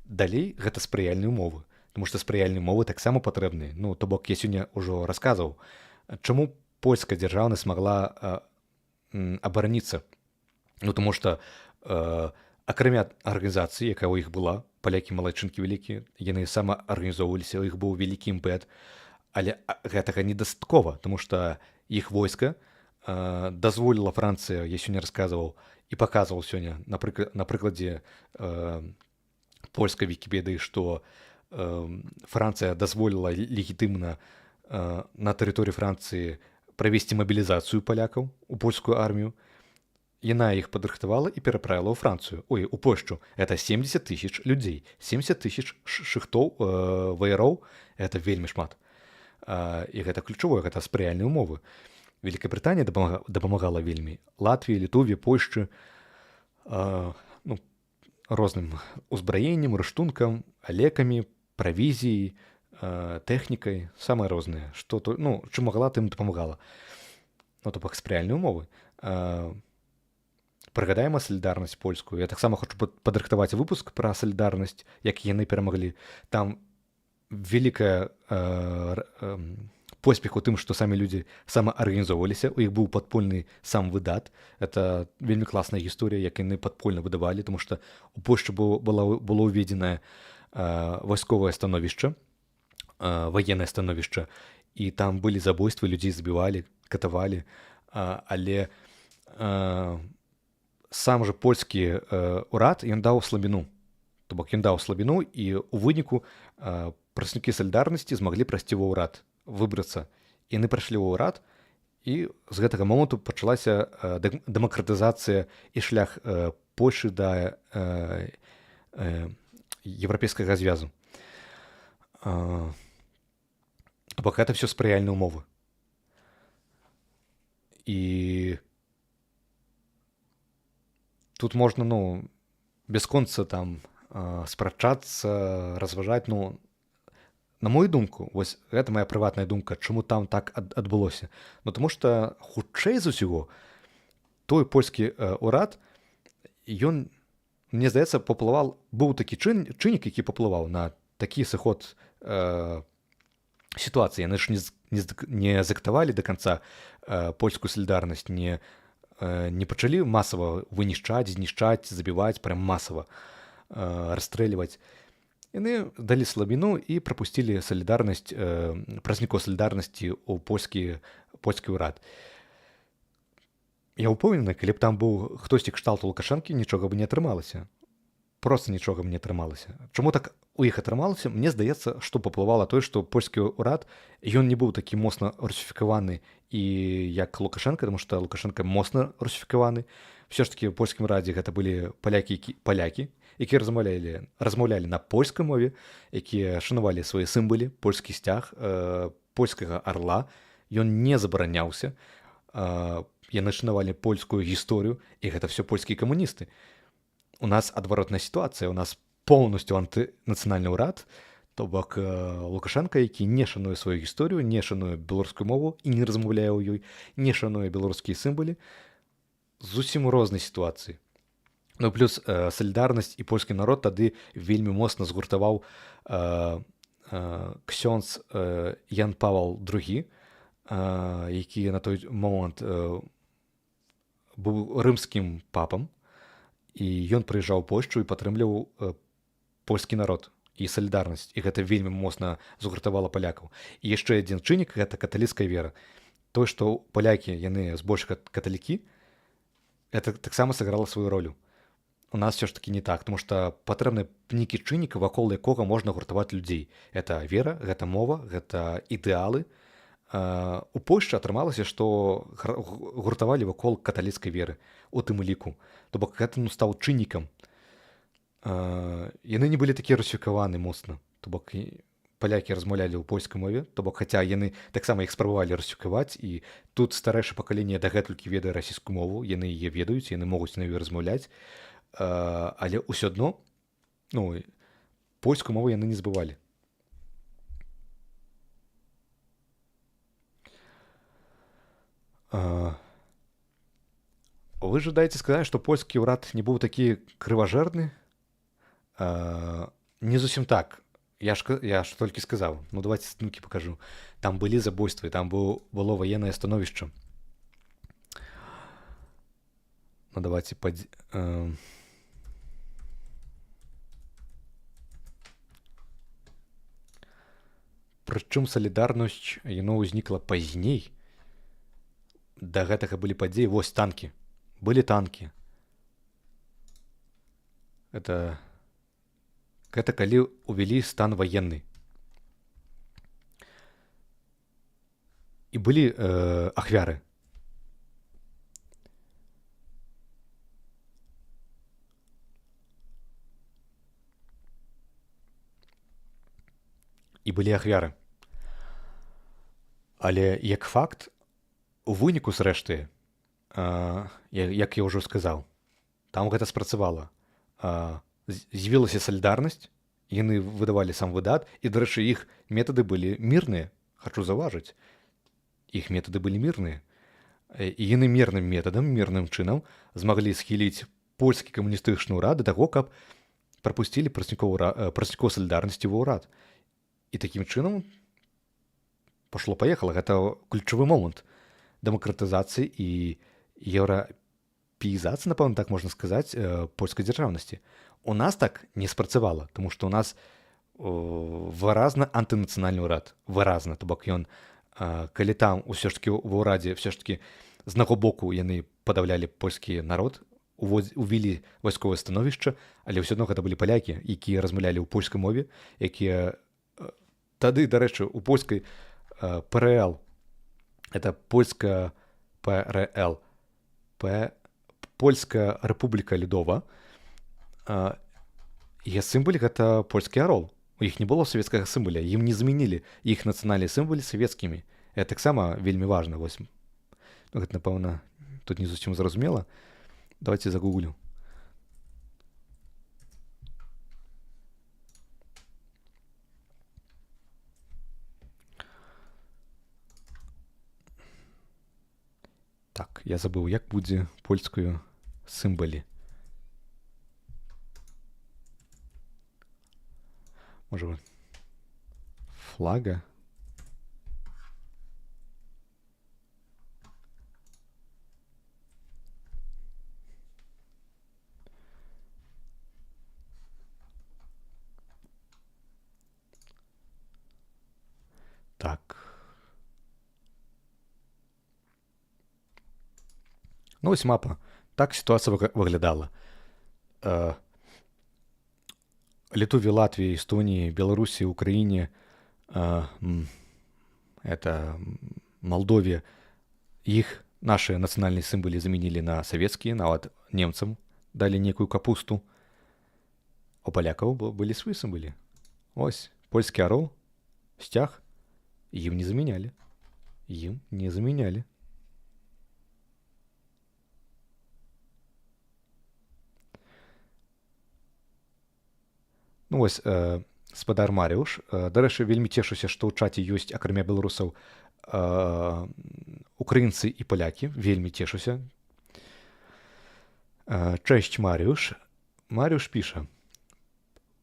Далей гэта спрыяльныя умовы, тому што спрыяльныя умовы таксама патрэбныя. То бок я сёння ўжо расказваў, чаму польская дзяржаўнасць магла абараніцца. Таму што акрамя арганізацыі, якая ў іх была, палякі малайчынкі вялікія, яны самаарганізоўваліся, у іх быў вялікі імпэт, але гэтага недастаткова, таму што іх войска дазволіла Францыя, я сёння расказваў і паказваў сёння на прыкладзе польскай вікіпедыі, што Францыя дазволіла легітымна на тэрыторыі Францыі правесці мабілізацыю палякаў у польскую армію. Яна іх падрыхтавала і пераправіла ў Францыю. У Польшчу. Это 70 000 людзей. 70 000 шыхтоў, ваяроў. Это вельмі шмат. І гэта ключавое, гэта спрыяльныя умовы. Вялікая Брытанія дапамагала вельмі. Латвіі, Літве, Польшчы, розным узбраеннем, рыштункам, лекамі, правізіяй, тэхнікай, самае рознае. Чым магла, тым дапамагала. То бок спрыяльныя умовы. Прыгадаем салідарнасць польскую. Я таксама хочу падрыхтаваць выпуск пра салідарнасць, як яны перамаглі. Там вялікая поспех у тым, што самі людзі самаарганізоўваліся. У іх быў падпольны сам выдат. Это вельмі класная гісторыя, як яны падпольна выдавалі, тому што у Польшчы было ўведзенае вайсковае становішча, ваеннае становішча, і там былі забойствы, людзей забівалі, катавалі, але сам жа польскі ўрад, ён даў слабіну. То бок ён даў слабіну, і ў выніку прадстаўнікі салідарнасці змаглі прайсці ва ўрад, выбрацца. Яны прайшлі ва ўрад, і з гэтага моманту пачалася дэмакратызацыя і шлях Польшчы да еўрапейскага звязу. То бок гэта ўсё спрыяльныя умовы. І тут можна, бясконца там спрачацца, разважаць, на мою думку, вось гэта моя прыватная думка, чаму там так адбылося. Таму што хутчэй з усяго той польскі ўрад, ён, мне здаецца, быў такі чыннік, які паплываў на такі сыход сітуацыі. Яны ж не зактавалі до конца польскую салідарнасць, не пачалі масава вынішчаць, знішчаць, забіваць прям масава, расстрэльваць. Яны далі слабіну і прапусцілі салідарнасць, празніку салідарнасці ў польскі ўрад. Я ўпэўнены, калі б там быў хтосьці кшталту Лукашэнкі, нічога б не атрымалася. Проста нічога б не атрымалася. Чаму так у іх атрымалася? Мне здаецца, што паплывала тое, што польскі ўрад, ён не быў такі моцна русіфікаваны і як Лукашенко, тому што Лукашенко моцна русіфікаваны. Все ж таки ў польскім радзе гэта былі палякі, якія размаўлялі на польскай мове, якія шанавалі свае сімвалы, польскі сцяг, польскага арла. Ён не забараняўся. Яны шанавалі польскую гісторыю, і гэта все польскія камуністы. У нас адваротная сітуацыя, у нас поўнасцю антынацыянальны ўрад, то бок Лукашенко, які не шануе сваю гісторыю, не шануе беларускую мову і не размаўляе ў ёй, не шануе беларускія сімвалы, зусім у рознай сітуацыі. Ну, плюс салідарнасць і польскі народ тады вельмі моцна згуртаваў ксёндз Ян Павел II, які на той момант быў рымскім папам, і ён прыязджаў у Польшчу і падтрымліваў польскі народ і салідарнасць, і гэта вельмі моцна згуртавала палякаў. І яшчэ адзін чыннік — гэта каталіцкая вера. Тое, што палякі, яны збольшага каталікі, гэта таксама сыграла сваю ролю. У нас все ж таки не так, тому што патрэбны нейкі чыннік, вакол якога можна гуртаваць людзей. Гэта вера, гэта мова, гэта ідэалы. У Польшчы атрымалася, што гуртавалі вакол каталіцкай веры у тым ліку. То бок гэта стаў чыннікам. Яны не былі такія русіфікаваны моцна. То бок палякі размаўлялі ў польскай мове, то бок хаця яны таксама іх спрабавалі русіфікаваць, і тут старэйшае пакаленне дагэтулькі ведае расійскую мову, яны яе ведаюць, яны могуць на ёй размаўляць, але ўсё адно польскую мову яны не забывалі. Вы жадаеце сказаць, што польскі ўрад не быў такі крыважэрны? Не зусім так. Я ж толькі сказаў. Ну, давайте здымкі пакажу. Там былі забойствы, там было ваеннае становішча. Ну, давайте Прычым салідарнасць, яно ўзнікла пазней. Да гэтага былі падзеі. Вось танкі. Былі танкі. Гэта калі увялі стан ваенны. І былі ахвяры. Але як факт, у выніку зрэшты, як я ўжо сказаў, там гэта спрацавала. З'явілася салідарнасць, яны выдавалі сам выдат, і, дарэчы, іх метады былі мірныя. Хачу заўважыць, іх метады былі мірныя. І яны мірным метадам, мірным чынам змаглі схіліць польскі камуністычны ўрад да таго, каб прапусцілі працаўнікоў салідарнасці ва ўрад. І такім чынам пашло-паехала. Гэта ключавы момант дэмакратызацыі і еўрапеізацыі, напэўна, так можна сказаць, польскай дзяржаўнасці. У нас так не спрацавала, тому што у нас выразна антынацыянальны ўрад. Выразна. То бок ён, калі там ўсё ж такі ва ўрадзе, ўсё ж такі з наго боку яны падаўлялі польскі народ, увілі вайсковае становішча, але ўсё адно гэта былі палякі, якія размаўлялі ў польскай мове, якія тады, дарэчы, у польскай ПРЛ, это польская ПРЛ, Польская Рэпубліка Людова, яе сімвал — гэта польскі арол. У іх не было савецкага сімваля, ім не замянілі іх нацыянальныя сімвалы савецкімі. Гэта таксама вельмі важна. Вось. Гэта, напэўна, тут не зусім зразумела. Давайте загуглю. Так, я забыў, як будзе польскую сімвалі. Можа, флага? Так. Ну, ось мапа. Так ситуація виглядала. Литве, Латвии, Эстонии, Беларуси, Украине, это Молдове, их наши национальные символы заменили на советские, нават немцам дали некую капусту. У поляков были свои символы. Ось, польский орел, стяг, им не заменяли. Им не заменяли. Ну вось, спадар Марыуш, дарэчы, вельмі цешуся, што ў чаце ёсць, акрамя беларусаў, украінцы і палякі, вельмі цешуся. Cześć Mariusz. Mariusz pisze: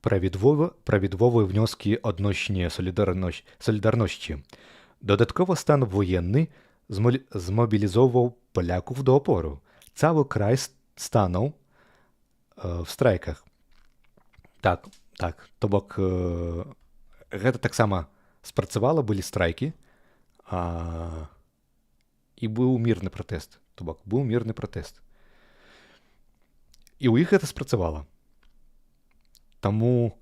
Prawidłowe wnioski odnośnie Solidarności. Dodatkowo stan wojenny zmobilizował Polaków do oporu. Cały kraj stanął w strajkach. Так, так. То бок гэта таксама спрацавала, былі страйкі, і быў мірны пратэст. То бок быў мірны пратэст. І ў іх гэта спрацавала. Таму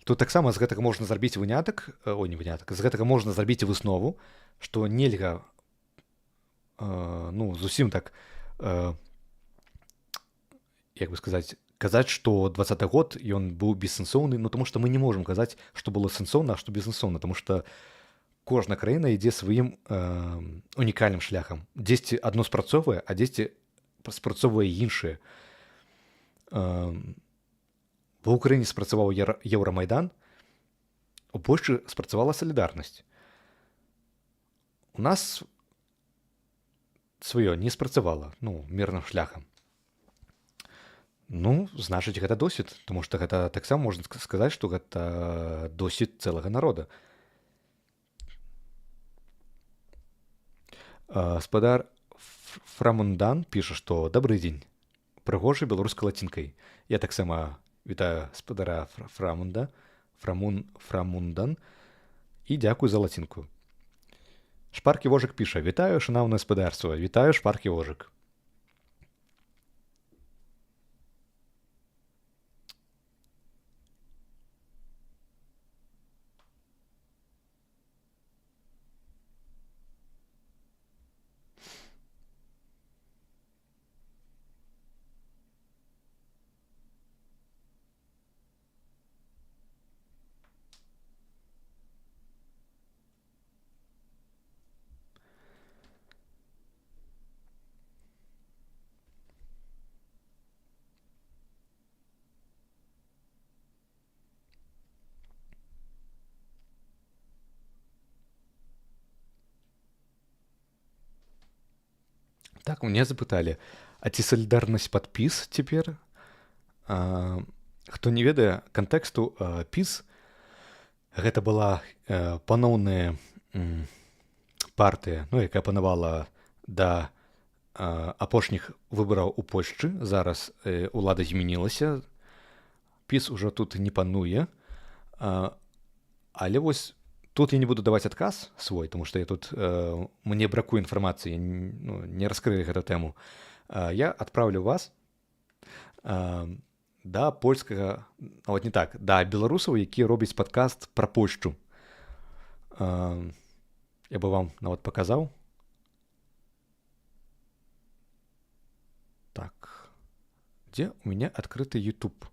тут таксама з гэтага можна зрабіць вынятак, не вынятак, з гэтага можна зрабіць выснову, што нельга зусім так, як бы сказаць, казаць, што 20-й год ён быў бессэнсоўны, тому што мы не можам казаць, што было сэнсоўна, а што бессэнсоўна, тому што кожная краіна ідзе сваім унікальным шляхам. Дзесьці адно спрацоўвае, а дзесьці спрацоўвае іншае. Ва ўкраіне спрацаваў Еўрамайдан, у Польшчы спрацавала салідарнасць. У нас сваё не спрацавала, мірным шляхам. Значыць, гэта досвед, тому што гэта таксама можна сказаць, што гэта досвед цэлага народа. Спадар Фрамундан піша, што «Добрый дзень, прыгожай беларускай лацінкай». Я таксама вітаю спадара Фрамундан і дзякую за лацінку. Шпаркі Вожык піша: «Вітаю, шанаўнае спадарства, вітаю, Шпаркі Вожык». Так, мне запыталі, а ці салідарнасць пад ПіС цяпер? Хто не ведае кантэксту, ПіС гэта была паноўная партыя, якая панавала да апошніх выбараў у Польшчы. Зараз улада змянілася, ПіС ужо тут не пануе, але вось тут я не буду даваць адказ свой, тому што я тут мне бракуе інфармацыі, не раскрыю гэту тэму. Я адпраўлю вас да польскага, не так, да беларусаў, якія робяць падкаст пра Польшчу. Я бы вам нават паказаў. Так, дзе у мяне адкрыты YouTube?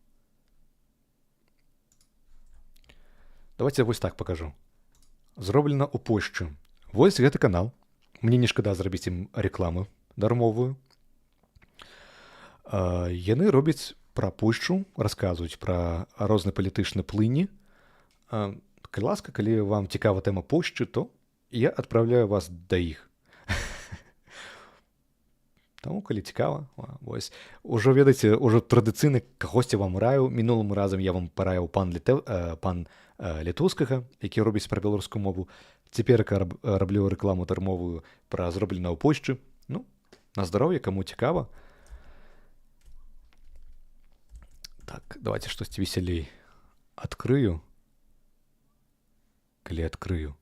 Давайте вось так пакажу. Зроблена ў Польшчы. Вось гэты канал. Мне не шкада зрабіць ім рэкламу дармовую. Яны робяць пра Польшчу, расказваюць пра розныя палітычныя плыні. Калі ласка, калі вам цікава тэма Польшчы, то я адпраўляю вас да іх. Таму, калі цікава, вось. Ужо, ведаеце, ужо традыцыйна кагосьці вам раю. Мінулым разам я вам параіў пан Літоўскага, які робіць пра беларускую мову. Цяпер раблю рэкламу дармовую пра зроблена ў Польшчы. На здароўе, каму цікава. Так, давайте штосьці весялей адкрыю. Калі адкрыю.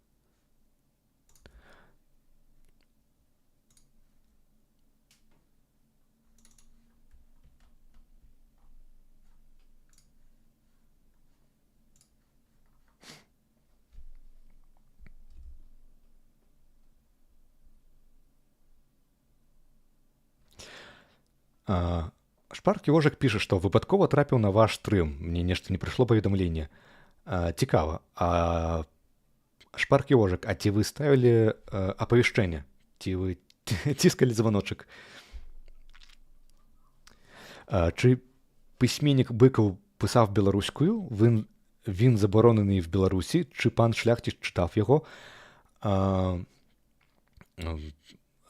Шпаркі Ожак піша, што выпадкова трапіў на ваш стрым. Мне нешта не прыйшло паведамленне. Цікава. Шпаркі Ожак, а ці вы ставілі апавяшчэнне? Ці вы ціскалі званочак? Чи письменник Биков писав білоруською? Він заборонений в Білорусі? Чи пан Шляхтич читав його?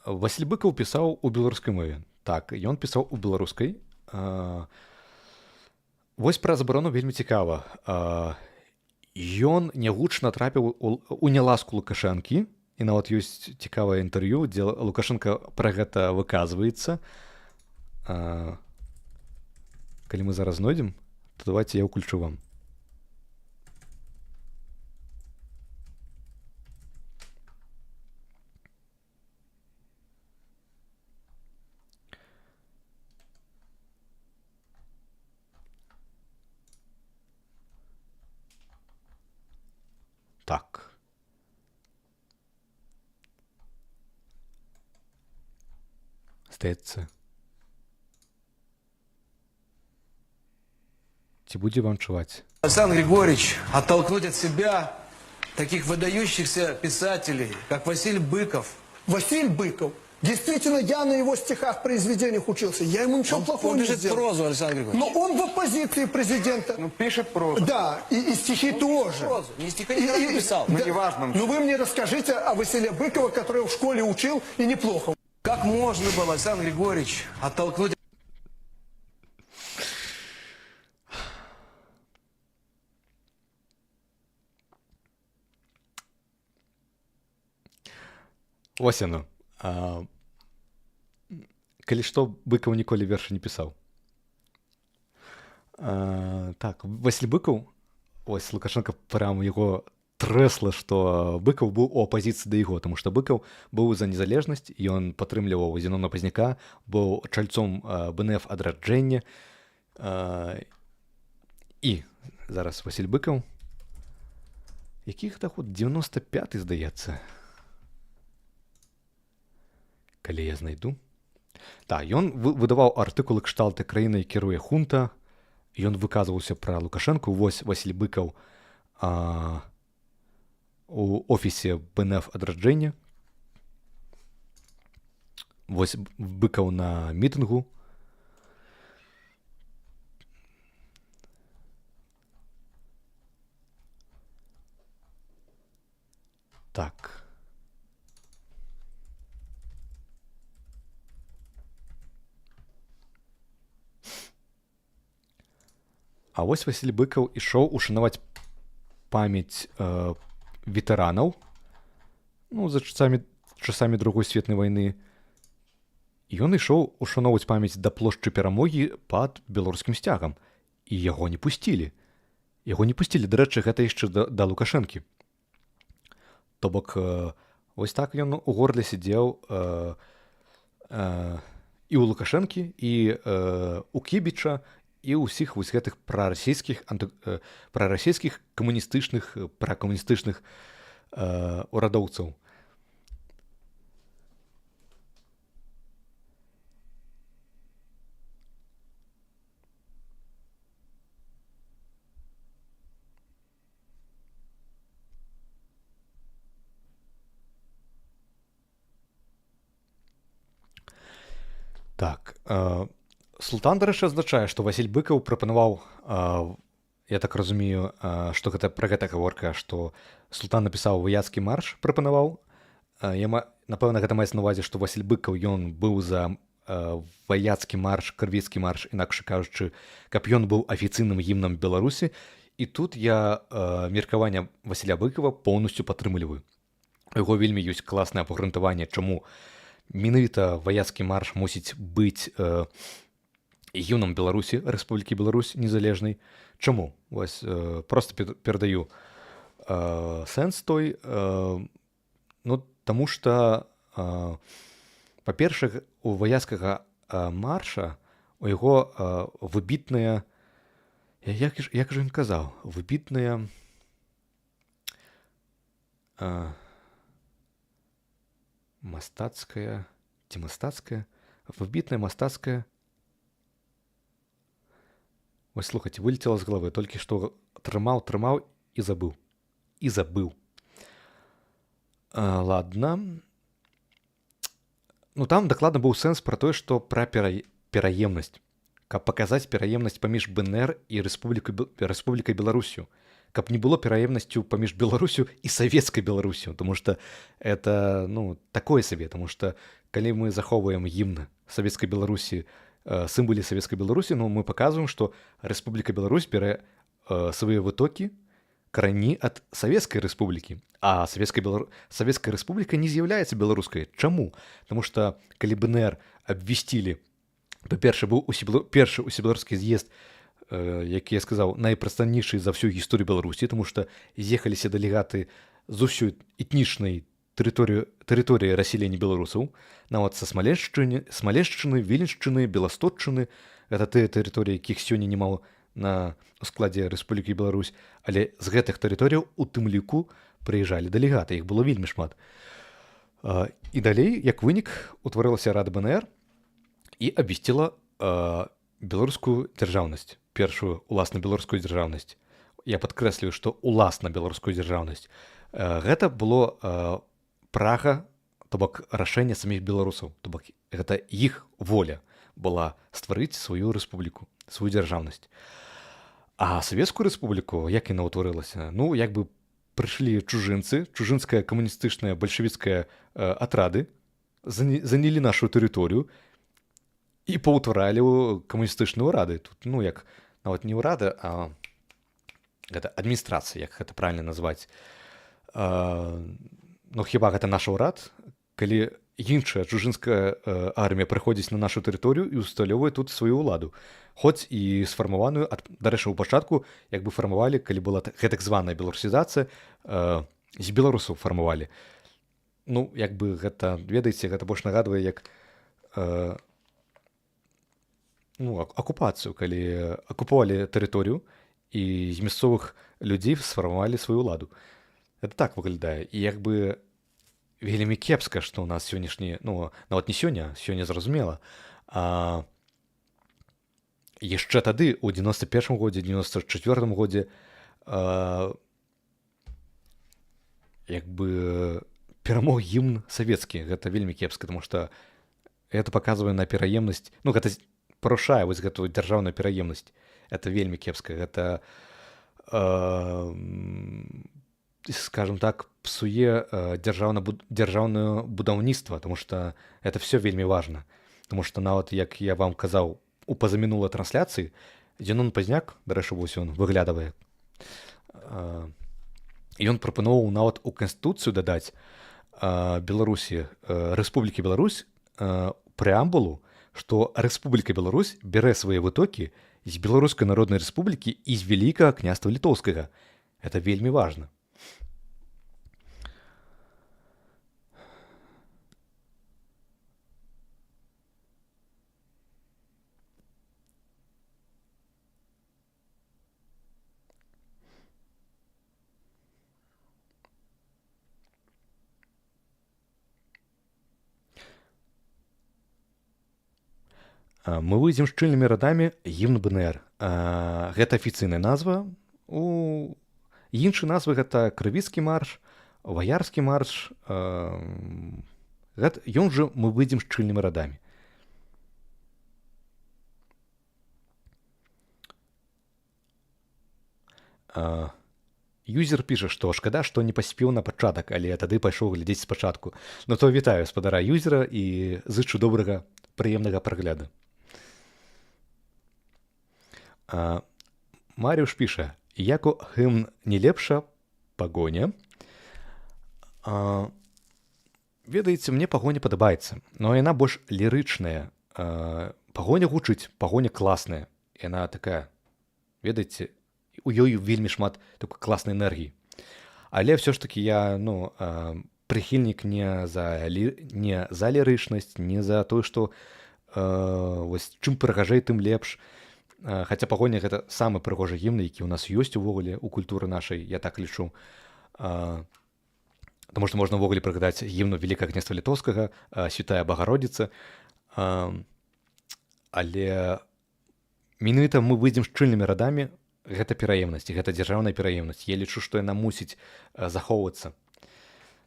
Василь Быкаў пісаў у беларускай мове. Так, ён пісаў у беларускай. Вось пра забарону вельмі цікава. Ён нягучна трапіў у няласку Лукашэнкі, і нават ёсць цікавае інтэрв'ю, дзе Лукашенка пра гэта выказваецца. Калі мы зараз знойдзем, то давайте я ўключу вам. Так. Здаецца. Ці будзе вам чуваць? Александр Григорьевич, оттолкнуть от себя таких выдающихся писателей, как Василий Быков. Василий Быков. Действительно, я на его стихах, произведениях учился. Я ему ничего плохого Он не пишет сделал. прозу, Александр Григорьевич. Но он в оппозиции президента. Ну, пишет прозу. Да, и стихи тоже. Прозу. Не стиха никогда не писал. Ну, неважно. Ну, вы мне расскажите о Василе Быкове, который в школе учил, и неплохо. Как можно было, Александр Григорьевич, оттолкнуть... Вось яно. Калі што, Быкаў ніколі вершы не пісаў. Так, Василь Быкаў, ось Лукашенко прям яго трэсла, што Быкаў быў у апазіцыі да яго, таму што Быкаў быў за незалежнасць, ён падтрымліваў Зінона Пазняка, быў чальцом БНФ адраджэння. І зараз Василь Быкаў, якіх доход 95-й, здаецца. Калі я знайду. Так, ён выдаваў артыкулы кшталты «Краінай кіруе хунта». Ён выказваўся пра Лукашэнку. Вось Василь Быкаў у офісе БНФ адраджэння. Вось Быкаў на мітынгу. Так. А вось Василь Быкаў ішоў ушанаваць памяць ветэранаў, ну, за часамі Другой светнай вайны. Ён ішоў ушаноўваць памяць да плошчы Перамогі пад беларускім сцягам. І яго не пусцілі. Яго не пусцілі, дарэчы, гэта яшчэ да Лукашэнкі. То бок, вось так ён у горле сидзеў і ў Лукашэнкі, і у Кібіча, і ўсіх вось гэтых прарасійскіх камуністычных, пракамуністычных урадоўцаў. Так, Султан, дарэчы, адзначае, што Василь Быкаў прапанаваў, я так разумею, што гэта пра гэта гаворка, што Султан напісаў ваяцкі марш, прапанаваў. Напэўна, гэта маецца на ўвазе, што Василь Быкаў, ён быў за ваяцкі марш, крывіцкі марш, інакш кажучы, каб ён быў афіцыйным гімнам Беларусі. І тут я меркаванне Василя Быкава поўнасцю падтрымліваю. У яго вельмі ёсць класнае абгрунтаванне, чаму менавіта ваяцкі марш мусіць быць гімнам Беларусі, Рэспублікі Беларусь незалежнай. Чаму? Вось проста перадаю сэнс той. Ну, таму што, па-першае, у ваяцкага марша у яго выбітная, як жа ён казаў, выбітная выбітная мастацкая Ось слухайте, вылетело з галавы, толькі што трымаў і забыў. Ладно. Ну там дакладна быў сэнс пра тое, што пра пераемнасць, каб паказаць пераемнасць паміж БНР і Рэспублікай Беларусю, каб не было пераемнасцю паміж Беларусю і савецкай Беларусю, тому што это, ну, такое сабе, тому што калі мы захоўваем гімн савецкай Беларусі, сімвалы савецкай Беларусі, ну, мы паказваем, што Рэспубліка Беларусь бярэ свае вытокі, карані ад савецкай рэспублікі, а савецкая рэспубліка не з'яўляецца беларускай. Чаму? Таму што калі БНР абвясцілі, па-перша, быў першы усебеларускі з'езд, які я сказаў, найпрадстаўнейшы за всю гісторыю Беларусі, таму што з'ехаліся дэлегаты з усёй этнічнай тэрыторыі раселення беларусаў, нават са Смаленшчыны, Віленшчыны, Беластотчыны, гэта тыя тэрыторыі, якіх сёння няма у складзе Рэспублікі Беларусь, але з гэтых тэрыторыяў у тым ліку прыязджалі дэлегаты, іх было вельмі шмат. І далей, як вынік, утварылася Рада БНР і абвясціла беларускую дзяржаўнасць, першую уласна беларускую дзяржаўнасць. Я падкрэслюю, што уласна беларускую дзяржаўнасць. Гэта было прага, то бок рашэнне саміх беларусаў, то бок гэта іх воля была стварыць сваю рэспубліку, сваю дзяржаўнасць. А савецкую рэспубліку, як яна ўтварылася? Ну, як бы прыйшлі чужынцы, чужынская камуністычная бальшавіцкая атрады, занялі нашу тэрыторыю і паўтваралі камуністычныя ўрады. Тут, ну, як, нават не ўрада, а гэта адміністрацыя, як гэта правільна назваць. Ну, хіба гэта наш ўрад, калі іншая чужынская армія прыходзіць на нашу тэрыторыю і ўсталёўвае тут сваю ўладу. Хоць і сфармаваную, дарэчы, у пачатку, як бы фармавалі, калі была гэтак званая беларусізацыя, з беларусаў фармавалі. Ну, як бы гэта, ведаеце, гэта больш нагадвае, як акупацыю, калі акупавалі тэрыторыю і з мясцовых людзей сфармавалі сваю ўладу. Это так выглядае. І як бы вельмі кепска, што ў нас сённяшні, ну, нават не сёння, сёння зразумела, а яшчэ тады, у 91-м годзе, 94-м годзе, як бы перамог гімн савецкі. Гэта вельмі кепска, таму што гэта паказвае на пераемнасць, ну, гэта парушае вось гэтую дзяржаўную пераемнасць. Это вельмі кепска. Гэта, скажем так, псуе дзяржаўнае будаўніцтва, таму што это все вельмі важна. Таму што нават, як я вам казаў, у пазамінулай трансляцыі, Зенон Пазняк, дарэчы, вось ён выглядавае, ён прапаноўваў нават у Канстытуцыю дадаць Беларусі, Рэспублікі Беларусь, прэамбулу, што Рэспубліка Беларусь бярэ свае вытокі з Беларускай Народнай Рэспублікі і з Вялікага княства Літоўскага. Это вельмі важна. Мы выйдзем шчыльнымі радамі гімн БНР. Гэта афіцыйная назва. Іншыя назвы гэта крывіцкі марш, ваярскі марш. Ён жа мы выйдзем шчыльнымі радамі. Юзер піша, што шкада, што не паспеў на пачатак, але тады пайшоў глядзець спачатку. Ну то вітаю спадара юзера і зычу добрага, прыемнага прагляду. Марыуш піша, яко гімн не лепша пагоня. Ведаеце, мне пагоня падабаецца, но яна больш лірычная. Пагоня гучыць, пагоня класная. Яна такая, ведаеце, у ёй вельмі шмат такой класнай энергіі. Але ўсё ж такі я, прыхільнік не за лірычнасць, не за тое, што чым прыгажэй, тым лепш. Хаця пагоня гэта самы прыгожы гімн, які ў нас ёсць увогуле у культуры нашай, я так лічу. Таму што можна ўвогуле прыгадаць гімну Вялікага княства Літоўскага, Святая Багародзіца. Але менавіта мы выйдзем шчыльнымі радамі, гэта пераемнасць, гэта дзяржаўная пераемнасць. Я лічу, што яна мусіць захоўвацца,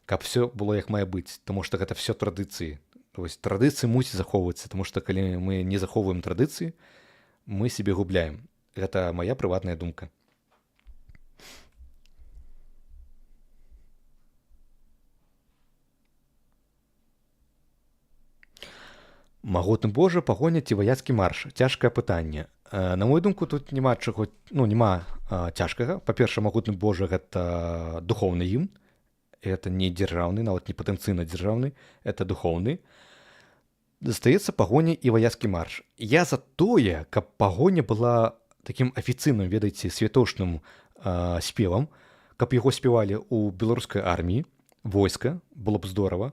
каб все было як мае быць, таму што гэта все традыцыі. Вось традыцыі мусіць захоўвацца, таму што калі мы не захоўваем традыцыі, мы сябе губляем. Гэта моя прыватная думка. Магутны Божа, пагоня ці ваяцкі марш? Цяжкае пытанне. На мою думку, тут няма чаго, няма цяжкага. Па-перша, магутны Божа гэта духоўны гімн. Это не дзяржаўны, нават не патэнцыйна дзяржаўны, это духоўны. Застаецца пагоня і ваяцкі марш. Я за тое, каб пагоня была такім афіцыйным, ведаеце, святочным спевам, каб яго спявалі ў беларускай арміі, войска, было б здорава.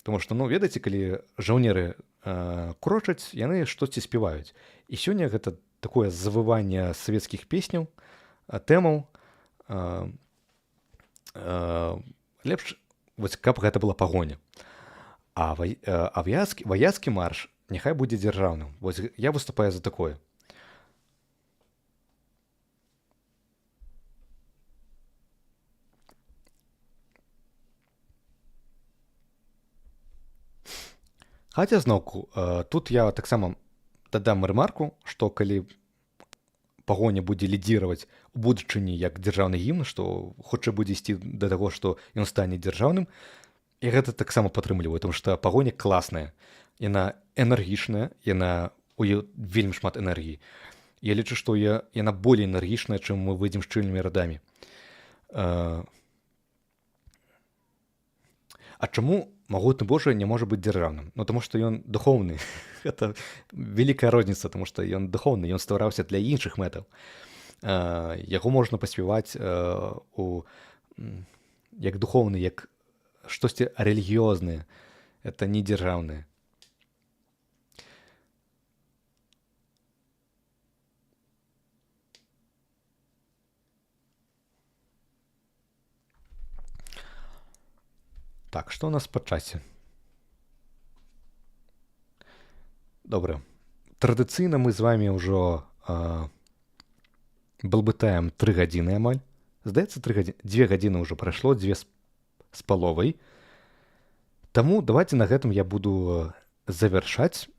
Таму што, ведаеце, калі жаўнеры крочаць, яны штосьці спяваюць. І сёння гэта такое завыванне савецкіх песняў, тэмаў. Лепш, вось каб гэта была пагоня. А ваяцкі марш няхай будзе дзяржаўным. Вось я выступаю за такое. Хаця зноўку, тут я таксама дадам рэмарку, што калі пагоня будзе лідзіраваць у будучыні як дзяржаўны гімн, што хутчэй будзе ісці да таго, што ён стане дзяржаўным, і гэта таксама падтрымліваю, тому што пагоня класная, яна энергічная, у ёй вельмі шмат энергіі. Я лічу, што яна болей энергічная, чым мы выйдзем шчыльнымі радамі. А чаму магутны Божа не можа быць дзяржаўным? Таму што ён духоўны. Гэта вялікая розніца, таму што ён духоўны, ён ствараўся для іншых мэтаў. Яго можна паспяваць як духоўны, як штосьці рэлігіёзнае. Это не дзяржаўнае. Так, што ў нас па часе? Добра. Традыцыйна мы з вамі ўжо балбытаем 3 гадзіны амаль. Здаецца, 2 гадзіны ўжо прайшло, 2 з паловай. Таму давайце на гэтым я буду завяршаць.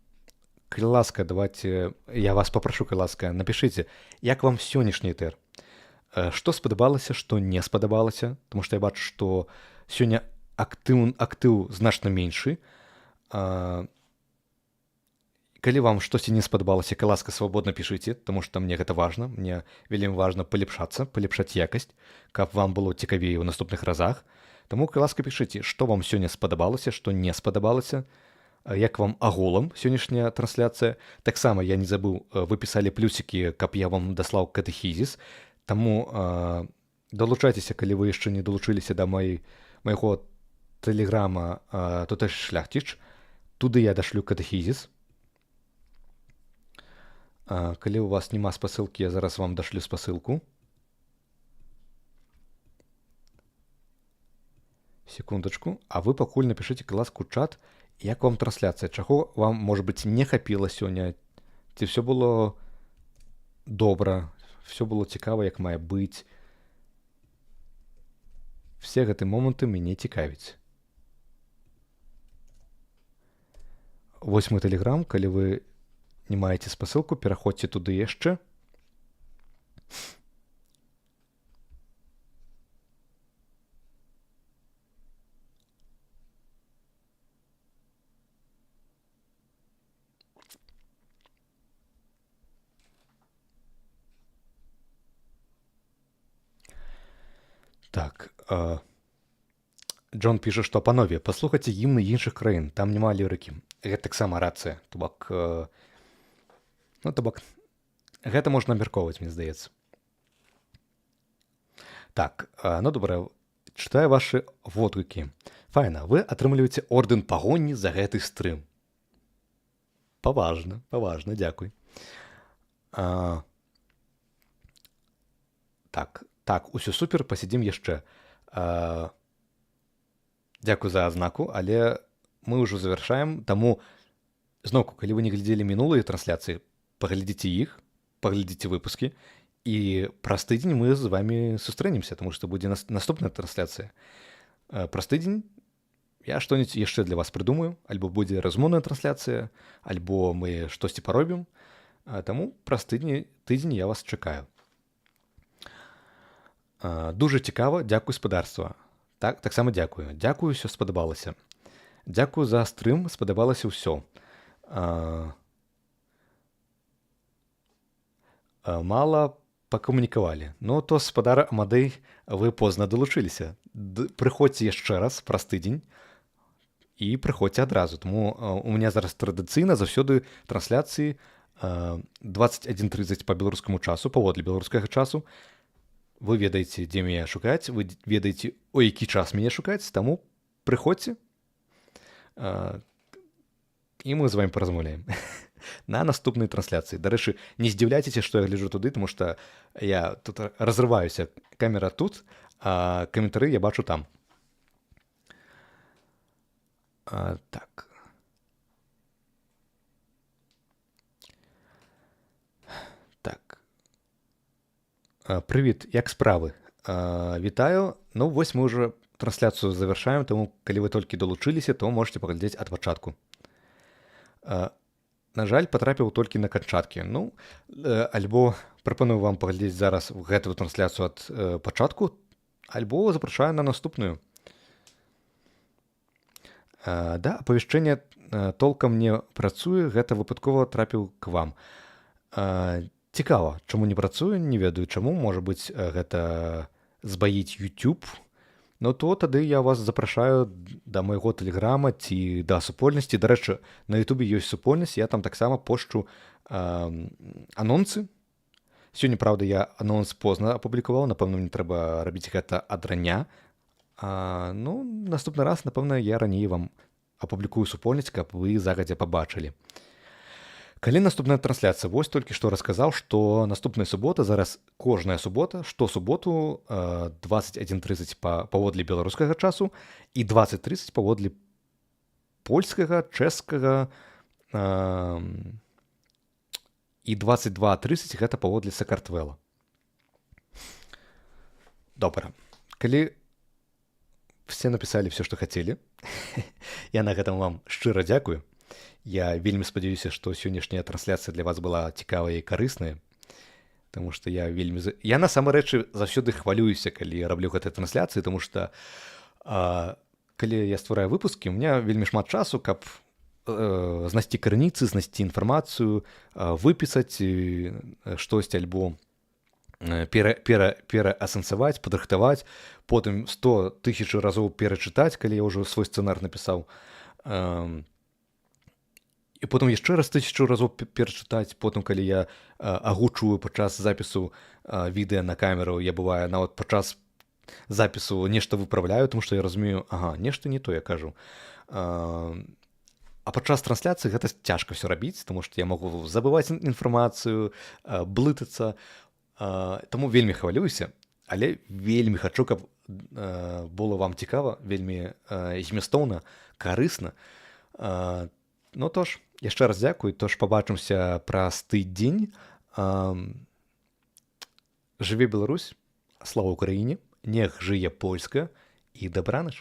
Калі ласка, давайте, я вас папрашу, калі ласка, напішыце, як вам сённяшні этэр? Што спадабалася, што не спадабалася? Таму што я бачу, што сёння актыў значна меншы. Калі вам штосьці не спадабалася, калі ласка, свабодна пішыце, таму што мне гэта важна. Мне вельмі важна палепшацца, палепшаць якасць, каб вам было цікавей у наступных разах. Таму, калі ласка, пішыце, што вам сёння спадабалася, што не спадабалася, як вам агулам сённяшняя трансляцыя. Таксама я не забыў, вы пісалі плюсікі, каб я вам даслаў катэхізіс. Таму далучайцеся, калі вы яшчэ не далучыліся да майго тэлеграма «Тутэш шляхціч». Туды я дашлю катэхізіс. Калі у вас няма спасылкі, я зараз вам дашлю спасылку. Секундачку. А вы пакуль напішыце, калі ласка, у чат, як вам трансляцыя, чаго вам, можа быць, не хапіла сёння, ці ўсё было добра, ўсё было цікава, як мае быць. Все гэтыя моманты мяне цікавяць. Вось мой тэлеграм, калі вы не маеце спасылку, пераходзьце туды яшчэ. Так, Джон піша, што панове, паслухайце гімны іншых краін, там няма лірыкі. Гэта таксама рацыя. То бок, гэта можна абмяркоўваць, мне здаецца. Так, добра, чытаю вашы водгукі. Файна, вы атрымліваеце ордэн пагоні за гэты стрым. Паважна, дзякуй. Так, усё супер, пасядзім яшчэ. Дзякуй за азнаку, але мы ўжо завяршаем, таму зноўку, калі вы не глядзелі мінулыя трансляцыі, паглядзіце іх, паглядзіце выпускі, і праз тыдзень мы з вами сустрэнемся, тому што будзе наступная трансляцыя. Праз тыдзень я што-нибудь яшчэ для вас прыдумаю, альбо будзе размоўная трансляцыя, альбо мы штосьці паробім. Таму праз тыдзень я вас чакаю. Дужа цікава, дзякуй спадарства. Таксама дзякую. Дзякую, усё спадабалася. Дзякую за стрым, спадабалася ўсё. Мала пакамунікавалі. Ну, то, спадар Амадэй, вы позна далучыліся. Прыходзьце яшчэ раз праз тыдзень і прыходзьце адразу. Таму у мяне зараз традыцыйна заўсёды трансляцыі 21:30 па беларускаму часу, паводле беларускага часу. Вы ведаеце, дзе мяне шукаць, вы ведаеце, у які час мяне шукаць, таму прыходзьце, і мы з вами паразмаўляем на наступнай трансляцыі. Дарэчы, не здзіўляйцеся, што я гляджу туды, таму што я тут разрываюся. Камера тут, а каментары я бачу там. Так. Прывіт, як справы? Вітаю. Ну, вось мы ўжо трансляцыю завяршаем, таму калі вы толькі далучыліся, то можете паглядзець ад пачатку. На жаль, патрапіў толькі на канчаткі. Ну, альбо прапаную вам паглядзець зараз гэтую трансляцыю ад пачатку, альбо запрашаю на наступную. Да, апавяшчэнне толкам не працуе, гэта выпадкова трапіў к вам. Цікава, чаму не працуе, не ведаю чаму, можа быць, гэта збаіць YouTube. Ну то тады я вас запрашаю да майго тэлеграма ці да супольнасці. Дарэчы, на Ютубе ёсць супольнасць, я там таксама пошчу анонсы. Сёння, праўда, я анонс позна апублікаваў, напэўна, мне трэба рабіць гэта ад рання. Ну, наступны раз, напэўна, я раней вам апублікую супольнасць, каб вы загадзя пабачылі. Калі наступная трансляцыя? Вось толькі што расказаў, што наступная субота, зараз кожная субота, што суботу 21:30 паводле беларускага часу і 20:30 паводле польскага, чэшскага і 22:30 гэта паводле Сакартвэла. Добра. Калі все напісалі все, што хацелі, я на гэтым вам шчыра дзякую. Я вельмі спадзяюся, што сённяшняя трансляцыя для вас была цікавая і карысная, таму што я насамрэч заўсёды хвалююся, калі раблю гэтыя трансляцыі, таму што калі я ствараю выпускі, у меня вельмі шмат часу, каб знайсці крыніцы, знайсці інфармацыю, выпісаць штосьці альбо пераасэнсаваць, падрыхтаваць, потым 100 000 разоў перачытаць, калі я ўжо свой сцэнар напісаў. І потым яшчэ раз 1000 разоў перачытаць, потым, калі я агучваю падчас запісу відэа на камеру, я бывае нават падчас запісу нешта выпраўляю, тому што я разумею, нешта не то я кажу. А падчас трансляцыі гэта цяжка ўсё рабіць, таму што я магу забываць інфармацыю, блытацца, таму вельмі хвалююся, але вельмі хачу, каб было вам цікава, вельмі змястоўна, карысна. Ну, тож, яшчэ раз дзякуй, тож пабачымся праз тыдзень. Жыве Беларусь, слава Украіне, нех жые польска і дабраныч.